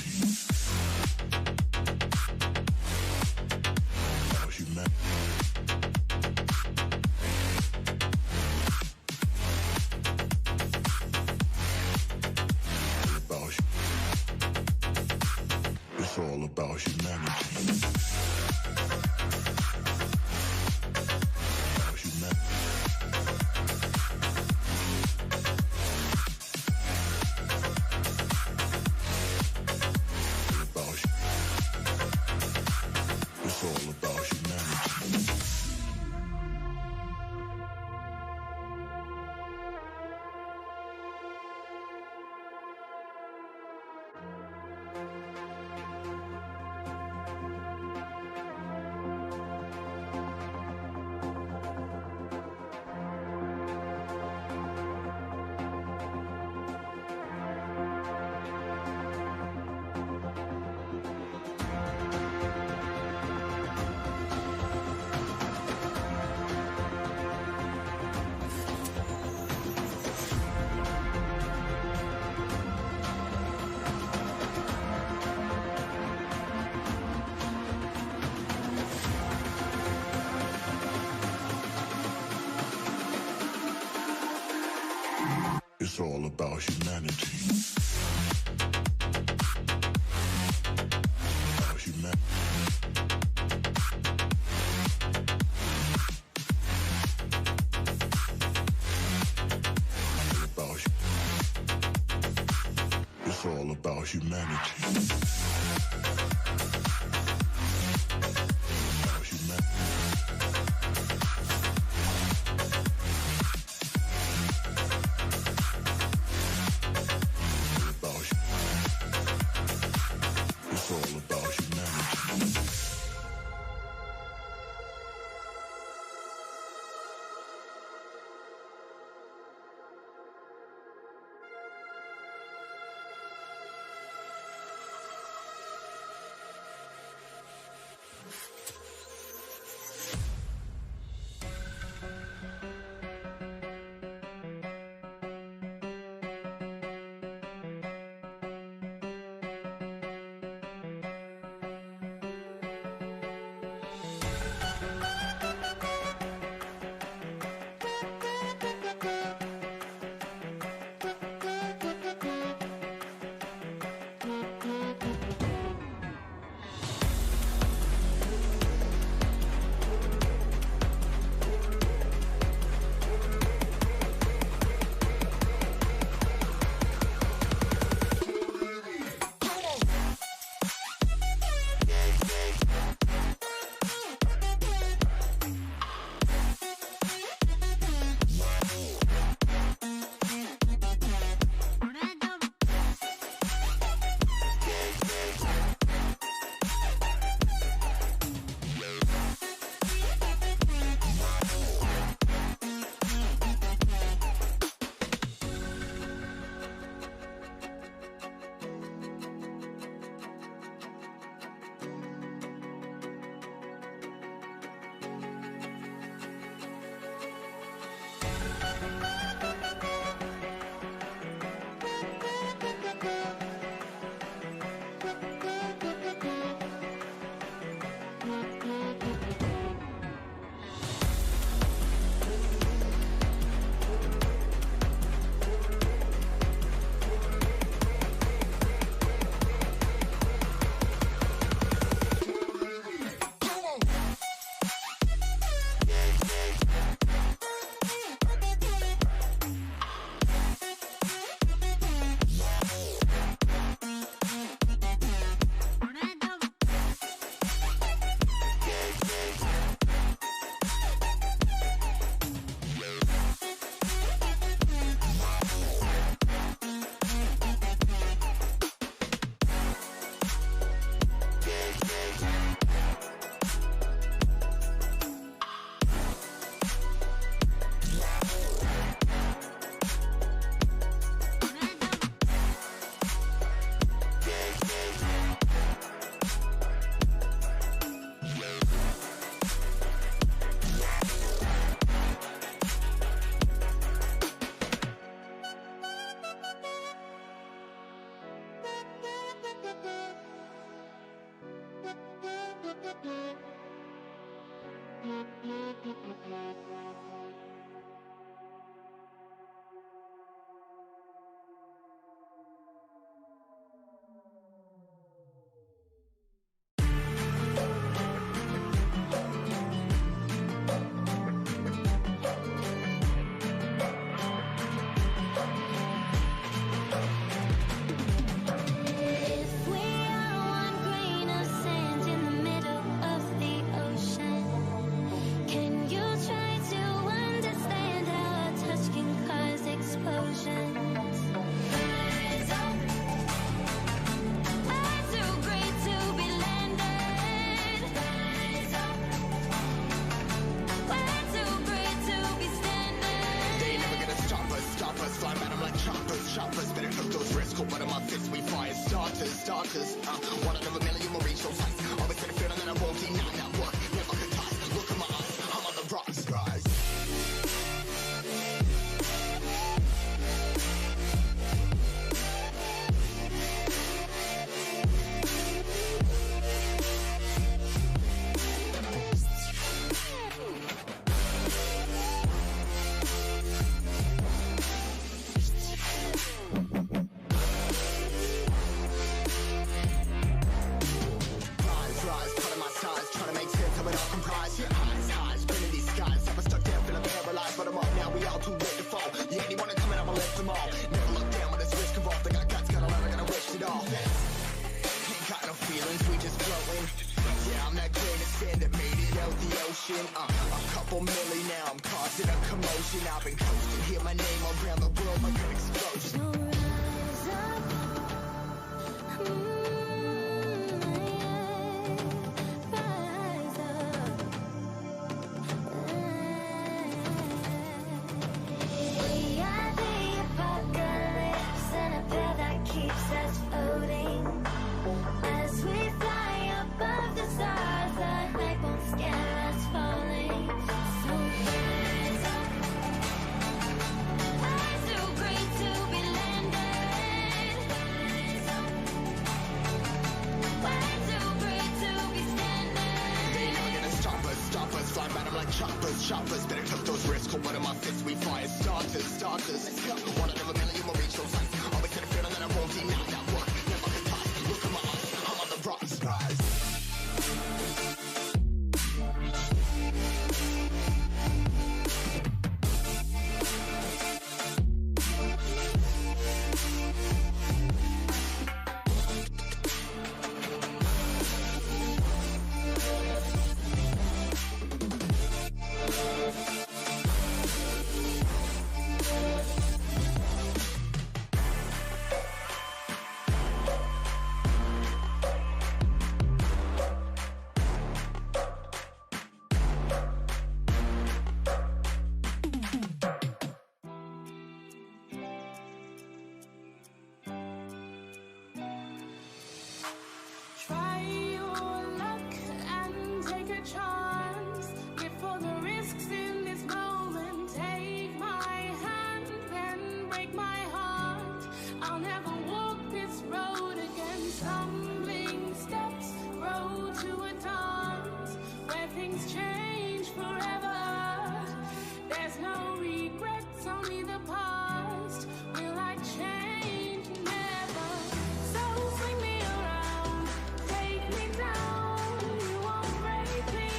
About humanity. It's all about humanity. About humanity. It's all about humanity. It's all about humanity. About humanity. It's all about humanity. About humanity. It's all about humanity. starters. One out of a million will reach those heights. Always in the feeling that I won't deny that work. Never could die. Look in my eyes, I'm on the rocks, rise. A couple milli now, I'm causing a commotion. I've been coasting, hear my name around the world like an explosion. So rise up, rise up. We are the apocalypse and a pair that keeps us floating. As we fly above the stars, the night won't scare us falling. So rise up. I'm so great to be landed. Rise up. We're too great to be standing. They never gonna stop us, fly by them like choppers. Better took those risks, hold one of my fists, we fire starters. Let's go. One out of a million will reach those heights. Always in the feeling that I won't deny that work. Never could die. Look in my eyes, I'm on the rocks, rise. Try your luck and take a chance. Get for the risks in this moment. Take my hand, then break my heart. I'll never walk this road again. Stumbling steps, road to a dance where things change forever. There's no regrets, only the past. Will I change? Never. So swing me around, take me down. You won't break me.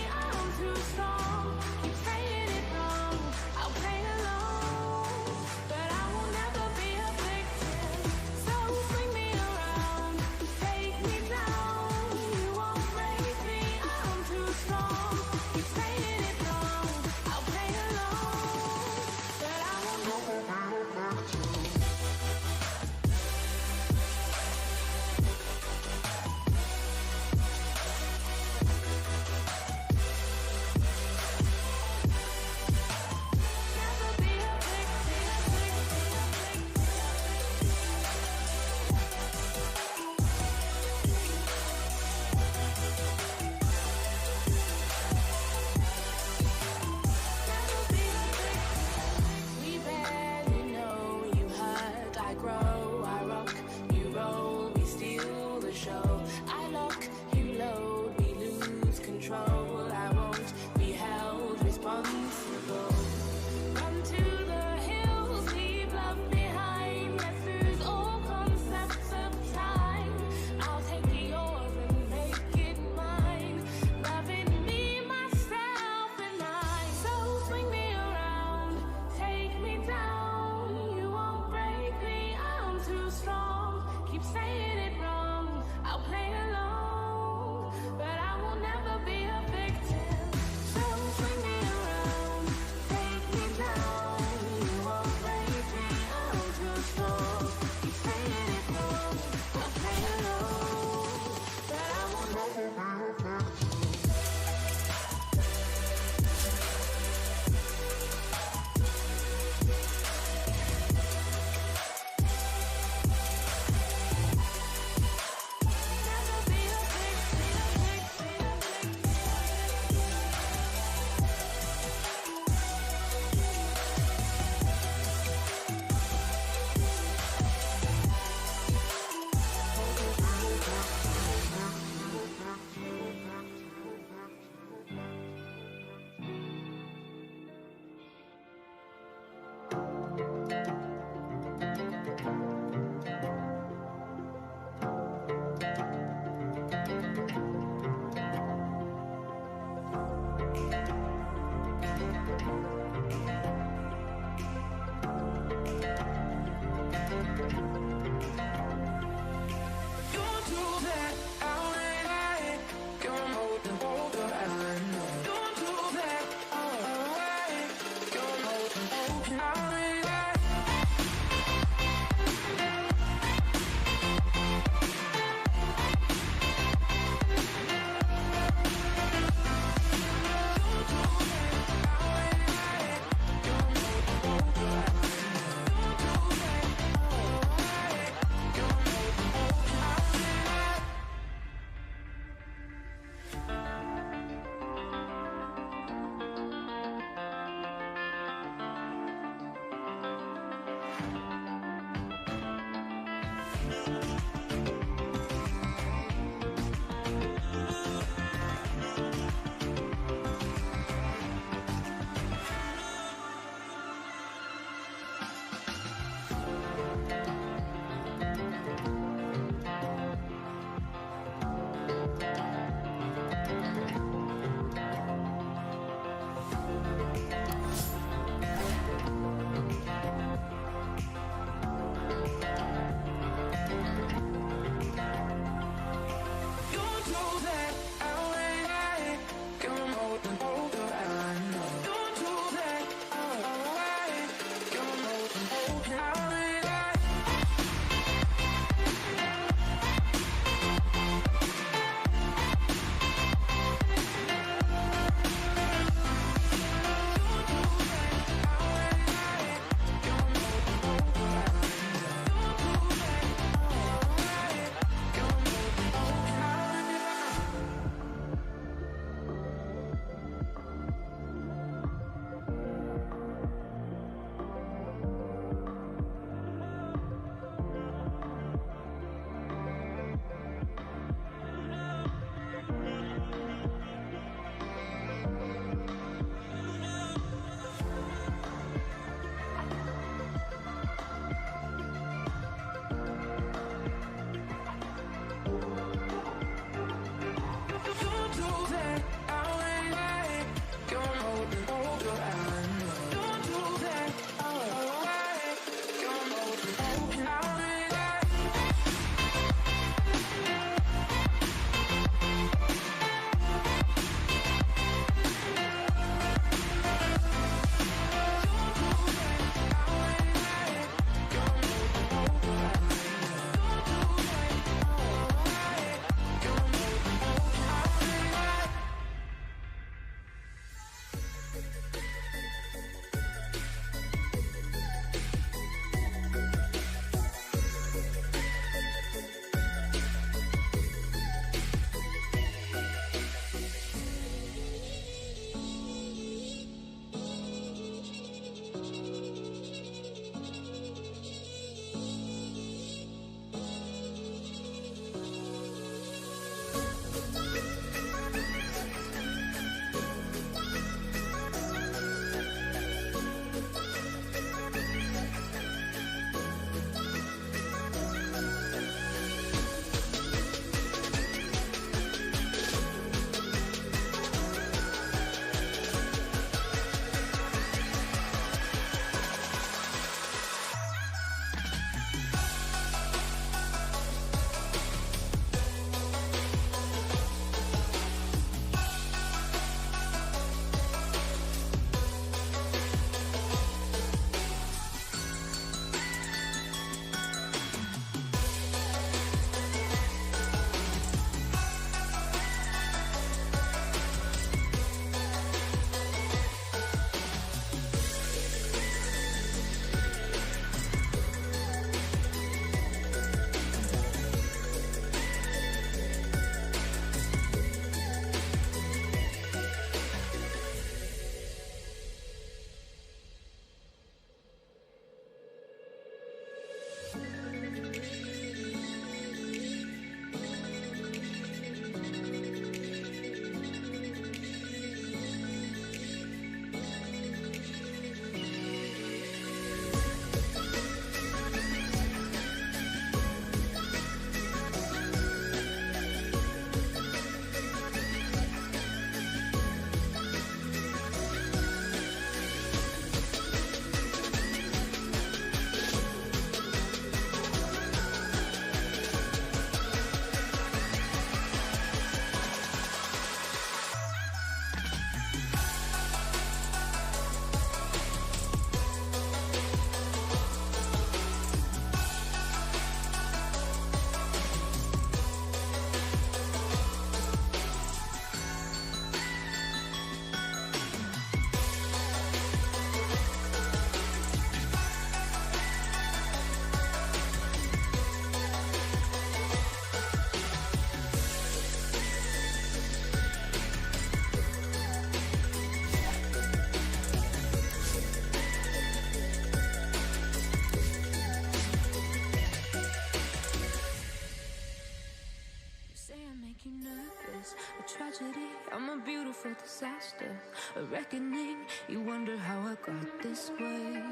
beautiful disaster, a reckoning. You wonder how I got this way.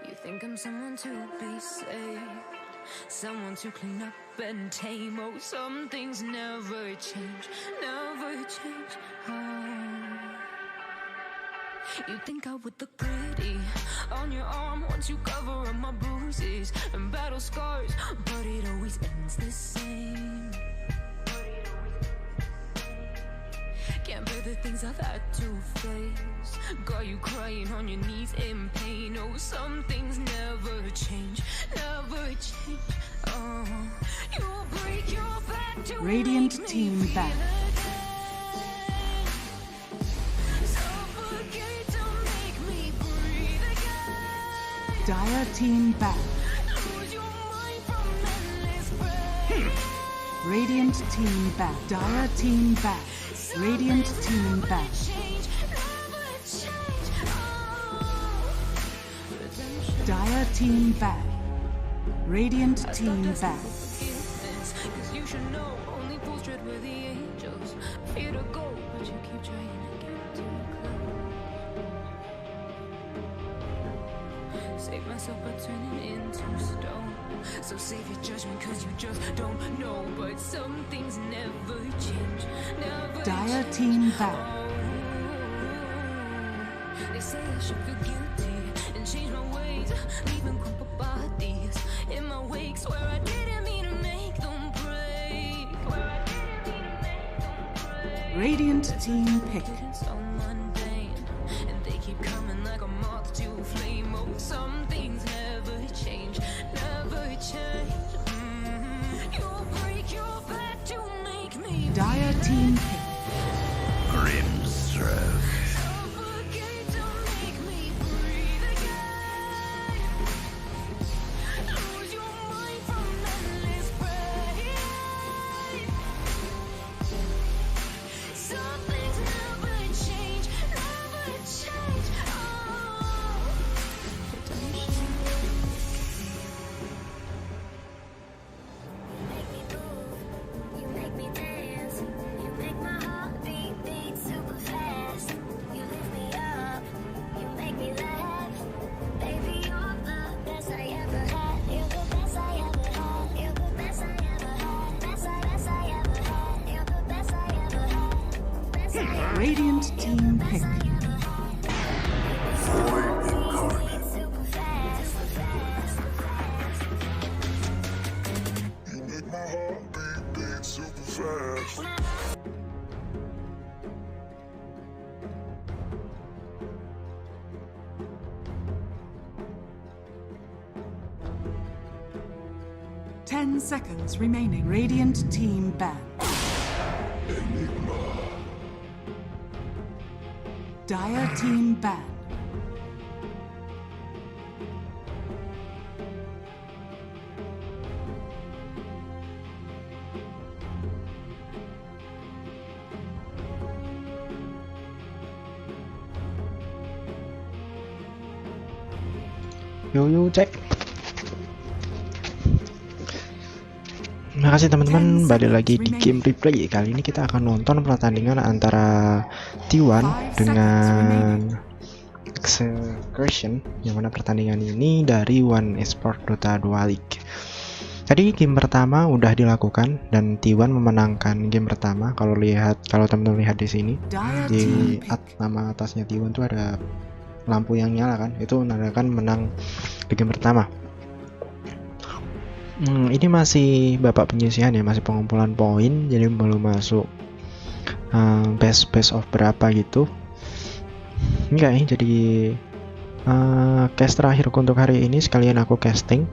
You think I'm someone to be saved. someone to clean up and tame. Oh, some things never change, never change. You think I would look pretty on your arm once you cover up my bruises and battle scars, but it always ends the same. Can't bear the things I've had to face. Got you crying on your knees in pain. Oh, some things never change, never change. Oh, you'll break your back to Radiant make team me feel back. again. Suffocate to make me breathe again. Dire team back. Lose your mind from endless pain. Radiant team back. Dire team back. Radiant team back. Dire team back. Radiant team back. Cause you should know only fools tread where the angels fear to go, but you keep trying to get too close. Save myself by turning into stone. So save your judgment cause you just don't know. But some things never change, never Dire change. team back. They say I should feel guilty and change my ways, leaving crumpled bodies in my wake. Swear I didn't mean to make them break. Swear I didn't mean to make them break. Radiant team pick. Getting so mundane, and they keep coming like a moth to a flame. Oh, some things never change, never change. You'll break your back to make me Dire team pick. Grimstroke. suffocate to make me breathe again. Lose your mind from endless pain. Some things never change, never change. Potential. You make me dance, you make my heart beat super fast. You lift me up, you make me laugh. Baby, you're the best I ever had. You're the best I ever had. You're the best I ever had. Best I ever had. You're the best I ever had. Best I ever had. Radiant team pick. Super fast. You make my heart beat super fast. 10 seconds remaining. Radiant team back. Dire team back. Yo cek. Terima kasih teman-teman, balik lagi di game replay. Kali ini kita akan nonton pertandingan antara T1 dengan Execration, yang mana pertandingan ini dari One Esports Dota 2 League. Tadi game pertama udah dilakukan dan T1 memenangkan game pertama. Kalau teman-teman lihat di sini, di nama atasnya T1 tuh ada lampu yang nyala kan, itu menandakan menang di game pertama. Ini masih babak penyisihan ya, masih pengumpulan poin, jadi belum masuk best of berapa gitu. Enggak ya, jadi cast terakhir untuk hari ini sekalian aku casting,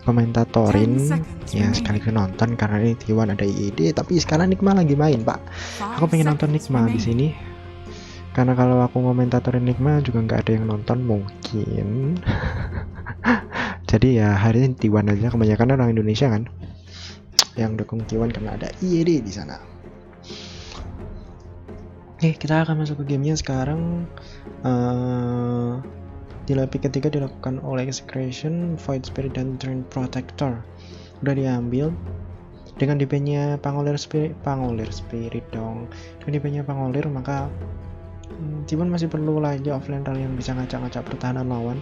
komentatorin ya, sekaligus nonton karena ini T1 ada ide. Tapi sekarang Nigma lagi main, Pak. Aku pengen nonton Nigma di sini. Karena kalau aku komentatorin Nigma juga nggak ada yang nonton mungkin. Jadi ya hari ini T1 aja, kebanyakan orang Indonesia kan yang dukung T1 karena ada IED di sana. Oke, kita akan masuk ke gamenya sekarang. Di lobby ketiga dilakukan oleh Execration, Void Spirit dan Train Protector. Udah diambil dengan DP-nya Pangolir Spirit dong. Dengan DP-nya Pangolir, maka T1 masih perlu lagi offline rally yang bisa ngacak-ngacak pertahanan lawan.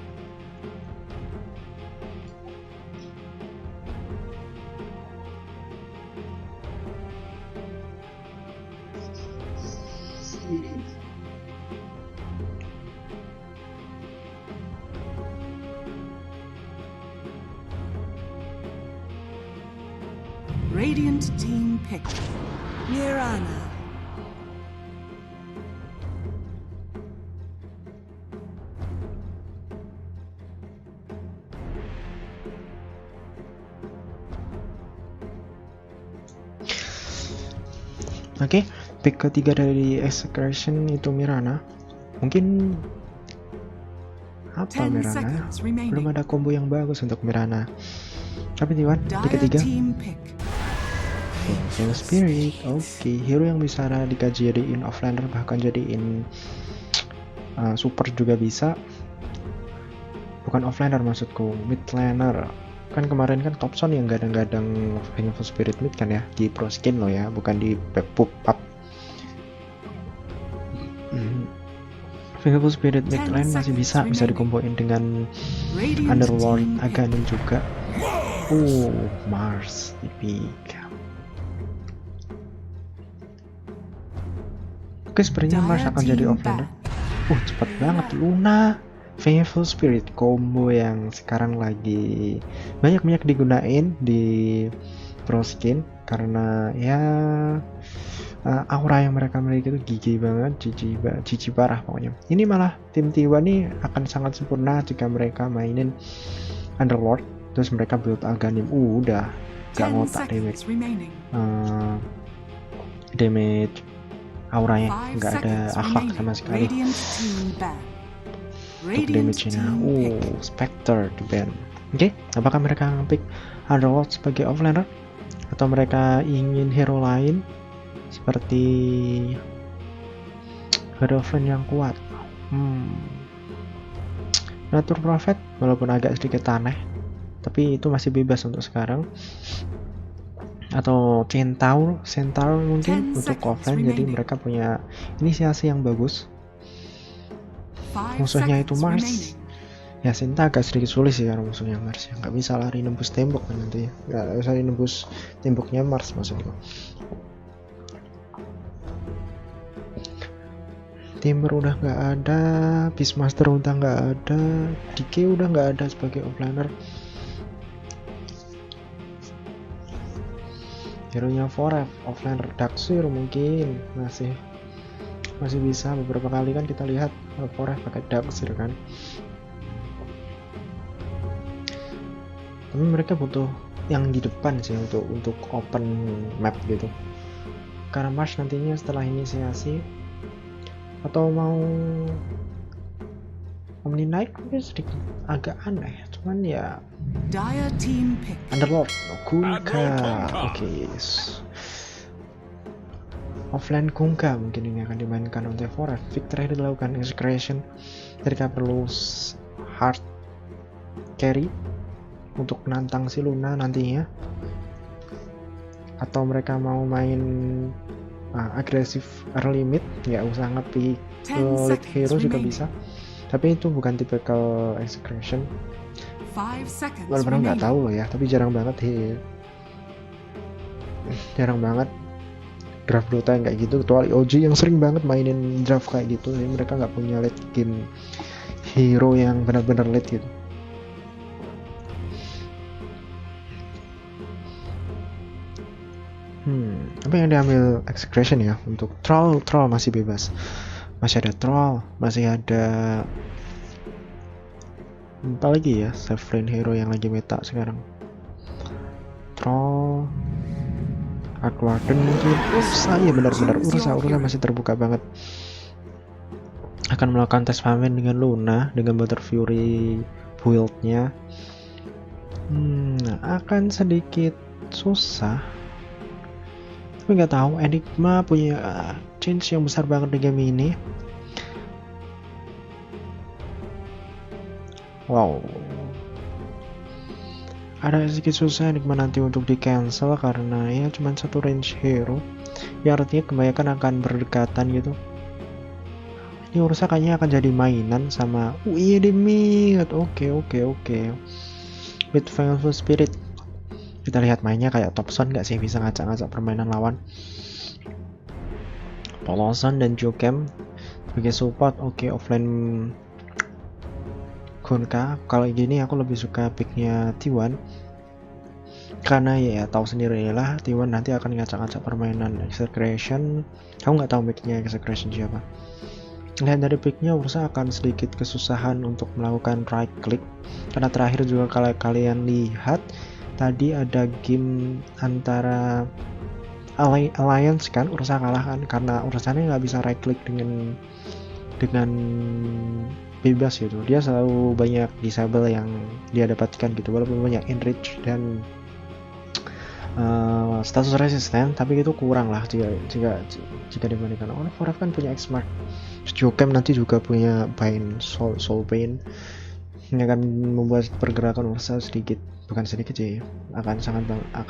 Radiant team pick. Mirana. Oke, pick ketiga dari Execration itu Mirana. Mungkin apa 10 Mirana? seconds remaining. Belum ada combo yang bagus untuk Mirana. Tapi Tiwan di Dire ketiga. team pick. Young Spirit, oke, hero yang bisa dijadiin offlaner, bahkan jadiin super juga bisa. Bukan offlaner maksudku, mid laner. Kan kemarin kan Topson yang gadang-gadang Young Spirit mid kan ya, di pro skin lo ya, bukan di pop up. Young Spirit mid lane masih bisa dikomboin dengan Underworld Aghanim juga. Mars tipik. Oke, sepertinya Mars akan jadi offlaner. Cepat banget. Luna, Vengeful Spirit combo yang sekarang lagi banyak digunain di pro skin karena ya aura yang mereka miliki itu gigi banget, cici parah pokoknya. Ini malah tim Tiwa nih akan sangat sempurna jika mereka mainin Underlord, terus mereka build Aghanim. Udah gak ngotak damage auranya, nggak ada akhlak sama sekali. Untuk damage-nya, Spectre di band. Oke, apakah mereka nge-pick Underworld sebagai offlaner? Atau mereka ingin hero lain seperti hero offlane yang kuat? Natur Prophet walaupun agak sedikit aneh, tapi itu masih bebas untuk sekarang. Atau Centaur mungkin untuk offline, jadi mereka punya inisiasi yang bagus. Musuhnya itu Mars. Ya Sinta agak sedikit sulit sih karena musuhnya Mars ya, nggak bisa lari nembus tembok kan nanti ya, nggak bisa nembus temboknya Mars maksudnya. Timber udah nggak ada, Beastmaster udah nggak ada, DK udah nggak ada sebagai offlaner. Hero-nya Forever offlaner Daxir mungkin masih bisa. Beberapa kali kan kita lihat Forever pakai Daxir kan. Tapi mereka butuh yang di depan sih untuk open map gitu. Karena Mars nantinya setelah inisiasi atau mau Omni Knight mungkin sedikit agak aneh, cuman ya Underlord Kunkka. Oke, offline Kunkka mungkin ini akan dimainkan oleh Forever. Victory dilakukan Execration, mereka perlu hard carry untuk menantang si Luna nantinya, atau mereka mau main agresif early mid, nggak usah nge-pick late hero juga bisa, tapi itu bukan tipikal Execration. Benar-benar nggak tahu loh ya, tapi jarang banget draft Dota yang kayak gitu, kecuali OG yang sering banget mainin draft kayak gitu. Jadi mereka nggak punya late game hero yang benar-benar late gitu. Apa yang diambil Execration ya? Untuk troll masih bebas, masih ada troll, masih ada apa lagi ya, safe lane hero yang lagi meta sekarang. Troll, Aquarden mungkin. Saya benar-benar Ursa masih terbuka banget. Akan melakukan tes pamen dengan Luna dengan Butter Fury build-nya. Akan sedikit susah. Tapi nggak tahu, Enigma punya change yang besar banget di game ini. Wow, ada sedikit susah Enigma nanti untuk di cancel karena ya cuma satu range hero, ya artinya kebanyakan akan berdekatan gitu. Ini Ursa kayaknya akan jadi mainan sama demi. Oke. With Vengeful Spirit kita lihat mainnya kayak Topson nggak sih, bisa ngacak-ngacak permainan lawan. Polosan dan Jocam sebagai support. Oke, offline Gonka. Kalau gini aku lebih suka picknya T1 karena ya tahu sendiri lah T1 nanti akan ngacak-ngacak permainan Execration. Kamu nggak tahu picknya Execration siapa. Lihat dari picknya Ursa akan sedikit kesusahan untuk melakukan right click karena terakhir juga kalau kalian lihat tadi ada game antara Alliance kan, Ursa kalah kan karena Ursanya nggak bisa right click dengan bebas gitu. Dia selalu banyak disable yang dia dapatkan gitu, walaupun banyak enrich dan status resisten, tapi itu kurang lah jika dibandingkan. Forever kan punya X-Mark, Jocam nanti juga punya Pain Soul Pain yang akan membuat pergerakan Ursa bukan sedikit sih, akan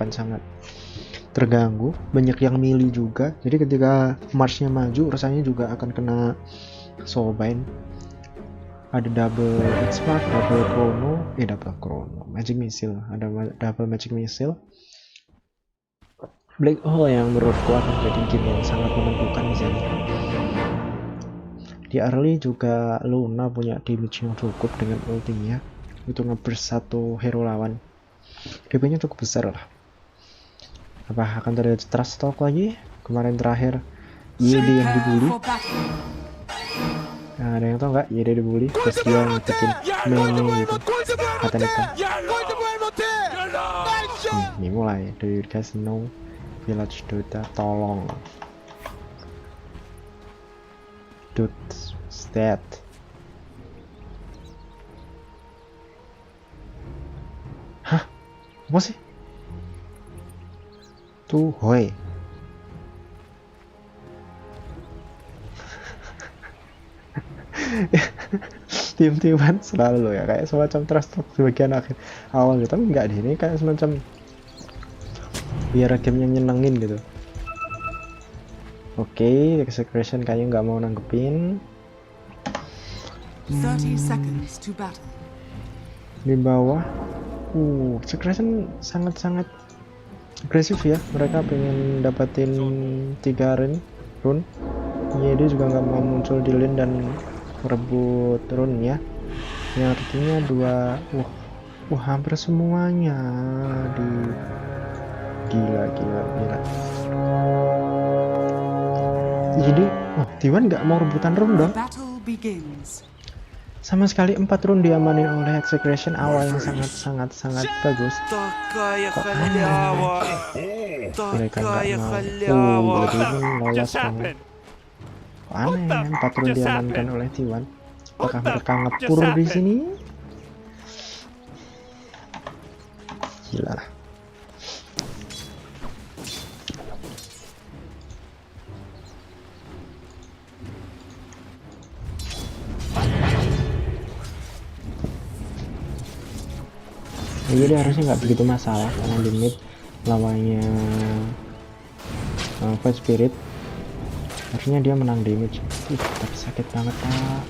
sangat terganggu. Banyak yang milih juga, jadi ketika Marsnya maju Ursanya juga akan kena Soul Pain. Ada double X-Mark, double chrono, magic missile, ada double magic missile. Black Hole yang menurutku akan jadi game yang sangat menentukan di sini. Di early juga Luna punya damage yang cukup dengan ultinya itu nge-burst satu hero lawan. DP-nya cukup besar lah. Apa akan terjadi trust talk lagi? Kemarin terakhir YD yang dibully. Nah, ada yang tau nggak YD dibully terus dia ngebikin meme gitu kata Nika. Ini mulai. Do you guys know Village Dota? Tolong dude stat hah? Apa sih? Tuh hoi tim T1 selalu ya kayak semacam trust talk di bagian akhir awal gitu, tapi enggak deh, ini kayak semacam biar gamenya nyenengin gitu. Oke, Execration kayaknya nggak mau nanggepin. 30 seconds to battle. Di bawah, Execration sangat-sangat agresif ya. Mereka pengen dapatin 3 rune. Dia juga nggak mau muncul di lane dan merebut rune ya. Yang artinya hampir semuanya di gila. Jadi, T1 nggak mau rebutan rune dong. Sama sekali 4 rune diamanin oleh Execration awal yang sangat bagus. Kok aneh? Mereka nggak mau. Jadi ini lolos dong. Kok aneh? 4 rune diamankan oleh T1. Apakah mereka ngepur di sini? Gila lah. Jadi harusnya nggak begitu masalah karena di mid lawannya Fight Spirit, harusnya dia menang damage. Tapi sakit banget pak.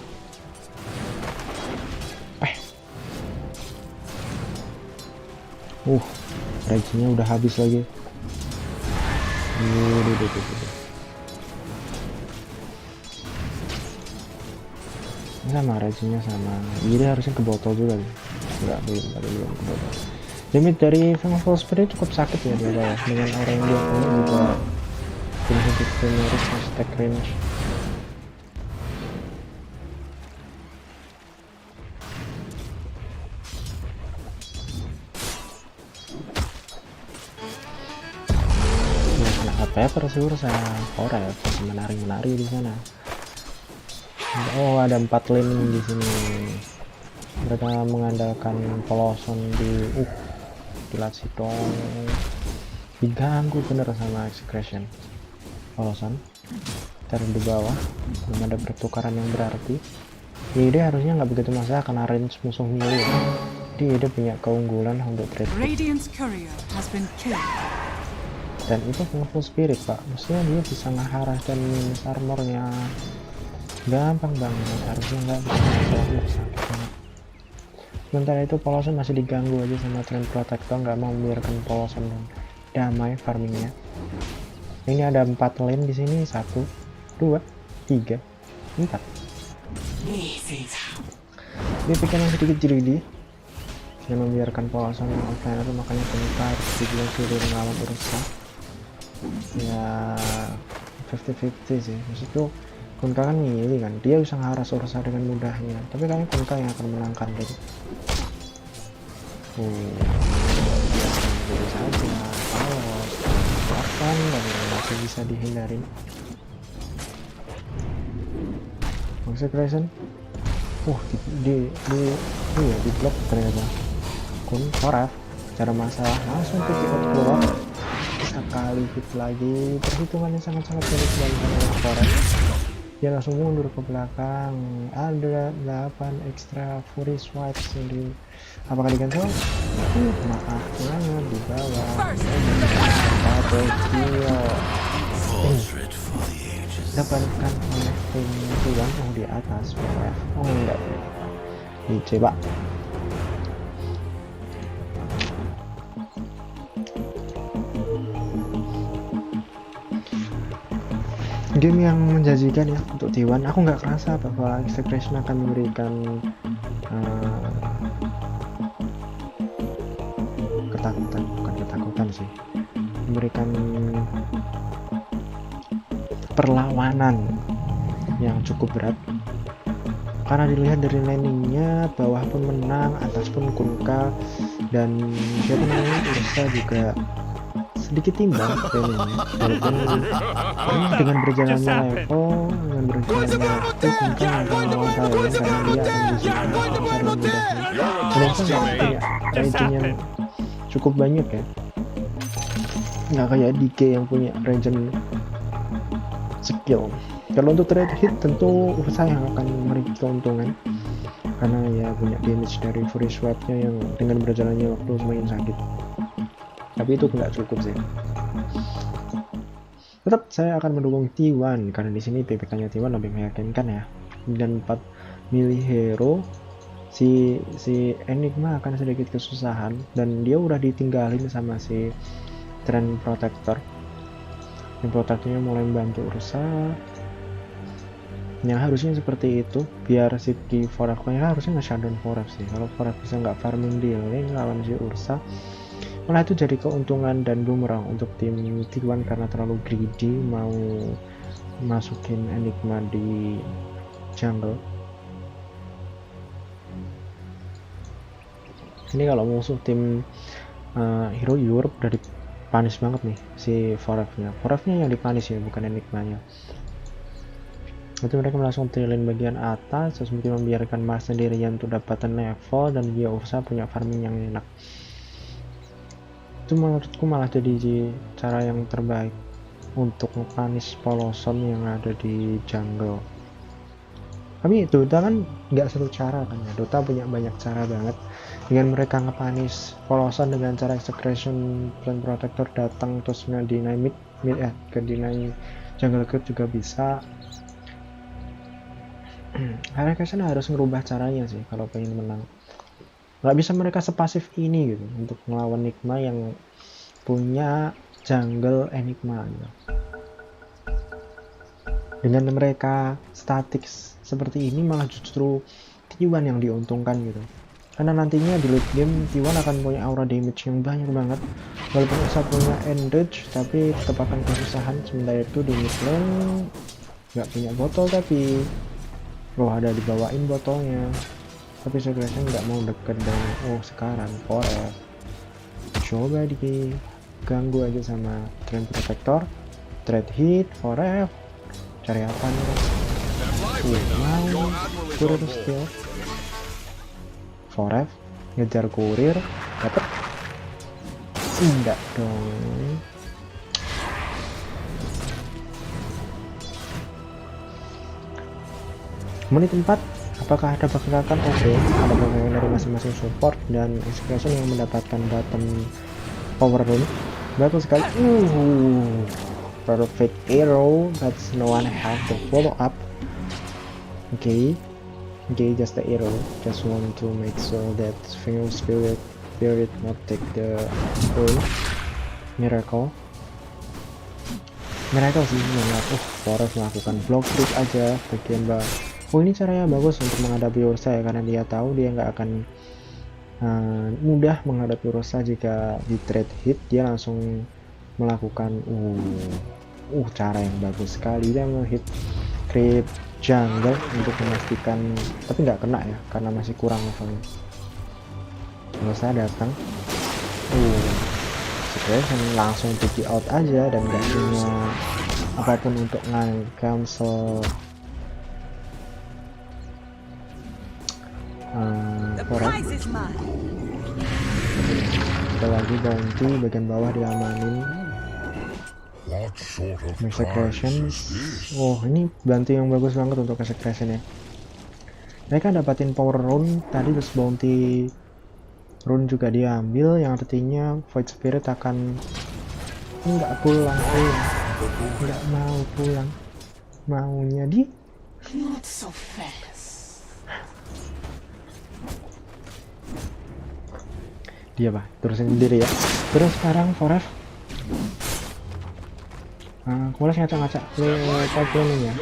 Reginya udah habis lagi. Sama reginya sama. Jadi harusnya ke botol juga nih. Belum ke botol. Damage dari Full Spirit cukup sakit ya dia ya. Dengan orang yang dia punya juga harus attack range. Pepper sih saya Forever masih menari di sana. Oh, ada 4 lane di sini. Mereka mengandalkan polosan di dilatih dong. Diganggu bener sama Execration. Polosan taruh di bawah, belum ada pertukaran yang berarti. Jadi harusnya nggak begitu masalah karena range musuh melee. Jadi dia punya keunggulan untuk trade. Dan itu Full Spirit pak, maksudnya dia bisa ngeharah dan minus armornya gampang banget, harusnya nggak bisa masalah. Sakit banget. Sementara itu polosan masih diganggu aja sama Trend Protector, nggak mau membiarkan polosan dan damai farmingnya. Ini ada 4 lane di sini, 1, 2, 3, 4. Dia pikir yang sedikit greedy dan membiarkan polosan yang offliner, makanya Kunka harus dibilang sudah melawan Ursa. Ya 50-50 sih, maksudku Kunka kan milih kan, dia bisa ngaras Ursa dengan mudahnya, tapi kayaknya Kunka yang akan menangkan gitu. Jadi saja polos bahkan dan masih bisa dihindarin. Execration di blok ternyata. Kun Foref cara masalah langsung ke pivot keluar, sekali hit lagi, perhitungannya sangat-sangat sulit dilakukan oleh Foref. Dia langsung mundur ke belakang. Ada 8 extra fury swipes yang di apakah digantung? Maaf banget di bawah. Double kill dapatkan oleh tim Tuan. Oh di atas Foref. Oh enggak, dicoba. Game yang menjanjikan ya untuk T1. Aku nggak kerasa bahwa Execration akan memberikan bukan ketakutan sih, memberikan perlawanan yang cukup berat, karena dilihat dari landingnya, bawah pun menang, atas pun Kunka, dan siapa namanya Ursa juga sedikit timbang landingnya, walaupun dengan berjalannya level, dengan berjalannya waktu, Kunka akan melawan kalian karena dia akan bisa dengan mudahnya. Dan Ursa nggak punya region yang cukup banyak ya, nggak kayak DK yang punya region skill. Kalau untuk trade hit tentu Ursa yang akan meraih keuntungan karena ya punya damage dari fury swap-nya yang dengan berjalannya waktu semakin sakit. Tapi itu nggak cukup sih. Tetap saya akan mendukung T1 karena di sini PPK-nya T1 lebih meyakinkan ya. Dan 4 milih hero, si Enigma akan sedikit kesusahan dan dia udah ditinggalin sama si Trend Protector. Yang protectornya mulai membantu Ursa. Yang harusnya seperti itu biar si Foref harusnya nge-shutdown Foref sih. Kalau Foref bisa nggak farming di lane lawan si Ursa, malah itu jadi keuntungan dan bumerang untuk tim T1 karena terlalu greedy mau masukin Enigma di jungle. Ini kalau musuh tim Hero Europe udah dipanis banget nih si Forefnya yang dipanis ya, bukan Enigmanya. Nanti mereka langsung trilin bagian atas, terus mungkin membiarkan Mars sendirian untuk dapatin level, dan dia Ursa punya farming yang enak. Itu menurutku malah jadi cara yang terbaik untuk ngepanis poloson yang ada di jungle. Tapi Dota kan nggak satu cara kan ya, Dota punya banyak cara banget. Dengan mereka ngepanis poloson dengan cara Execration Plan Protector datang terus nge-deny ke-deny jungle creep juga bisa. Execration harus ngerubah caranya sih kalau pengen menang. Nggak bisa mereka sepasif ini gitu untuk melawan Nigma yang punya jungle Enigma gitu. Dengan mereka statik seperti ini malah justru T1 yang diuntungkan gitu, karena nantinya di late game T1 akan punya aura damage yang banyak banget, walaupun Ursa punya engage tapi tetap akan kesusahan. Sementara itu di mid lane nggak punya botol, tapi ada dibawain botolnya, tapi Execration nggak mau deket. Dan sekarang Foref coba diganggu aja sama Trend Protector, trade hit Foref cari apa nih? Mau kurir steal, Foref ngejar kurir, dapet? Enggak dong. Menit 4, apakah ada pergerakan? Oke, ada pergerakan dari masing-masing support dan Execration yang mendapatkan bottom power room. Bagus sekali. Perfect arrow, but no one have to follow up. Okay, just the arrow. Just want to make sure that Finger Spirit not take the goal. Miracle. mereka sih melihat Forest melakukan block trip aja bagian bawah. Ini caranya bagus untuk menghadapi Ursa ya, karena dia tahu dia nggak akan mudah menghadapi Ursa jika di trade hit. Dia langsung melakukan cara yang bagus sekali, dia nge-hit creep jungle untuk memastikan, tapi nggak kena ya karena masih kurang levelnya. Ursa datang, Execration langsung pick out aja dan gak punya apapun untuk cancel Forest. Ada lagi bounty bagian bawah diamanin. Execration, ini bantu yang bagus banget untuk Execration ya. Mereka dapatin power rune tadi, terus bounty rune juga diambil, yang artinya Void Spirit akan nggak pulang, nggak mau pulang, maunya di Not so fast. dia terusin sendiri ya. Terus sekarang Forest Kulas ngacak-ngacak pipeline ya.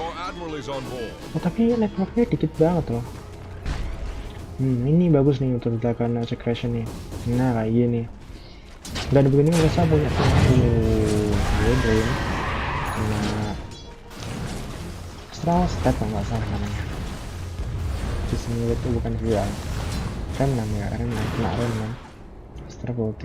Tapi networknya dikit banget loh. Ini bagus nih untuk dilakukan Execration nih. Nah kayak gini. Dan begini mereka punya Drain sama Astral Step nggak salah namanya. Di sini itu bukan vial. Rem namanya, kena rem kan. Astral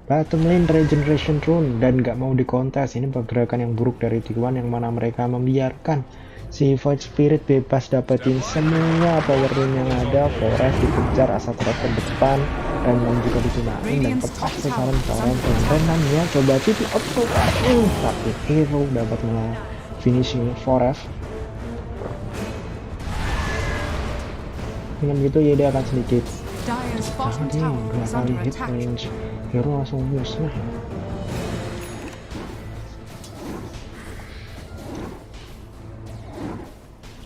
Bottom lane regeneration rune dan nggak mau dikontes. Ini pergerakan yang buruk dari T1 yang mana mereka membiarkan si Void Spirit bebas dapetin semua power rune yang ada. Forest dikejar asal terus ke depan, Renan juga digunakan dan tepat sekarang Forest dan Renan ya coba titik auto tapi hero dapat finishing Forest. Dengan begitu ya dia akan sedikit dua kali hit range, hero langsung musnah.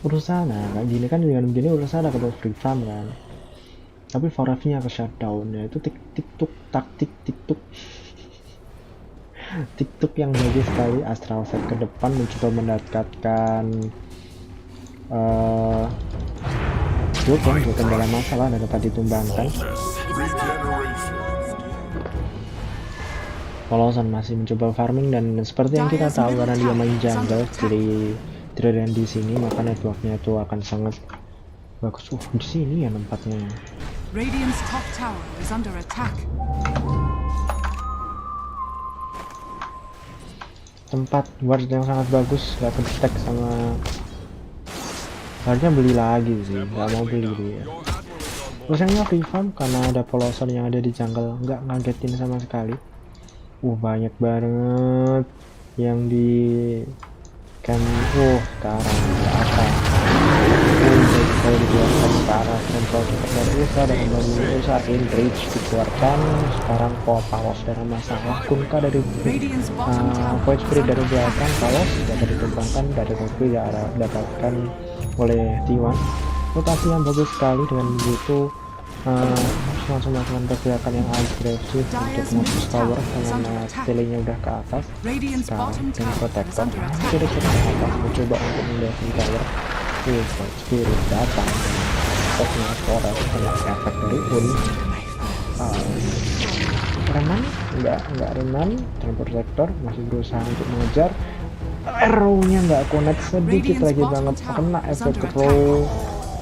Urusan kayak gini kan, dengan begini urusan ada ke free farm kan, tapi Forest-nya ke shutdown ya, itu tiktok taktik tiktok yang bagus sekali. Astral set ke depan mencoba mendapatkan bukan dalam masalah dan dapat ditumbangkan. Polosan masih mencoba farming dan seperti yang kita tahu karena dia main jungle jadi tidak di sini, maka networknya itu akan sangat bagus. Di sini ya tempatnya. Radiant's top tower is under attack. Tempat ward yang sangat bagus, gak kedetek sama. Harusnya beli lagi sih, nggak mau beli dia. Terusnya free farm karena ada polosan yang ada di jungle, nggak ngagetin sama sekali. Banyak banget yang di camp. Sekarang apa? Kalau dikeluarkan ke arah central dari USA dan kembali USA enrage dikeluarkan. Sekarang Palos dari masalah Kunka dari Void Spirit dari belakang. Palos dapat ditumbangkan dari Kopi dapatkan oleh T1. Rotasi yang bagus sekali, dengan begitu langsung melakukan pergerakan yang agresif untuk menembus tower karena telenya udah ke atas. Sekarang dan protector kira-kira ke atas mencoba untuk mendefend tower. Void Spirit datang dan stoknya Forest kena efek dari Renan nggak Renan dan protector masih berusaha untuk mengejar. Arrow-nya nggak connect, sedikit lagi banget kena efek roll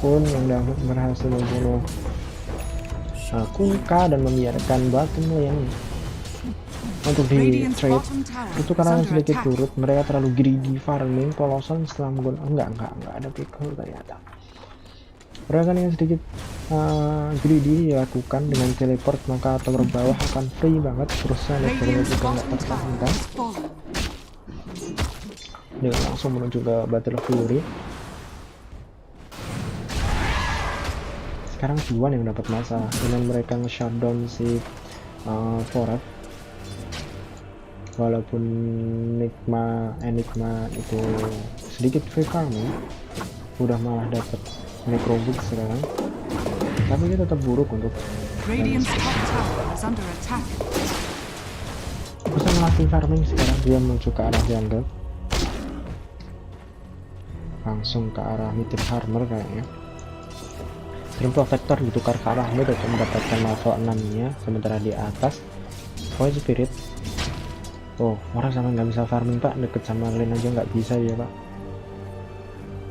pun yang berhasil membunuh Kunka dan membiarkan bottom lane untuk di trade. Itu karena sedikit turut mereka terlalu greedy farming. Polosan setelah menggunakan enggak ada pickle ternyata. Mereka yang sedikit greedy dilakukan dengan teleport, maka tower bawah akan free banget. Terusnya levelnya juga nggak tertahankan. Dia langsung menuju ke Battle Fury. Sekarang T1 yang dapat masalah dengan mereka nge-shutdown si Forest. Walaupun Enigma itu sedikit free farming, udah malah dapat necrobook sekarang, tapi dia tetap buruk untuk bisa melatih farming. Sekarang dia menuju ke arah jungle. langsung ke arah Mythic Armor kayaknya. Dream Protector ditukar ke arah mid untuk mendapatkan level 6 nya, sementara di atas Void Spirit. Oh, orang sama nggak bisa farming pak, deket sama lane aja nggak bisa dia pak.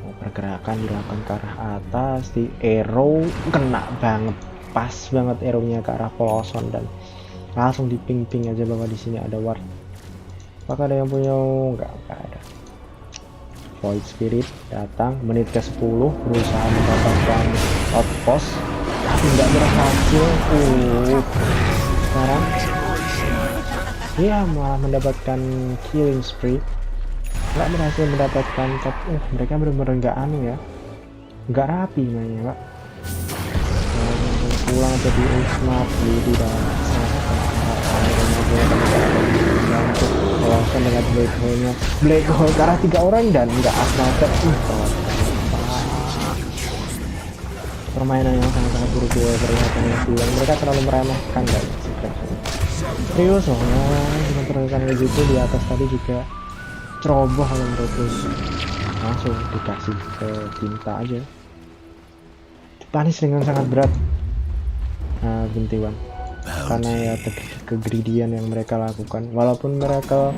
Oh, pergerakan dilakukan ke arah atas, di arrow kena banget, pas banget arrownya ke arah Poloson dan langsung di ping-ping aja bahwa di sini ada ward. Apakah ada yang punya? Nggak ada. Void Spirit datang menit ke 10, berusaha mendapatkan outpost tapi nggak berhasil. Sekarang dia malah mendapatkan killing spree, nggak berhasil mendapatkan top. Mereka benar-benar nggak ya, nggak rapi mainnya pak. Pulang jadi smart di dalam untuk melakukan dengan black hole ke arah 3 orang dan nggak asnater. Permainan yang sangat-sangat buruk di perlihatannya bilang mereka terlalu meremehkan guys. Serius loh, dengan pergerakan kayak gitu di atas tadi juga ceroboh kalau menurutku. Langsung dikasih ke tinta aja, dipanis dengan sangat berat. Bintiwan karena ya kegridian yang mereka lakukan. Walaupun mereka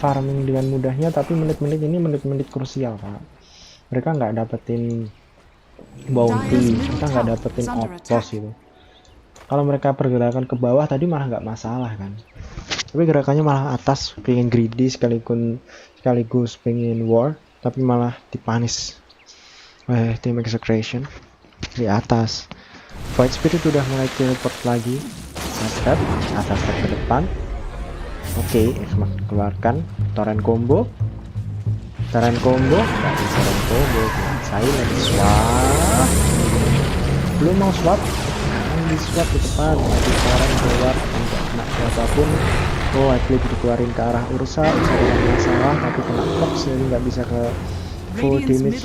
farming dengan mudahnya, tapi menit-menit ini menit-menit krusial pak. Mereka nggak dapetin bounty, mereka nggak dapetin outpost itu. Kalau mereka pergerakan ke bawah tadi malah nggak masalah kan, tapi gerakannya malah atas, pengen greedy sekaligus pengen war, tapi malah dipanis oleh tim Execration di atas. Void Spirit udah mulai teleport lagi, atas ke depan. Oke, keluarkan torrent combo, nggak bisa torrent combo, silent swap, belum mau swap, di swap di depan, di torrent keluar, nggak kena siapapun. Oh, Eclipse dikeluarin ke arah Ursa dengan masalah, tapi kena box jadi nggak bisa ke full damage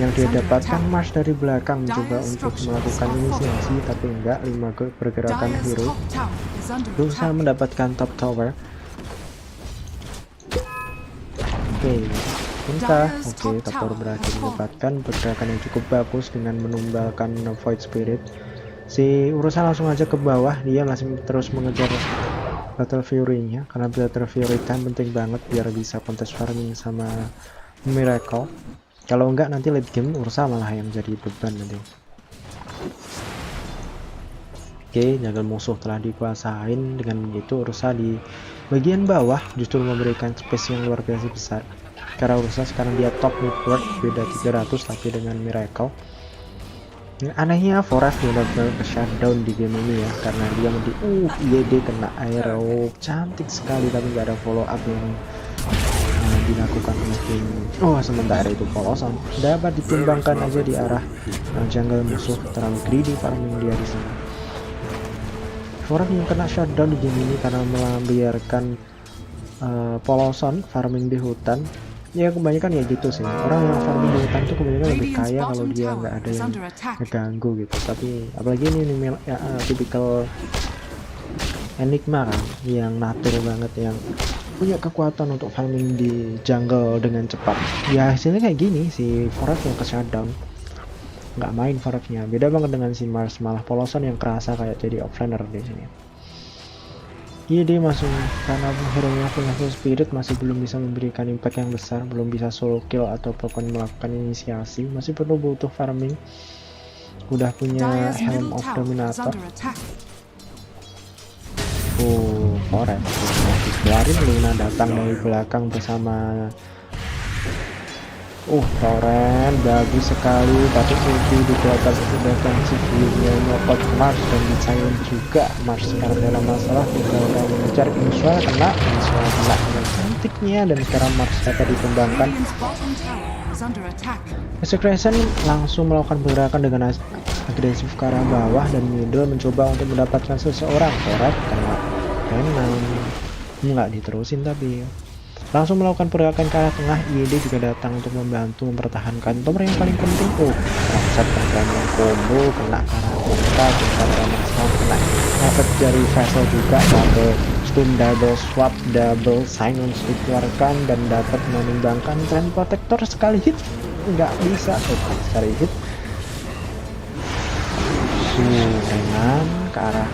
yang dia dapatkan. Mars dari belakang mencoba untuk melakukan inisiasi, tapi enggak. 5 pergerakan hero berusaha mendapatkan top tower. Oke, top tower berhasil mendapatkan pergerakan yang cukup bagus dengan menumbalkan Void Spirit. Si Ursa langsung aja ke bawah, dia masih terus mengejar Battle Fury-nya karena Battle Fury kan penting banget biar bisa kontes farming sama Miracle. Kalau enggak nanti late game Ursa malah yang jadi beban nanti. Oke, jungle musuh telah dikuasain. Dengan begitu Ursa di bagian bawah justru memberikan space yang luar biasa besar. Karena Ursa sekarang dia top network, beda 300 tapi dengan Miracle. Anehnya Forest benar-benar ke shutdown di game ini ya, karena dia IED kena arrow cantik sekali tapi nggak ada follow up yang dilakukan oleh tim. Sementara itu Poloson dapat ditimbangkan aja di arah jungle musuh, terlalu greedy farming dia di sana. Forest yang kena shutdown di game ini karena membiarkan Poloson farming di hutan. Ya kebanyakan ya gitu sih, orang yang farming di hutan tuh kebanyakan lebih kaya kalau dia nggak ada yang ngeganggu gitu. Tapi apalagi ini ya, tipikal Enigma kan, yang natur banget, yang punya kekuatan untuk farming di jungle dengan cepat. Ya hasilnya kayak gini, si Forest yang ke shutdown, nggak main Forestnya. Beda banget dengan si Mars, malah Poloson yang kerasa kayak jadi offlaner di sini. Dia masuk karena hero-nya punya full spirit, masih belum bisa memberikan impact yang besar, belum bisa solo kill atau bahkan melakukan inisiasi, masih perlu butuh farming. Udah punya EHOME.Immortal. Forest keluarin, Luna datang dari belakang bersama torrent bagus sekali, tapi ulti di belakang sedangkan sebelumnya nyokot Mars dan di silent juga. Mars sekarang dalam masalah, tinggal mengejar Insua, kena dengan cantiknya, dan sekarang Mars dapat dikembangkan. Execration langsung melakukan pergerakan dengan agresif ke arah bawah dan middle, mencoba untuk mendapatkan seseorang. Forest kena nggak diterusin, tapi langsung melakukan pergerakan ke arah tengah. IED juga datang untuk membantu mempertahankan tower yang paling penting. Offset pergerakan combo kena ke arah Dota, kena efek dari Vessel juga, double stun, double swap, double silence dikeluarkan dan dapat menimbangkan Trend Protector sekali hit. Nggak bisa, sekali hit. Dengan ke arah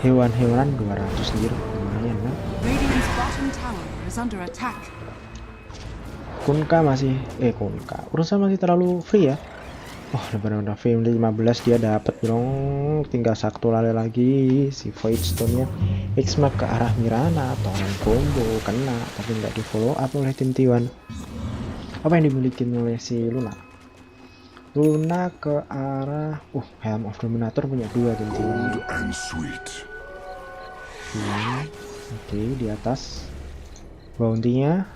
hewan-hewanan 200 sendiri, lumayan kan. Radiant's bottom tower is under attack. Kunka masih Kunka urusan masih terlalu free ya. Udah free 15 dia dapat dong. Tinggal satu lale lagi si Void Stone nya. X-Mark ke arah Mirana, torrent combo kena tapi nggak di follow up oleh tim T1. Apa yang dimiliki oleh si Luna ke arah Helm of Dominator punya 2 tim T1. Oke, di atas bounty-nya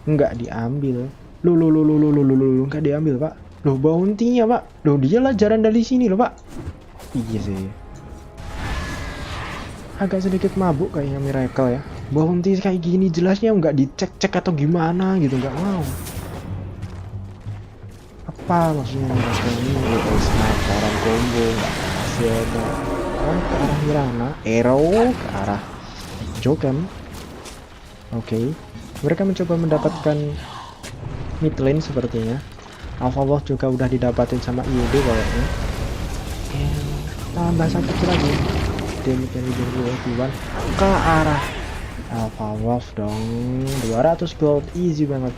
nggak diambil. Nggak diambil, Pak. Loh, bounty-nya, Pak. Loh, dia lajaran dari sini loh, Pak. Iya sih. Agak sedikit mabuk kayaknya Miracle ya. Bounty kayak gini jelasnya nggak dicek-cek atau gimana gitu, nggak mau. Apa maksudnya Miracle ini? Sniper orang combo nggak kasih ada. Ke arah Mirana, arrow ke arah Jokem. Oke. Mereka mencoba mendapatkan mid lane sepertinya. Alpha Wolf juga udah didapatin sama IED kayaknya. Tambah satu lagi. Damage dari T1 ke arah Alpha Wolf dong. 200 gold easy banget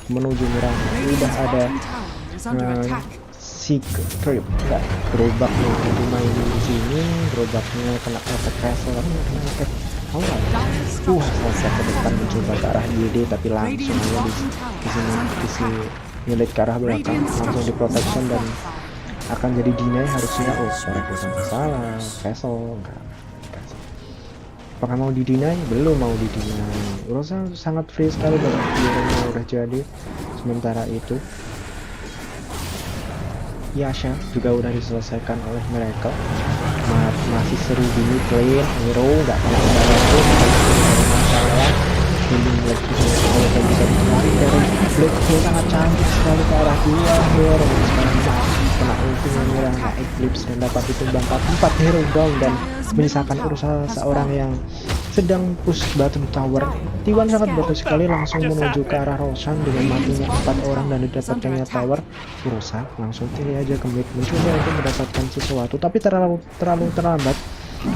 menuju Mirana. Udah ada Secret enggak gerobak nih main di sini. Gerobaknya kena efek Vessel, kena efek selesai ke depan mencoba ke arah IED tapi langsung aja di sini nyelip ke arah belakang, langsung di protection dan akan jadi deny harusnya. Suara salah Vessel enggak. Apakah mau di deny? Belum mau di deny. Urusan sangat free sekali dan biarnya udah jadi. Sementara itu Yasha juga udah diselesaikan oleh Miracle. Masih seru di mid lane. Hero nggak kena lagi, masalah healing lagi yang bisa dikeluarin dari BlinkPool. Sangat cantik sekali ke arah 2 hero. Sekarang kena ultinya Mirana Eclipse dan dapat ditumbangkan 4 hero down dan menyisakan urusan seorang yang sedang push bottom tower. T1 sangat bagus sekali langsung menuju ke arah Roshan dengan matinya 4 orang dan didapatkannya tower. Rusak langsung pilih aja ke mid mencoba untuk mendapatkan sesuatu tapi terlalu terlambat.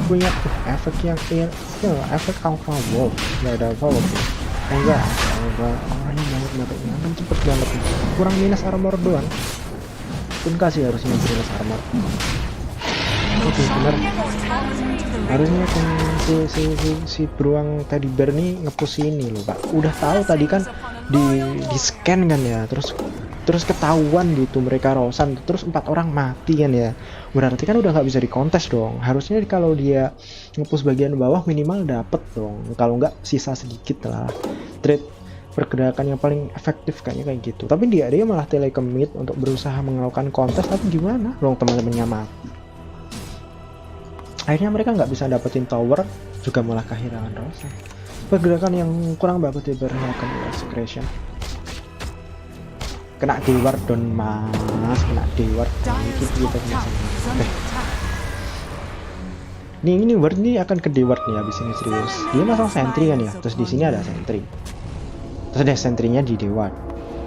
Punya efek yang efek Alpha Wolf. Nggak ada Alpha Wolf enggak orangnya banget kan cepet banget, kurang minus armor doang pun kasih harusnya minus armor. Oke, benar. Harusnya kan si beruang teddy bear nih nge-push ini loh, Pak. Udah tahu tadi kan di scan kan ya, terus ketahuan gitu mereka Rosan, terus 4 orang mati kan ya. Berarti kan udah nggak bisa dikontes dong. Harusnya kalau dia nge-push bagian bawah minimal dapet dong. Kalau nggak sisa sedikit lah. Trade pergerakan yang paling efektif kayaknya kayak gitu. Tapi dia malah telecommit untuk berusaha melakukan kontes, tapi gimana? Dong teman-temannya mati. Akhirnya mereka nggak bisa dapetin tower, juga malah kehilangan Rosa. Pergerakan yang kurang bagus dilakukan oleh Execration. Kena Deward don mas, kena Deward. Ini ward ini akan ke Deward nih habis ini serius. Dia masang sentry kan ya, terus di sini ada sentry. Terus ada sentrinya di Deward,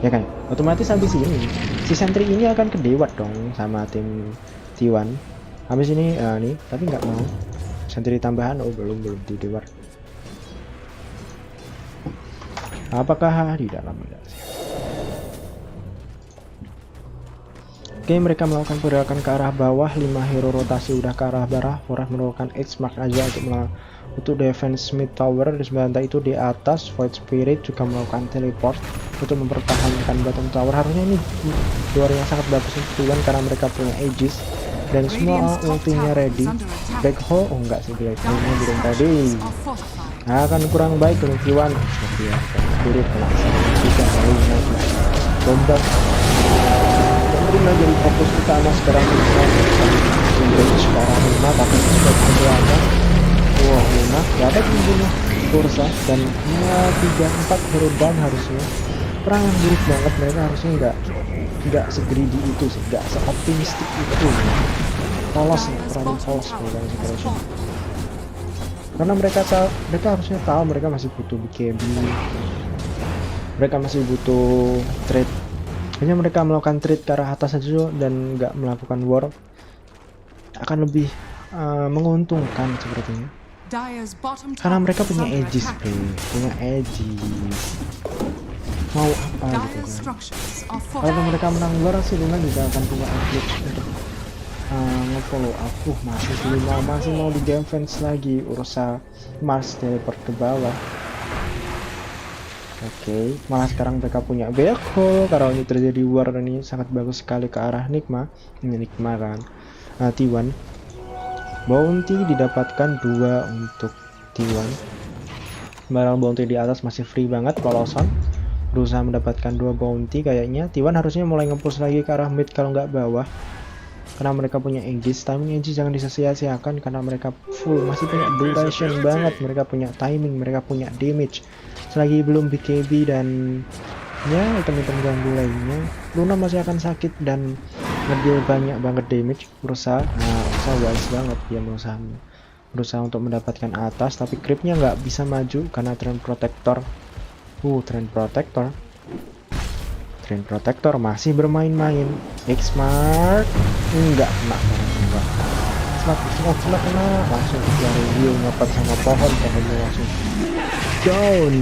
ya kan? Otomatis habis ini si sentry ini akan ke Deward dong sama tim T1. Habis ini nih, tapi nggak mau sentry tambahan. Belum di Deward. Apakah di dalam? Oke, mereka melakukan pergerakan ke arah bawah. 5 hero rotasi udah ke arah Braveheart melakukan X-Mark aja untuk defense mid tower. Di sebelah itu di atas Void Spirit juga melakukan teleport untuk mempertahankan bottom tower. Harusnya ini luar yang sangat bagus untuk T1 karena mereka punya Aegis dan semua ultinya ready. Black hole enggak sih, Black hole-nya belum ready. Akan kurang baik untuk T1. Spirit kena juga kali naik tombak. Pemerintah jadi fokus utama sekarang Indonesia sekarang 5 tapi sudah ada. Wah, 5 dapat membunuh Ursa dan 3-4 hero down harusnya. Perang yang buruk banget, mereka harusnya nggak segreedy itu sih, nggak seoptimistik itu. Polos nih, terlalu polos mereka Execration. Karena mereka harusnya tahu mereka masih butuh BKB, mereka masih butuh trade. Hanya mereka melakukan trade ke arah atas saja dan nggak melakukan war akan lebih menguntungkan sepertinya. Karena mereka punya Aegis, bro, punya Aegis. Mau apa gitu kan? Kalau mereka menang war sih, Luna juga akan punya Eclipse untuk nge-follow aku. Masih mau di defense lagi. Ursa Mars teleport ke bawah. Oke, malah sekarang mereka punya vehicle. Kalau ini terjadi war, ini sangat bagus sekali ke arah Nigma. Ini Nigma kan. T1 bounty didapatkan 2 untuk T1. Barang bounty di atas masih free banget. Polosan berusaha mendapatkan 2 bounty kayaknya. T1 harusnya mulai nge-push lagi ke arah mid kalau nggak bawah. Karena mereka punya Aegis. Timing Aegis jangan disia-siakan karena mereka full, masih punya duration banget. Mereka punya timing, mereka punya damage. Selagi belum BKB dan ya item-item ganggu lainnya, Luna masih akan sakit dan ngedeal banyak banget damage. Ursa wise banget, dia berusaha untuk mendapatkan atas, tapi creepnya nggak bisa maju karena Trend Protector masih bermain-main. X-Mark enggak kena, Smart kena, langsung dari review ngepet sama pohonnya langsung down.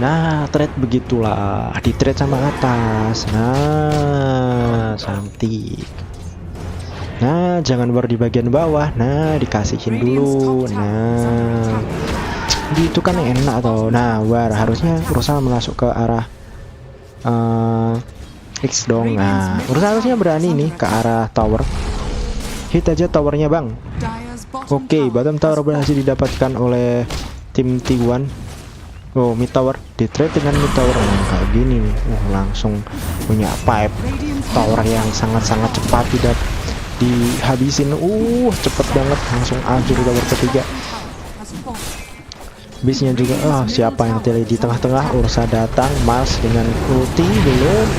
Nah, trade begitulah, di trade sama atas. Nah, cantik. Nah, jangan baru di bagian bawah. Nah, dikasihin dulu. Nah, itu kan enak toh. Nah, war harusnya berusaha masuk ke arah X dong. Nah, berusaha harusnya berani nih ke arah tower. Hit aja towernya, bang. Oke, bottom tower berhasil didapatkan oleh tim T1. Oh, mid tower di trade dengan mid tower kayak gini nih. Langsung punya pipe tower yang sangat-sangat cepat, tidak dihabisin. Cepet banget, langsung hancur tower ketiga. Bisnya juga, siapa yang tele di tengah-tengah. Ursa datang, Mars dengan ulti belum.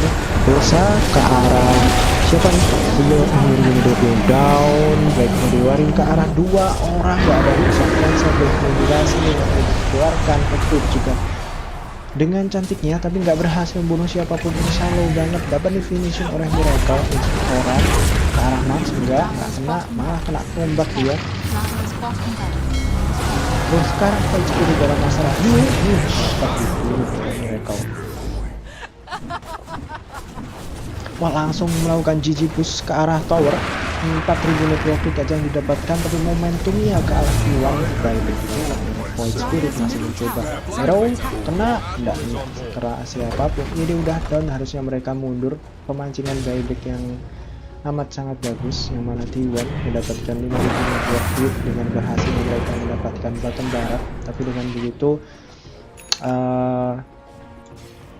Ursa ke arah siapa nih? Belum down. Baik, mengeluarin ke arah 2 orang. Gak ada Ursa cancel berkomunikasi dengan dikeluarkan Eclipse juga dengan cantiknya, tapi nggak berhasil membunuh siapapun. Shallow banget, dapat di finishing oleh Miracle. Orang ke arah Mars nggak kena, malah kena tombak dia. Terus sekarang kita jadi dalam masalah Miracle. Wah, langsung melakukan GG push ke arah tower. 4000 net profit aja yang didapatkan, tapi momentumnya ke arah T1. Baik begitu, Void Spirit masih mencoba. Hero kena, enggak kena siapapun. Ini udah down, harusnya mereka mundur. Pemancingan buyback yang amat sangat bagus, yang mana T1 mendapatkan 5000 net profit dengan berhasil mereka mendapatkan bottom barat. Tapi dengan begitu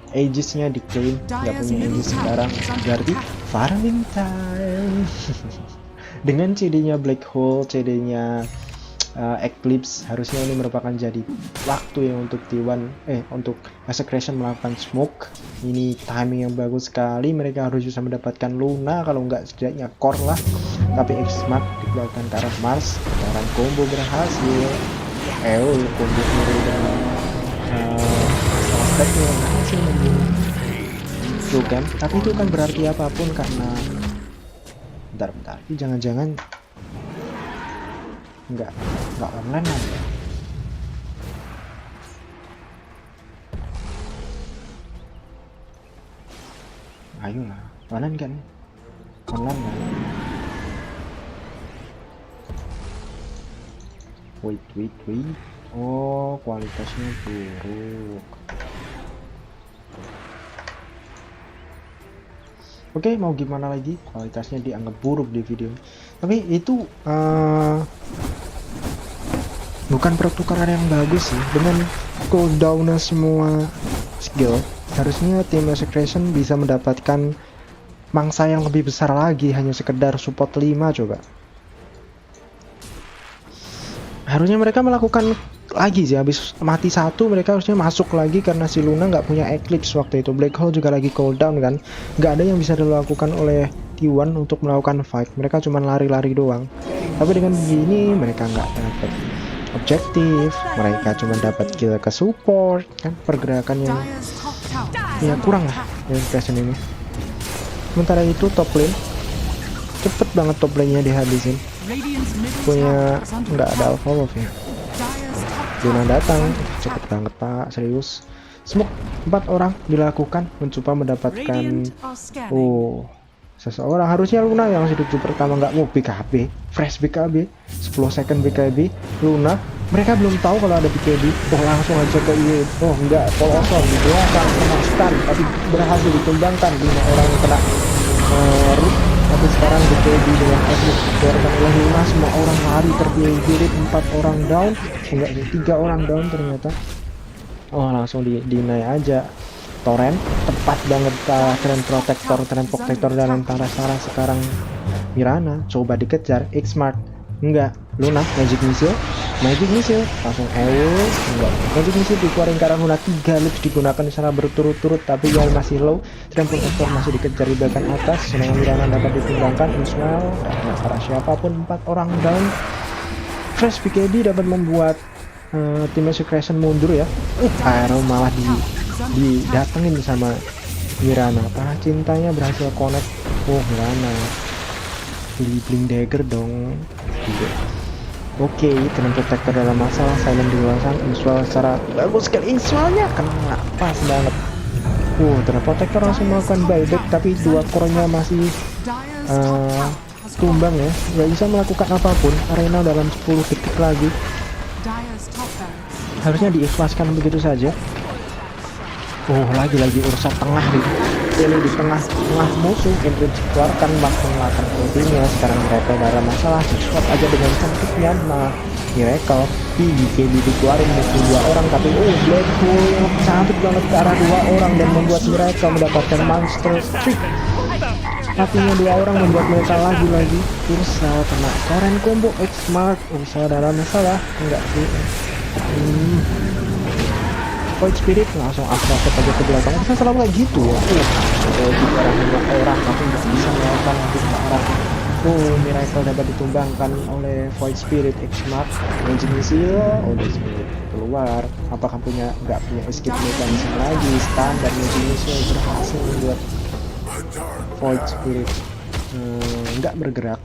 Aegis-nya diklaim, nggak punya Aegis sekarang, berarti farming time. Dengan CD-nya Black Hole, CD-nya Eclipse, harusnya ini merupakan jadi waktu yang untuk T1 untuk Execration melakukan smoke. Ini timing yang bagus sekali, mereka harus bisa mendapatkan Luna, kalau nggak setidaknya core lah. Tapi X-Mark dikeluarkan ke arah Mars, sekarang combo berhasil. Combo dengan aspeknya berhasil membunuh itu kan, tapi itu kan berarti apapun karena bentar, ini jangan-jangan nggak online aja. Ayolah, online kan? Online kan? Wait. Oh, kualitasnya buruk. Oke, mau gimana lagi? Kualitasnya dianggap buruk di video. Tapi itu bukan pertukaran yang bagus sih. Dengan cooldown semua skill, harusnya tim Execration bisa mendapatkan mangsa yang lebih besar lagi. Hanya sekedar support 5 coba. Harusnya mereka melakukan lagi sih, habis mati satu mereka harusnya masuk lagi karena si Luna nggak punya Eclipse waktu itu. Black Hole juga lagi cooldown kan, nggak ada yang bisa dilakukan oleh T1 untuk melakukan fight, mereka cuma lari-lari doang. Tapi dengan begini mereka nggak dapat objektif, mereka cuma dapat kill ke support kan, pergerakan yang ya kurang lah Execration ini. Sementara itu top lane cepet banget, top lane-nya dihabisin, punya nggak ada alpha wolf ya. Luna datang cepet banget pak, serius. Smoke 4 orang dilakukan mencoba mendapatkan seseorang, harusnya Luna yang hidup pertama, nggak mau BKB, fresh BKB 10 second BKB Luna. Mereka belum tahu kalau ada BKB, langsung aja ke IE. Enggak, kosong di belakang kena stun, tapi berhasil ditumbangkan 5 orang yang kena root. Tapi sekarang BKB dengan Eclipse dikeluarkan oleh Luna, semua orang lari terbirit, 4 orang down, enggak sih 3 orang down ternyata. Langsung deny aja. Torrent tepat banget, tren protector dan antara sekarang Mirana coba dikejar X-Smart, enggak, Luna Magic Missile langsung enggak, Magic Missile dikeluarin karena Luna 3 loops digunakan secara berturut-turut, tapi dia masih low. Tren protector masih dikejar di bagian atas, sedangkan Mirana dapat ditumbangkan. Ismail dan para siapapun 4 orang down. Fresh BKB dapat membuat tim Execration mundur ya. Aero malah didatengin sama Mirana. Para cintanya berhasil connect. Mirana blink dagger dong. Oke, tren protector dalam masalah, silent di luasan, install secara bagus sekali, installnya kena pas banget. Tren protector langsung melakukan buyback, tapi 2 core-nya masih tumbang ya, nggak bisa melakukan apapun. Arena dalam 10 detik lagi harusnya diikhlaskan begitu saja. Lagi urusan tengah nih, ini di tengah musuh. Indonesia keluarkan langsung melakukan ultinya. Sekarang mereka dalam masalah, shot aja dengan cantiknya. Miracle BKB dikeluarin musuh 2 orang, tapi BlinkPool cantik banget ke arah 2 orang dan membuat Miracle mendapatkan monster streak. Artinya 2 orang membuat mereka lagi Ursa kena torrent combo X-Smart. Ursa dalam masalah, enggak sih. Void Spirit langsung aktif aja ke belakang. Bisa selalu kayak gitu ya. Di arah 2 orang tapi nggak bisa melakukan lanjut ke arah. Miracle dapat ditumbangkan oleh Void Spirit. X-Smart Magic Missile Spirit keluar. Apakah nggak punya escape mechanism lagi? Standar Magic Missile berhasil membuat Void Spirit nggak bergerak.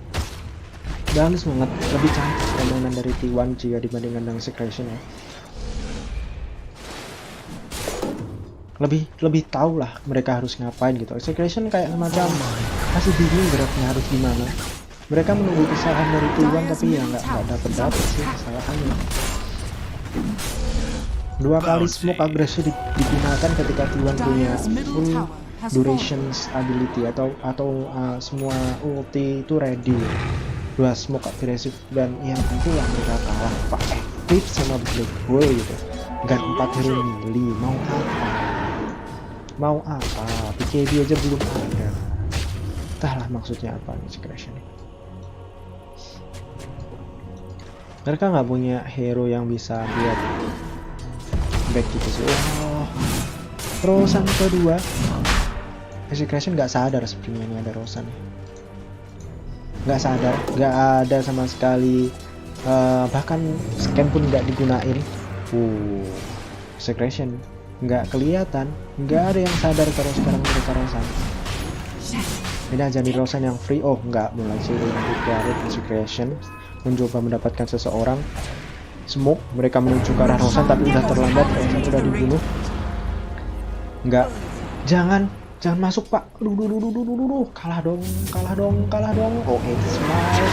Bagus banget, lebih cantik permainan dari T1 jika dibandingkan dengan Execration ya. Lebih tahu lah mereka harus ngapain gitu. Execration kayak semacam masih bingung geraknya harus gimana. Mereka menunggu kesalahan dari T1 tapi ya nggak dapat sih kesalahannya. 2 kali smoke agresif digunakan ketika T1 punya full duration ability atau semua ulti itu ready. 2 smoke agresif dan yang tentulah mereka kalah pakai Eclipse sama BlinkPool gitu. Gan 4 hero melee, mau apa? BKB aja belum ada. Entahlah maksudnya apa nih Execration. Mereka nggak punya hero yang bisa buat back gitu sih. Rosan kedua. Execration nggak sadar sebenarnya ini ada Rosan. Nggak sadar, nggak ada sama sekali. Bahkan scan pun nggak digunain. Execration nggak kelihatan, nggak ada yang sadar kalau sekarang mereka Rosan. Ini aja nih Rosan yang free. Nggak, mulai suruh dikeluarin. Execration mencoba mendapatkan seseorang. Smoke, mereka menuju ke arah Rosan tapi udah terlambat. Rosan udah dibunuh. Nggak, jangan masuk pak. Kalah dong. Smile.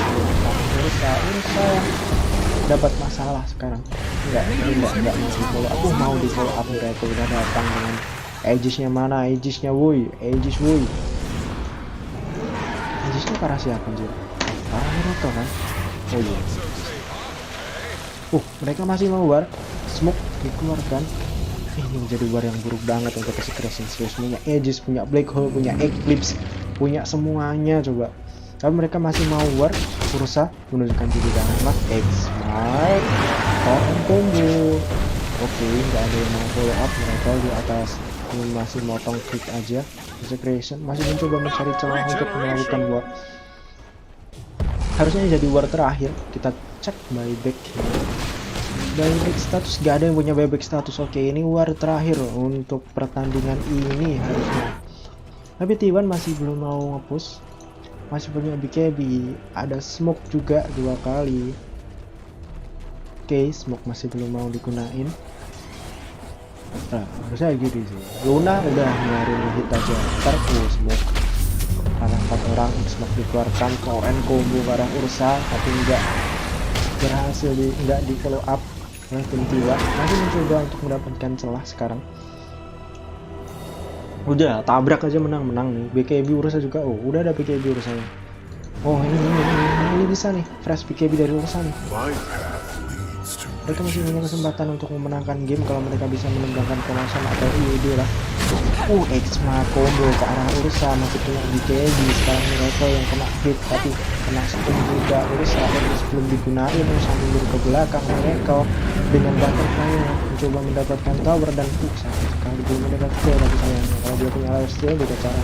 Ursa dapat masalah sekarang. Enggak mau di follow. Aku mau di follow up. Mereka udah datang dengan Aegis-nya mana? Aegis-nya woi. Aegis itu para siapa anjir? Para Naruto kan? Iya. Mereka masih mau war. Smoke dikeluarkan. Ini menjadi war yang buruk banget untuk Execration. Serius, punya Aegis, punya Black Hole, punya Eclipse, punya semuanya coba. Tapi mereka masih mau war. Ursa menunjukkan diri dengan X-Smart. combo. Oke, nggak ada yang mau follow up. Mereka di atas ini masih motong klik aja. Execration masih mencoba mencari celah untuk melakukan war. Harusnya jadi war terakhir. Kita cek buyback. Buyback status, gak ada yang punya buyback status. Oke, ini war terakhir untuk pertandingan ini harusnya. Tapi T1 masih belum mau nge-push. Masih punya BKB. Ada smoke juga 2 kali. Oke, smoke masih belum mau digunain. Nah, harusnya gitu sih. Luna udah ngeluarin hit aja. Ntar smoke karena 4 orang smoke dikeluarkan. Koren combo barang Ursa, tapi enggak berhasil enggak di follow up oleh tim T1. Masih mencoba untuk mendapatkan celah sekarang. Udah tabrak aja menang nih. BKB Ursa juga. Oh, udah ada BKB Ursanya. Oh, ini bisa nih. Fresh BKB dari Ursa nih. Mereka masih punya kesempatan untuk memenangkan game kalau mereka bisa menembakkan kemasan atau IED lah. Exma combo ke arah Ursa, masih punya BKB. Sekarang mereka yang kena hit tapi kena stun juga Ursa, dan sebelum digunain Ursa mundur ke belakang. Mereka dengan butterfly mencoba mendapatkan tower dan sayang sekali belum mendapat kill. Tapi sayangnya kalau dia punya life steal beda cara.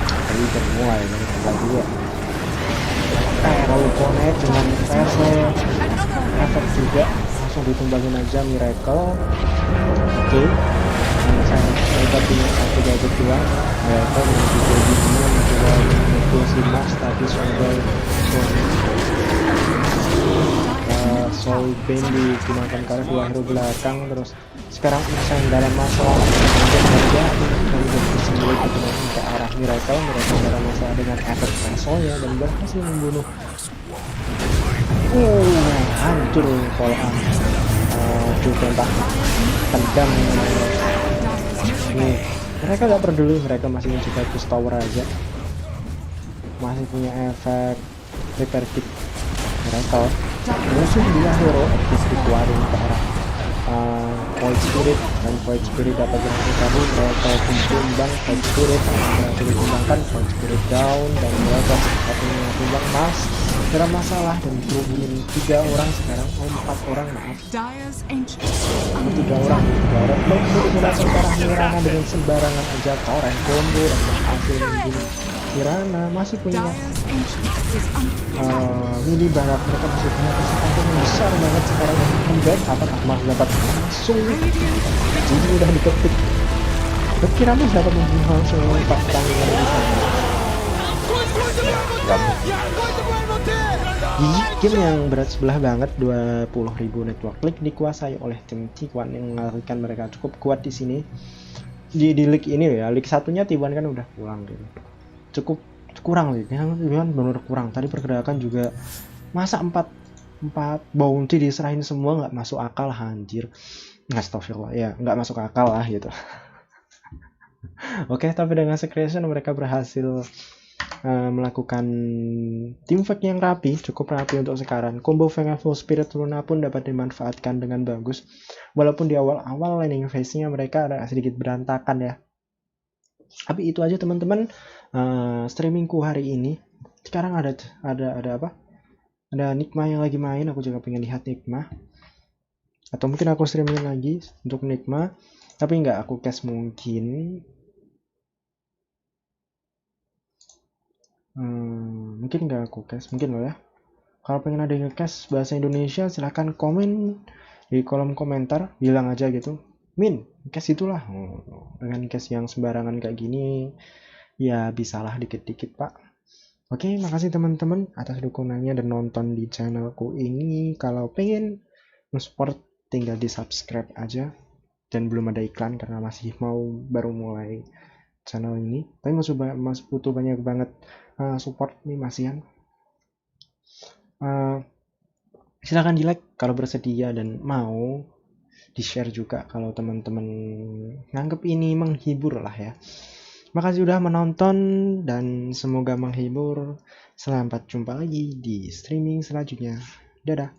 Tapi termuai dari tempat 2. Lalu connect dengan Vessel efek juga, langsung ditumbangin aja Miracle. Oke, saya mereka punya satu gadget doang. Mereka mencoba bingung, mencoba memukul si Max tapi Soul Bane digunakan karena 2 hero belakang. Terus sekarang Ursa dalam masalah dan harga dari disembelih ke arah Miracle. Miracle dalam masalah dengan efek Vesselnya dan berhasil membunuh. Hancur follow up. Tembak tendang. Nih, mereka gak peduli, mereka masih mencoba push tower aja. Masih punya efek repair kit. Mereka musuh 2 hero aktif dikeluarin ke arah Void Spirit, dan Void Spirit dapat berhasil kabur. Mereka tumbang Void Spirit, berhasil ditumbangkan. Void Spirit down dan mereka satunya tumbang Mas. Ada masalah dan berhubungin 3 orang sekarang. 4 orang maaf. 3 orang baru digunakan ke arah Mirana dengan sembarangan aja. Torrent combo dan berhasil membunuh Mirana. Masih punya mini barak. Mereka masih punya kesempatan yang besar banget sekarang untuk comeback. Apakah Mas dapat langsung jadi udah diketik. Kira Mas dapat membunuh langsung 4 pertandingan di sana. Game yang berat sebelah banget, 20.000 network league dikuasai oleh tim T1 yang mengalahkan mereka cukup kuat di sini. Di league ini ya, league satunya T1 kan udah pulang gitu. Cukup kurang league, yang benar kurang. Tadi pergerakan juga masa 4 bounty diserahin semua, nggak masuk akal anjir. Astagfirullah ya, nggak masuk akal lah gitu. Oke, tapi dengan Execration mereka berhasil melakukan teamwork yang rapi, cukup rapi untuk sekarang. Combo Vega Full Spirit Luna pun dapat dimanfaatkan dengan bagus. Walaupun di awal-awal laning phase-nya mereka ada sedikit berantakan ya. Tapi itu aja teman-teman streamingku hari ini. Sekarang ada apa? Ada Nigma yang lagi main, aku juga pengen lihat Nigma. Atau mungkin aku streaming lagi untuk Nigma, tapi nggak aku cash mungkin. Mungkin nggak aku cash, mungkin loh ya. Kalau pengen ada yang cash bahasa Indonesia silahkan komen di kolom komentar, bilang aja gitu, Min cash itulah. Dengan cash yang sembarangan kayak gini ya bisalah dikit-dikit pak. Oke, makasih teman-teman atas dukungannya dan nonton di channelku ini. Kalau pengen support tinggal di subscribe aja, dan belum ada iklan karena masih baru mulai channel ini. Tapi masih butuh banyak banget support nih masihan. Silahkan di like kalau bersedia dan mau di share juga kalau teman-teman nganggep ini menghibur lah ya. Makasih udah menonton dan semoga menghibur. Sampai jumpa lagi di streaming selanjutnya. Dadah.